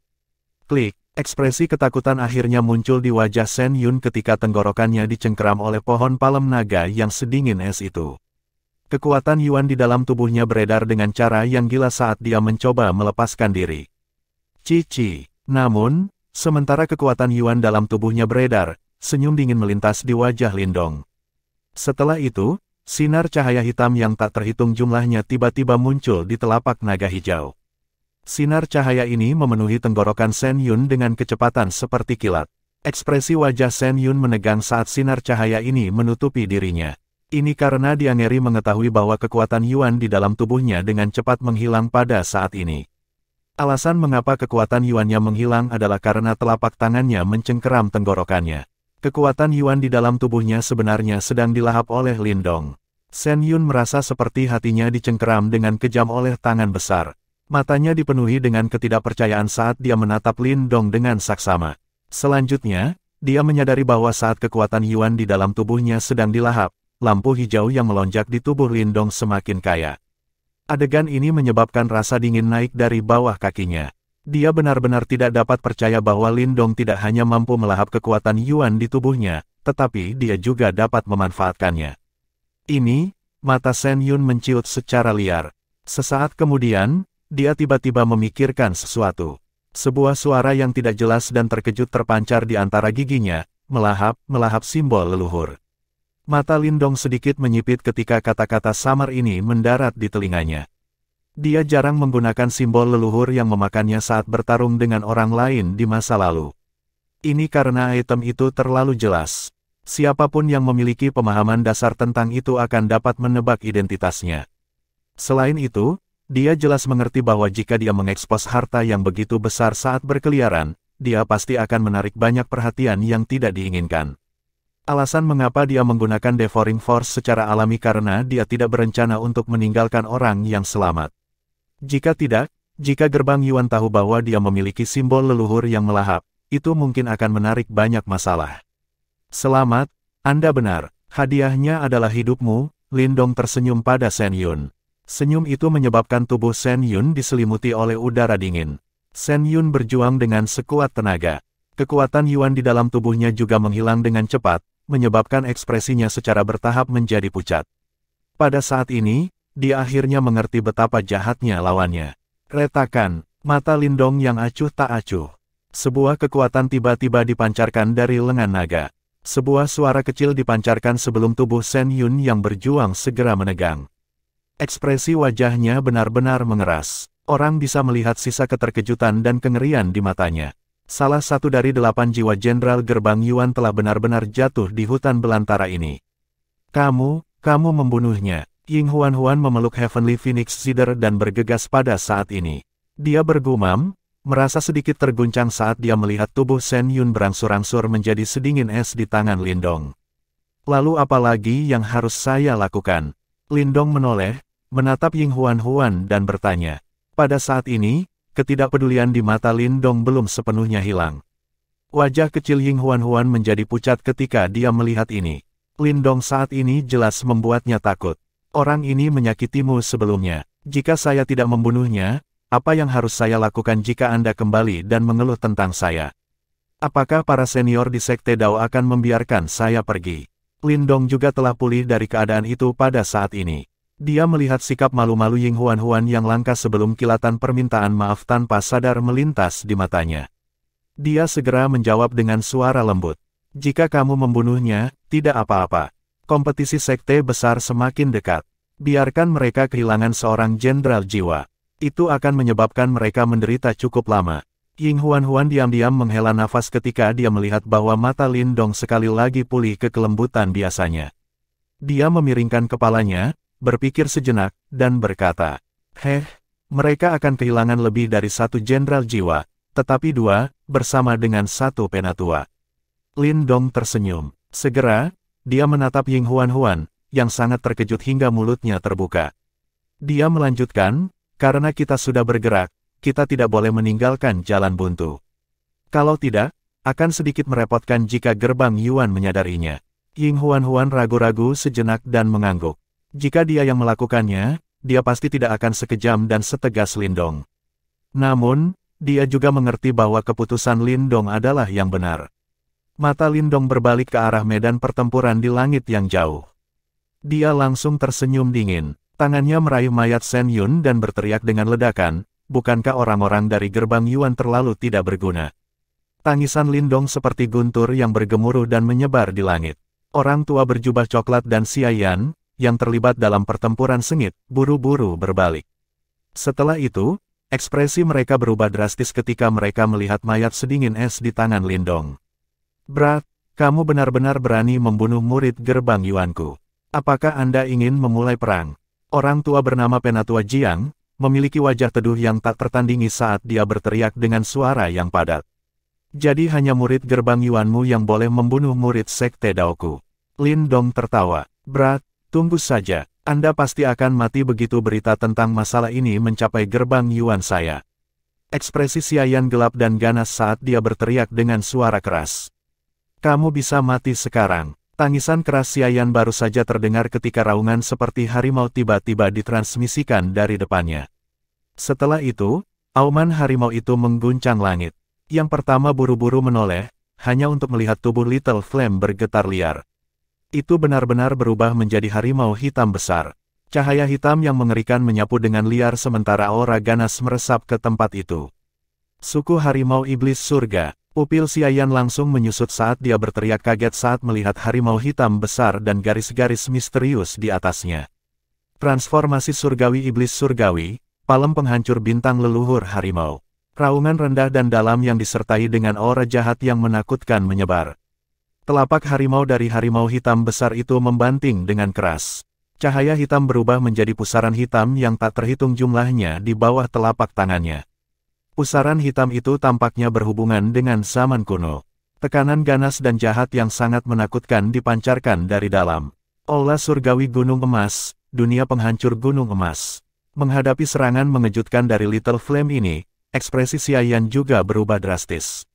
Klik. Ekspresi ketakutan akhirnya muncul di wajah Shen Yun ketika tenggorokannya dicengkeram oleh pohon palem naga yang sedingin es itu. Kekuatan Yuan di dalam tubuhnya beredar dengan cara yang gila saat dia mencoba melepaskan diri. Cici. Namun, sementara kekuatan Yuan dalam tubuhnya beredar, senyum dingin melintas di wajah Lindong. Setelah itu, sinar cahaya hitam yang tak terhitung jumlahnya tiba-tiba muncul di telapak naga hijau. Sinar cahaya ini memenuhi tenggorokan Shen Yun dengan kecepatan seperti kilat. Ekspresi wajah Shen Yun menegang saat sinar cahaya ini menutupi dirinya. Ini karena dia ngeri mengetahui bahwa kekuatan Yuan di dalam tubuhnya dengan cepat menghilang pada saat ini. Alasan mengapa kekuatan Yuannya menghilang adalah karena telapak tangannya mencengkeram tenggorokannya. Kekuatan Yuan di dalam tubuhnya sebenarnya sedang dilahap oleh Lindong. Shen Yun merasa seperti hatinya dicengkeram dengan kejam oleh tangan besar. Matanya dipenuhi dengan ketidakpercayaan saat dia menatap Lindong dengan saksama. Selanjutnya, dia menyadari bahwa saat kekuatan Yuan di dalam tubuhnya sedang dilahap, lampu hijau yang melonjak di tubuh Lindong semakin kaya. Adegan ini menyebabkan rasa dingin naik dari bawah kakinya. Dia benar-benar tidak dapat percaya bahwa Lindong tidak hanya mampu melahap kekuatan Yuan di tubuhnya, tetapi dia juga dapat memanfaatkannya. Ini, mata Shen Yun menciut secara liar. Sesaat kemudian, dia tiba-tiba memikirkan sesuatu. Sebuah suara yang tidak jelas dan terkejut terpancar di antara giginya, melahap simbol leluhur. Mata Lindong sedikit menyipit ketika kata-kata samar ini mendarat di telinganya. Dia jarang menggunakan simbol leluhur yang memakannya saat bertarung dengan orang lain di masa lalu. Ini karena item itu terlalu jelas. Siapapun yang memiliki pemahaman dasar tentang itu akan dapat menebak identitasnya. Selain itu, dia jelas mengerti bahwa jika dia mengekspos harta yang begitu besar saat berkeliaran, dia pasti akan menarik banyak perhatian yang tidak diinginkan. Alasan mengapa dia menggunakan Devouring Force secara alami karena dia tidak berencana untuk meninggalkan orang yang selamat. Jika tidak, jika Gerbang Yuan tahu bahwa dia memiliki simbol leluhur yang melahap, itu mungkin akan menarik banyak masalah. Selamat, Anda benar, hadiahnya adalah hidupmu, Lindong tersenyum pada Shen Yun. Senyum itu menyebabkan tubuh Shen Yun diselimuti oleh udara dingin. Shen Yun berjuang dengan sekuat tenaga. Kekuatan Yuan di dalam tubuhnya juga menghilang dengan cepat, menyebabkan ekspresinya secara bertahap menjadi pucat. Pada saat ini, dia akhirnya mengerti betapa jahatnya lawannya. Retakan, mata Lindong yang acuh tak acuh. Sebuah kekuatan tiba-tiba dipancarkan dari lengan naga. Sebuah suara kecil dipancarkan sebelum tubuh Shen Yun yang berjuang segera menegang. Ekspresi wajahnya benar-benar mengeras. Orang bisa melihat sisa keterkejutan dan kengerian di matanya. Salah satu dari 8 jiwa Jenderal Gerbang Yuan telah benar-benar jatuh di hutan belantara ini. Kamu membunuhnya. Ying Huan memeluk Heavenly Phoenix Cider dan bergegas pada saat ini. Dia bergumam, merasa sedikit terguncang saat dia melihat tubuh Shen Yun berangsur-angsur menjadi sedingin es di tangan Lindong. Lalu apa lagi yang harus saya lakukan? Lindong menoleh, menatap Ying Huan dan bertanya. Pada saat ini, ketidakpedulian di mata Lindong belum sepenuhnya hilang. Wajah kecil Ying Huan menjadi pucat ketika dia melihat ini. Lindong saat ini jelas membuatnya takut. Orang ini menyakitimu sebelumnya. Jika saya tidak membunuhnya, apa yang harus saya lakukan jika Anda kembali dan mengeluh tentang saya? Apakah para senior di Sekte Dao akan membiarkan saya pergi? Lindong juga telah pulih dari keadaan itu pada saat ini. Dia melihat sikap malu-malu Ying Huan yang langka sebelum kilatan permintaan maaf tanpa sadar melintas di matanya. Dia segera menjawab dengan suara lembut. Jika kamu membunuhnya, tidak apa-apa. Kompetisi sekte besar semakin dekat. Biarkan mereka kehilangan seorang jenderal jiwa. Itu akan menyebabkan mereka menderita cukup lama. Ying Huan-Huan diam-diam menghela nafas ketika dia melihat bahwa mata Lindong sekali lagi pulih ke kelembutan biasanya. Dia memiringkan kepalanya, berpikir sejenak, dan berkata, mereka akan kehilangan lebih dari satu jenderal jiwa, tetapi dua, bersama dengan satu penatua. Lindong tersenyum. Segera, dia menatap Ying Huan-Huan, yang sangat terkejut hingga mulutnya terbuka. Dia melanjutkan, karena kita sudah bergerak, kita tidak boleh meninggalkan jalan buntu. Kalau tidak, akan sedikit merepotkan jika gerbang Yuan menyadarinya. Ying Huan-Huan ragu-ragu sejenak dan mengangguk. Jika dia yang melakukannya, dia pasti tidak akan sekejam dan setegas Lindong. Namun, dia juga mengerti bahwa keputusan Lindong adalah yang benar. Mata Lindong berbalik ke arah medan pertempuran di langit yang jauh. Dia langsung tersenyum dingin. Tangannya meraih mayat Shen Yun dan berteriak dengan ledakan, bukankah orang-orang dari gerbang Yuan terlalu tidak berguna? Tangisan Lindong seperti guntur yang bergemuruh dan menyebar di langit. Orang tua berjubah coklat dan Xia Yan, yang terlibat dalam pertempuran sengit, buru-buru berbalik. Setelah itu, ekspresi mereka berubah drastis ketika mereka melihat mayat sedingin es di tangan Lindong. Brat, kamu benar-benar berani membunuh murid gerbang Yuanku. Apakah Anda ingin memulai perang? Orang tua bernama Penatua Jiang, memiliki wajah teduh yang tak tertandingi saat dia berteriak dengan suara yang padat. Jadi hanya murid gerbang Yuanmu yang boleh membunuh murid sekte Daoku. Lindong tertawa. Brat, tunggu saja. Anda pasti akan mati begitu berita tentang masalah ini mencapai gerbang Yuan saya. Ekspresi Xia Yan gelap dan ganas saat dia berteriak dengan suara keras. Kamu bisa mati sekarang. Tangisan keras Xia Yan baru saja terdengar ketika raungan seperti harimau tiba-tiba ditransmisikan dari depannya. Setelah itu, auman harimau itu mengguncang langit. Yang pertama buru-buru menoleh, hanya untuk melihat tubuh Little Flame bergetar liar. Itu benar-benar berubah menjadi harimau hitam besar. Cahaya hitam yang mengerikan menyapu dengan liar sementara aura ganas meresap ke tempat itu. Suku harimau iblis surga. Pupil Xia Yan langsung menyusut saat dia berteriak kaget saat melihat harimau hitam besar dan garis-garis misterius di atasnya. Transformasi surgawi iblis surgawi, palem penghancur bintang leluhur harimau. Raungan rendah dan dalam yang disertai dengan aura jahat yang menakutkan menyebar. Telapak harimau dari harimau hitam besar itu membanting dengan keras. Cahaya hitam berubah menjadi pusaran hitam yang tak terhitung jumlahnya di bawah telapak tangannya. Pusaran hitam itu tampaknya berhubungan dengan zaman kuno. Tekanan ganas dan jahat yang sangat menakutkan dipancarkan dari dalam. Aula surgawi gunung emas, dunia penghancur gunung emas. Menghadapi serangan mengejutkan dari Little Flame ini, ekspresi Xia Yan juga berubah drastis.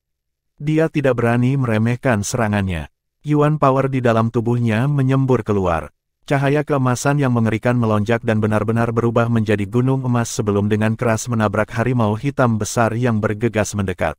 Dia tidak berani meremehkan serangannya. Yuan power di dalam tubuhnya menyembur keluar. Cahaya keemasan yang mengerikan melonjak dan benar-benar berubah menjadi gunung emas sebelum dengan keras menabrak harimau hitam besar yang bergegas mendekat.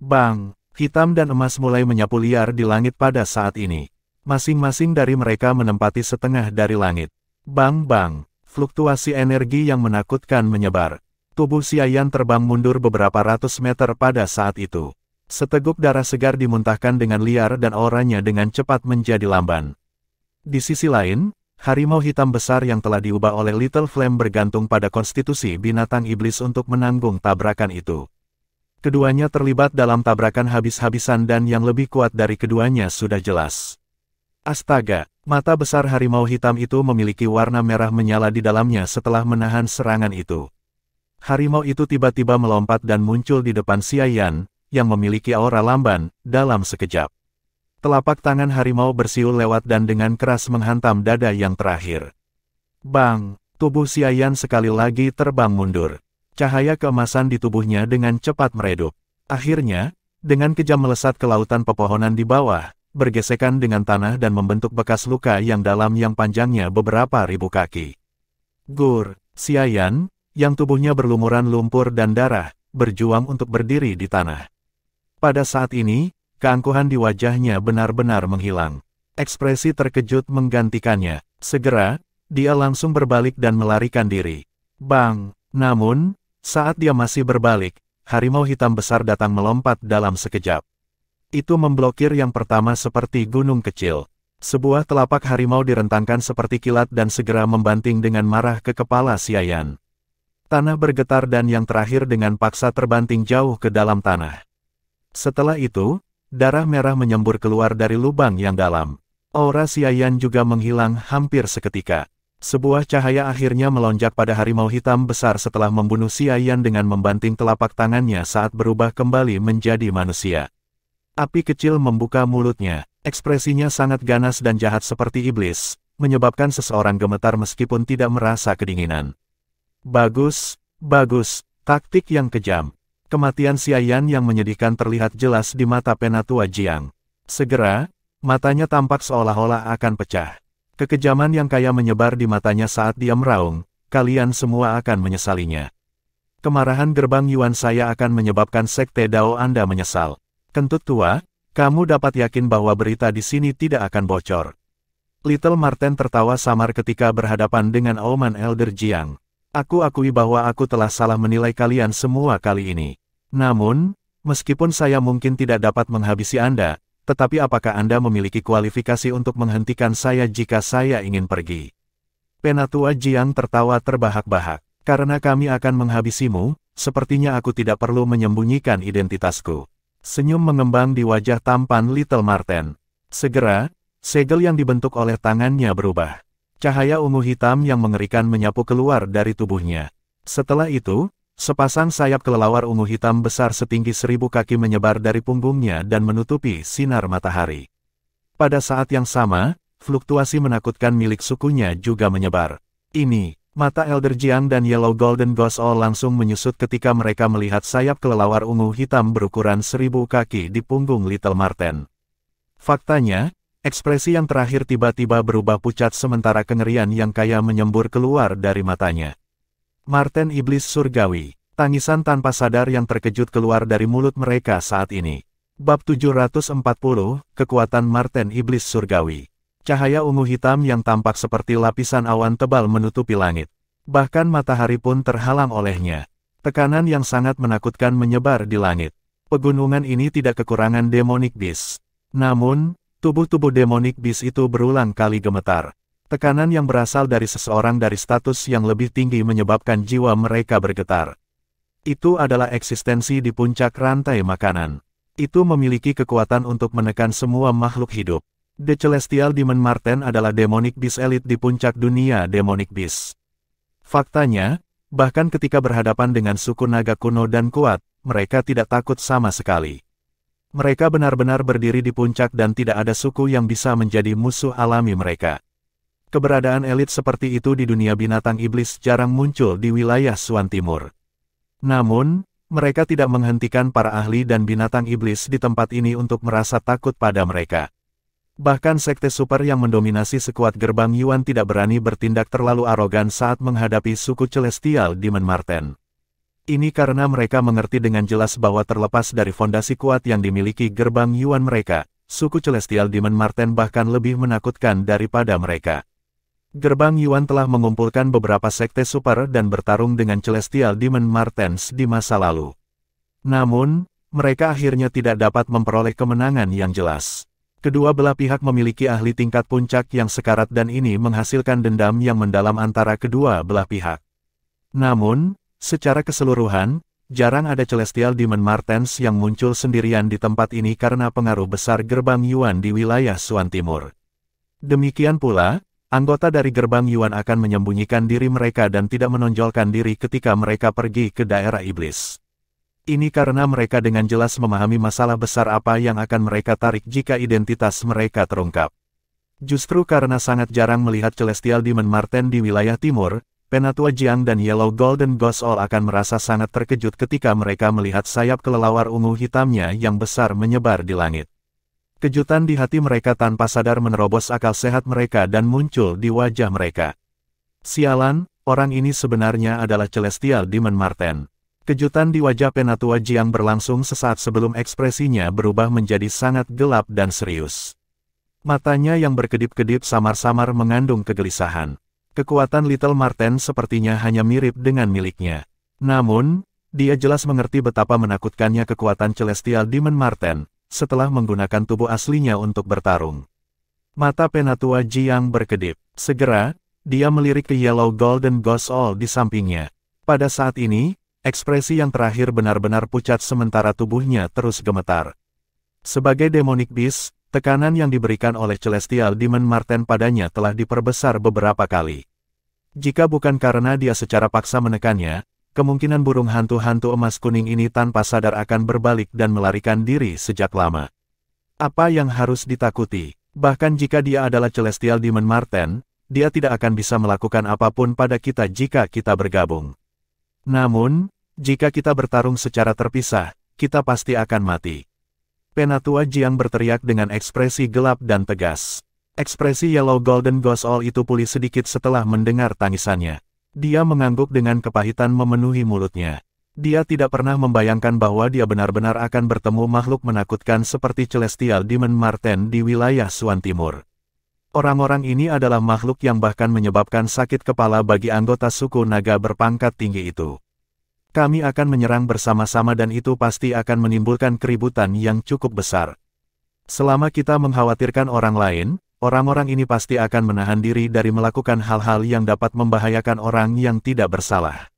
Bang! Hitam dan emas mulai menyapu liar di langit pada saat ini. Masing-masing dari mereka menempati setengah dari langit. Bang-bang! Fluktuasi energi yang menakutkan menyebar. Tubuh Xia Yan terbang mundur beberapa ratus meter pada saat itu. Seteguk darah segar dimuntahkan dengan liar dan auranya dengan cepat menjadi lamban. Di sisi lain, harimau hitam besar yang telah diubah oleh Little Flame bergantung pada konstitusi binatang iblis untuk menanggung tabrakan itu. Keduanya terlibat dalam tabrakan habis-habisan dan yang lebih kuat dari keduanya sudah jelas. Astaga, mata besar harimau hitam itu memiliki warna merah menyala di dalamnya setelah menahan serangan itu. Harimau itu tiba-tiba melompat dan muncul di depan Xia Yan, yang memiliki aura lamban, dalam sekejap. Telapak tangan harimau bersiul lewat dan dengan keras menghantam dada yang terakhir. Bang! Tubuh Xia Yan sekali lagi terbang mundur. Cahaya keemasan di tubuhnya dengan cepat meredup. Akhirnya, dengan kejam melesat ke lautan pepohonan di bawah, bergesekan dengan tanah dan membentuk bekas luka yang dalam yang panjangnya beberapa ribu kaki. Gur! Xia Yan, yang tubuhnya berlumuran lumpur dan darah, berjuang untuk berdiri di tanah. Pada saat ini, keangkuhan di wajahnya benar-benar menghilang. Ekspresi terkejut menggantikannya. Segera, dia langsung berbalik dan melarikan diri. Bang! Namun, saat dia masih berbalik, harimau hitam besar datang melompat dalam sekejap. Itu memblokir yang pertama seperti gunung kecil. Sebuah telapak harimau direntangkan seperti kilat dan segera membanting dengan marah ke kepala Xia Yan. Tanah bergetar dan yang terakhir dengan paksa terbanting jauh ke dalam tanah. Setelah itu, darah merah menyembur keluar dari lubang yang dalam. Aura Xiayan juga menghilang hampir seketika. Sebuah cahaya akhirnya melonjak pada harimau hitam besar setelah membunuh Xiayan dengan membanting telapak tangannya saat berubah kembali menjadi manusia. Api kecil membuka mulutnya, ekspresinya sangat ganas dan jahat seperti iblis, menyebabkan seseorang gemetar meskipun tidak merasa kedinginan. Bagus, bagus, taktik yang kejam. Kematian Xiayan yang menyedihkan terlihat jelas di mata Penatua Jiang. Segera, matanya tampak seolah-olah akan pecah. Kekejaman yang kaya menyebar di matanya saat dia meraung, kalian semua akan menyesalinya. Kemarahan gerbang Yuan saya akan menyebabkan sekte Dao Anda menyesal. Kentut tua, kamu dapat yakin bahwa berita di sini tidak akan bocor. Little Marten tertawa samar ketika berhadapan dengan Oman Elder Jiang. Aku akui bahwa aku telah salah menilai kalian semua kali ini. Namun, meskipun saya mungkin tidak dapat menghabisi Anda, tetapi apakah Anda memiliki kualifikasi untuk menghentikan saya jika saya ingin pergi? Penatua Jiang tertawa terbahak-bahak. Karena kami akan menghabisimu, sepertinya aku tidak perlu menyembunyikan identitasku. Senyum mengembang di wajah tampan Little Marten. Segera, segel yang dibentuk oleh tangannya berubah. Cahaya ungu hitam yang mengerikan menyapu keluar dari tubuhnya. Setelah itu, sepasang sayap kelelawar ungu hitam besar setinggi 1000 kaki menyebar dari punggungnya dan menutupi sinar matahari. Pada saat yang sama, fluktuasi menakutkan milik sukunya juga menyebar. Ini, mata Elder Jiang dan Yellow Golden Ghost All langsung menyusut ketika mereka melihat sayap kelelawar ungu hitam berukuran 1000 kaki di punggung Little Marten. Faktanya, ekspresi yang terakhir tiba-tiba berubah pucat sementara kengerian yang kaya menyembur keluar dari matanya. Marten Iblis Surgawi, tangisan tanpa sadar yang terkejut keluar dari mulut mereka saat ini. Bab 740, Kekuatan Marten Iblis Surgawi. Cahaya ungu hitam yang tampak seperti lapisan awan tebal menutupi langit. Bahkan matahari pun terhalang olehnya. Tekanan yang sangat menakutkan menyebar di langit. Pegunungan ini tidak kekurangan demonic beast. Namun, tubuh-tubuh demonic beast itu berulang kali gemetar. Tekanan yang berasal dari seseorang dari status yang lebih tinggi menyebabkan jiwa mereka bergetar. Itu adalah eksistensi di puncak rantai makanan. Itu memiliki kekuatan untuk menekan semua makhluk hidup. The Celestial Demon Marten adalah demonic beast elite di puncak dunia demonic beast. Faktanya, bahkan ketika berhadapan dengan suku naga kuno dan kuat, mereka tidak takut sama sekali. Mereka benar-benar berdiri di puncak dan tidak ada suku yang bisa menjadi musuh alami mereka. Keberadaan elit seperti itu di dunia binatang iblis jarang muncul di wilayah Suan Timur. Namun, mereka tidak menghentikan para ahli dan binatang iblis di tempat ini untuk merasa takut pada mereka. Bahkan sekte super yang mendominasi sekuat gerbang Yuan tidak berani bertindak terlalu arogan saat menghadapi suku Celestial Demon Marten. Ini karena mereka mengerti dengan jelas bahwa terlepas dari fondasi kuat yang dimiliki gerbang Yuan mereka, suku Celestial Demon Marten bahkan lebih menakutkan daripada mereka. Gerbang Yuan telah mengumpulkan beberapa sekte super dan bertarung dengan Celestial Demon Martens di masa lalu. Namun, mereka akhirnya tidak dapat memperoleh kemenangan yang jelas. Kedua belah pihak memiliki ahli tingkat puncak yang sekarat dan ini menghasilkan dendam yang mendalam antara kedua belah pihak. Namun, secara keseluruhan, jarang ada Celestial Demon Martens yang muncul sendirian di tempat ini karena pengaruh besar gerbang Yuan di wilayah Suan Timur. Demikian pula, anggota dari gerbang Yuan akan menyembunyikan diri mereka dan tidak menonjolkan diri ketika mereka pergi ke daerah iblis. Ini karena mereka dengan jelas memahami masalah besar apa yang akan mereka tarik jika identitas mereka terungkap. Justru karena sangat jarang melihat Celestial Demon Marten di wilayah timur, Penatua Jiang dan Yellow Golden Ghost All akan merasa sangat terkejut ketika mereka melihat sayap kelelawar ungu hitamnya yang besar menyebar di langit. Kejutan di hati mereka tanpa sadar menerobos akal sehat mereka dan muncul di wajah mereka. Sialan, orang ini sebenarnya adalah Celestial Demon Marten. Kejutan di wajah Penatua Jiang berlangsung sesaat sebelum ekspresinya berubah menjadi sangat gelap dan serius. Matanya yang berkedip-kedip samar-samar mengandung kegelisahan. Kekuatan Little Marten sepertinya hanya mirip dengan miliknya. Namun, dia jelas mengerti betapa menakutkannya kekuatan Celestial Demon Marten setelah menggunakan tubuh aslinya untuk bertarung. Mata Penatua Jiang berkedip. Segera, dia melirik ke Yellow Golden Ghost All di sampingnya. Pada saat ini, ekspresi yang terakhir benar-benar pucat sementara tubuhnya terus gemetar. Sebagai demonic beast, tekanan yang diberikan oleh Celestial Demon Marten padanya telah diperbesar beberapa kali. Jika bukan karena dia secara paksa menekannya, kemungkinan burung hantu-hantu emas kuning ini tanpa sadar akan berbalik dan melarikan diri sejak lama. Apa yang harus ditakuti? Bahkan jika dia adalah Celestial Demon Marten, dia tidak akan bisa melakukan apapun pada kita jika kita bergabung. Namun, jika kita bertarung secara terpisah, kita pasti akan mati. Penatua Jiang berteriak dengan ekspresi gelap dan tegas. Ekspresi Yellow Golden Ghost All itu pulih sedikit setelah mendengar tangisannya. Dia mengangguk dengan kepahitan memenuhi mulutnya. Dia tidak pernah membayangkan bahwa dia benar-benar akan bertemu makhluk menakutkan seperti Celestial Demon Marten di wilayah Suan Timur. Orang-orang ini adalah makhluk yang bahkan menyebabkan sakit kepala bagi anggota suku naga berpangkat tinggi itu. Kami akan menyerang bersama-sama dan itu pasti akan menimbulkan keributan yang cukup besar. Selama kita mengkhawatirkan orang lain, orang-orang ini pasti akan menahan diri dari melakukan hal-hal yang dapat membahayakan orang yang tidak bersalah.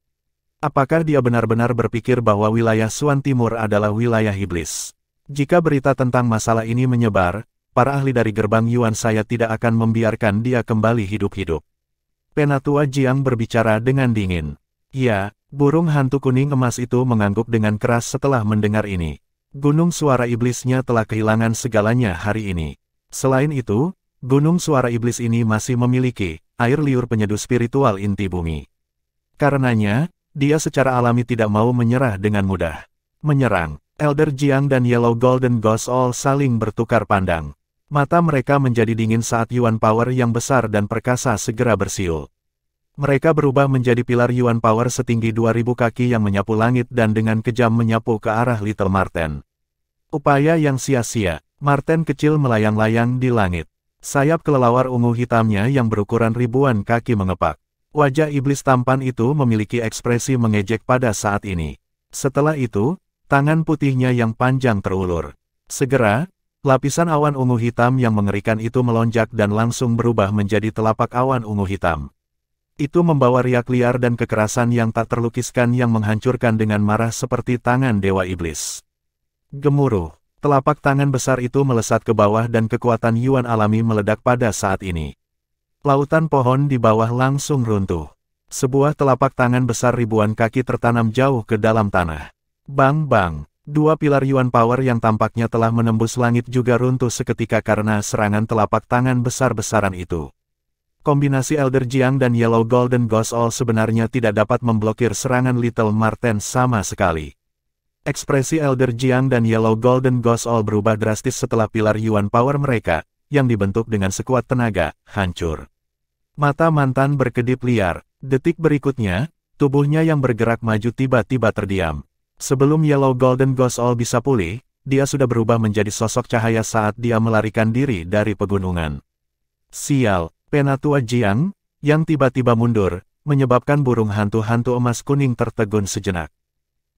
Apakah dia benar-benar berpikir bahwa wilayah Suan Timur adalah wilayah iblis? Jika berita tentang masalah ini menyebar, para ahli dari gerbang Yuan saya tidak akan membiarkan dia kembali hidup-hidup. Penatua Jiang berbicara dengan dingin. Ya, burung hantu kuning emas itu mengangguk dengan keras setelah mendengar ini. Gunung suara iblisnya telah kehilangan segalanya hari ini. Selain itu, gunung suara iblis ini masih memiliki air liur penyeduh spiritual inti bumi. Karenanya, dia secara alami tidak mau menyerah dengan mudah. Menyerang, Elder Jiang dan Yellow Golden Ghost All saling bertukar pandang. Mata mereka menjadi dingin saat Yuan Power yang besar dan perkasa segera bersiul. Mereka berubah menjadi pilar Yuan Power setinggi 2000 kaki yang menyapu langit dan dengan kejam menyapu ke arah Little Marten. Upaya yang sia-sia, Marten kecil melayang-layang di langit. Sayap kelelawar ungu hitamnya yang berukuran ribuan kaki mengepak. Wajah iblis tampan itu memiliki ekspresi mengejek pada saat ini. Setelah itu, tangan putihnya yang panjang terulur. Segera, lapisan awan ungu hitam yang mengerikan itu melonjak dan langsung berubah menjadi telapak awan ungu hitam. Itu membawa riak liar dan kekerasan yang tak terlukiskan yang menghancurkan dengan marah seperti tangan Dewa Iblis. Gemuruh, telapak tangan besar itu melesat ke bawah dan kekuatan Yuan alami meledak pada saat ini. Lautan pohon di bawah langsung runtuh. Sebuah telapak tangan besar ribuan kaki tertanam jauh ke dalam tanah. Bang-bang, dua pilar Yuan Power yang tampaknya telah menembus langit juga runtuh seketika karena serangan telapak tangan besar-besaran itu. Kombinasi Elder Jiang dan Yellow Golden Ghost All sebenarnya tidak dapat memblokir serangan Little Marten sama sekali. Ekspresi Elder Jiang dan Yellow Golden Ghost All berubah drastis setelah pilar Yuan Power mereka, yang dibentuk dengan sekuat tenaga, hancur. Mata mantan berkedip liar. Detik berikutnya, tubuhnya yang bergerak maju tiba-tiba terdiam. Sebelum Yellow Golden Ghost All bisa pulih, dia sudah berubah menjadi sosok cahaya saat dia melarikan diri dari pegunungan. Sial! Penatua Jiang, yang tiba-tiba mundur, menyebabkan burung hantu-hantu emas kuning tertegun sejenak.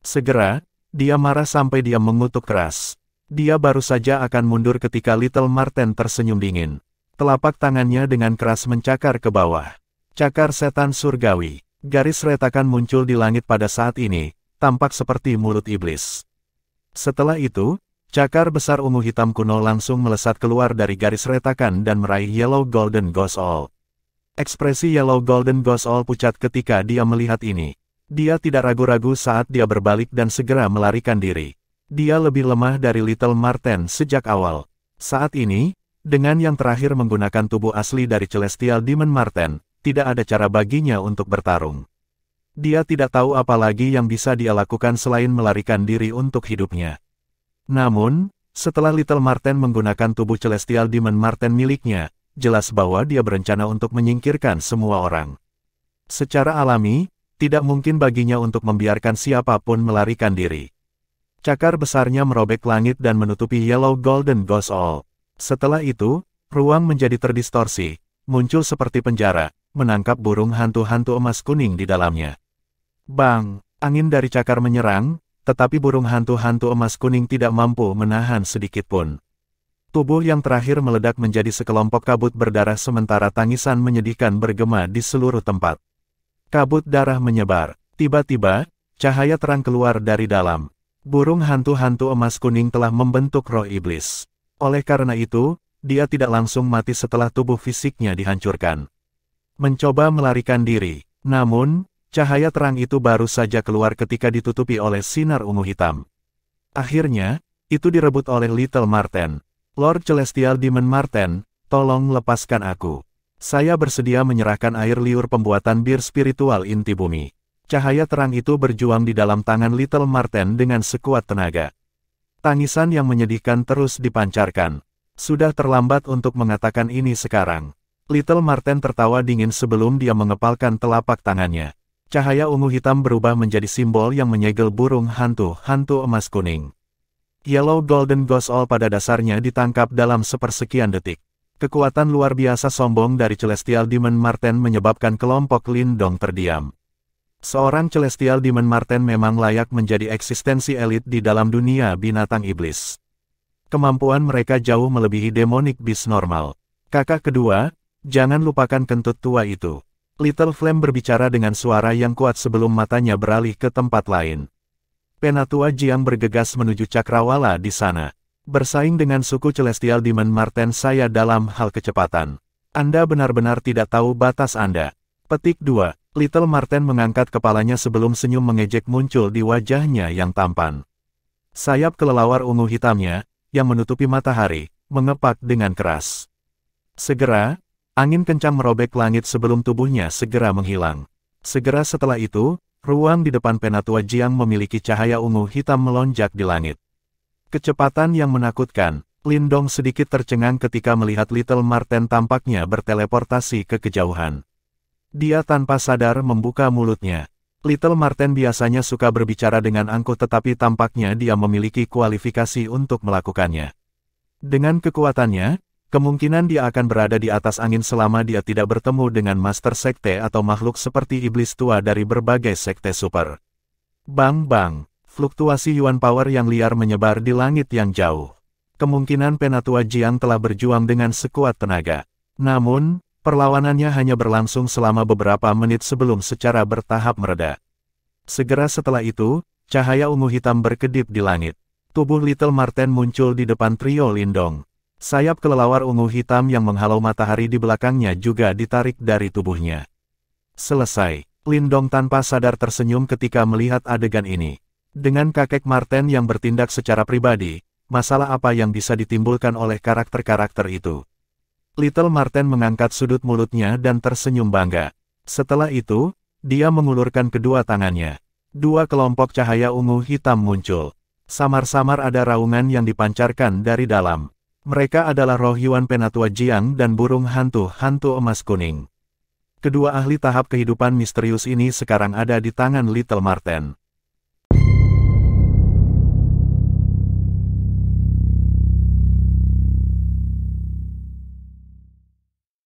Segera, dia marah sampai dia mengutuk keras. Dia baru saja akan mundur ketika Little Marten tersenyum dingin. Telapak tangannya dengan keras mencakar ke bawah. Cakar setan surgawi. Garis retakan muncul di langit pada saat ini, tampak seperti mulut iblis. Setelah itu, cakar besar ungu hitam kuno langsung melesat keluar dari garis retakan dan meraih Yellow Golden Ghost All. Ekspresi Yellow Golden Ghost All pucat ketika dia melihat ini. Dia tidak ragu-ragu saat dia berbalik dan segera melarikan diri. Dia lebih lemah dari Little Marten sejak awal. Saat ini, dengan yang terakhir menggunakan tubuh asli dari Celestial Demon Marten, tidak ada cara baginya untuk bertarung. Dia tidak tahu apa lagi yang bisa dia lakukan selain melarikan diri untuk hidupnya. Namun, setelah Little Marten menggunakan tubuh Celestial Demon Marten miliknya, jelas bahwa dia berencana untuk menyingkirkan semua orang. Secara alami, tidak mungkin baginya untuk membiarkan siapapun melarikan diri. Cakar besarnya merobek langit dan menutupi Yellow Golden Ghost All. Setelah itu, ruang menjadi terdistorsi, muncul seperti penjara, menangkap burung hantu-hantu emas kuning di dalamnya. Bang! Angin dari cakar menyerang, tetapi burung hantu-hantu emas kuning tidak mampu menahan sedikit pun. Tubuh yang terakhir meledak menjadi sekelompok kabut berdarah sementara tangisan menyedihkan bergema di seluruh tempat. Kabut darah menyebar. Tiba-tiba, cahaya terang keluar dari dalam. Burung hantu-hantu emas kuning telah membentuk roh iblis. Oleh karena itu, dia tidak langsung mati setelah tubuh fisiknya dihancurkan. Mencoba melarikan diri. Namun, cahaya terang itu baru saja keluar ketika ditutupi oleh sinar ungu hitam. Akhirnya, itu direbut oleh Little Marten. Lord Celestial Demon Marten, tolong lepaskan aku. Saya bersedia menyerahkan air liur pembuatan bir spiritual inti bumi. Cahaya terang itu berjuang di dalam tangan Little Marten dengan sekuat tenaga. Tangisan yang menyedihkan terus dipancarkan. Sudah terlambat untuk mengatakan ini sekarang. Little Marten tertawa dingin sebelum dia mengepalkan telapak tangannya. Cahaya ungu hitam berubah menjadi simbol yang menyegel burung hantu-hantu emas kuning. Yellow Golden Ghost All pada dasarnya ditangkap dalam sepersekian detik. Kekuatan luar biasa sombong dari Celestial Demon Marten menyebabkan kelompok Lindong terdiam. Seorang Celestial Demon Marten memang layak menjadi eksistensi elit di dalam dunia binatang iblis. Kemampuan mereka jauh melebihi demonic beast normal. Kakak kedua, jangan lupakan kentut tua itu. Little Flame berbicara dengan suara yang kuat sebelum matanya beralih ke tempat lain. Penatua Jiang bergegas menuju cakrawala di sana. Bersaing dengan suku Celestial Demon Marten saya dalam hal kecepatan. Anda benar-benar tidak tahu batas Anda. Petik 2. Little Marten mengangkat kepalanya sebelum senyum mengejek muncul di wajahnya yang tampan. Sayap kelelawar ungu hitamnya, yang menutupi matahari, mengepak dengan keras. Segera, angin kencang merobek langit sebelum tubuhnya segera menghilang. Segera setelah itu, ruang di depan Penatua Jiang memiliki cahaya ungu hitam melonjak di langit. Kecepatan yang menakutkan, Lindong sedikit tercengang ketika melihat Little Marten tampaknya berteleportasi ke kejauhan. Dia tanpa sadar membuka mulutnya. Little Marten biasanya suka berbicara dengan angkuh tetapi tampaknya dia memiliki kualifikasi untuk melakukannya. Dengan kekuatannya, kemungkinan dia akan berada di atas angin selama dia tidak bertemu dengan Master Sekte atau makhluk seperti iblis tua dari berbagai sekte super. Bang-bang, fluktuasi Yuan Power yang liar menyebar di langit yang jauh. Kemungkinan Penatua Jiang telah berjuang dengan sekuat tenaga. Namun, perlawanannya hanya berlangsung selama beberapa menit sebelum secara bertahap mereda. Segera setelah itu, cahaya ungu hitam berkedip di langit. Tubuh Little Marten muncul di depan trio Lindong. Sayap kelelawar ungu hitam yang menghalau matahari di belakangnya juga ditarik dari tubuhnya. Selesai. Lindong tanpa sadar tersenyum ketika melihat adegan ini. Dengan kakek Marten yang bertindak secara pribadi, masalah apa yang bisa ditimbulkan oleh karakter-karakter itu? Little Marten mengangkat sudut mulutnya dan tersenyum bangga. Setelah itu, dia mengulurkan kedua tangannya. Dua kelompok cahaya ungu hitam muncul. Samar-samar ada raungan yang dipancarkan dari dalam. Mereka adalah roh Yuan Penatua Jiang dan burung hantu-hantu emas kuning. Kedua ahli tahap kehidupan misterius ini sekarang ada di tangan Little Marten.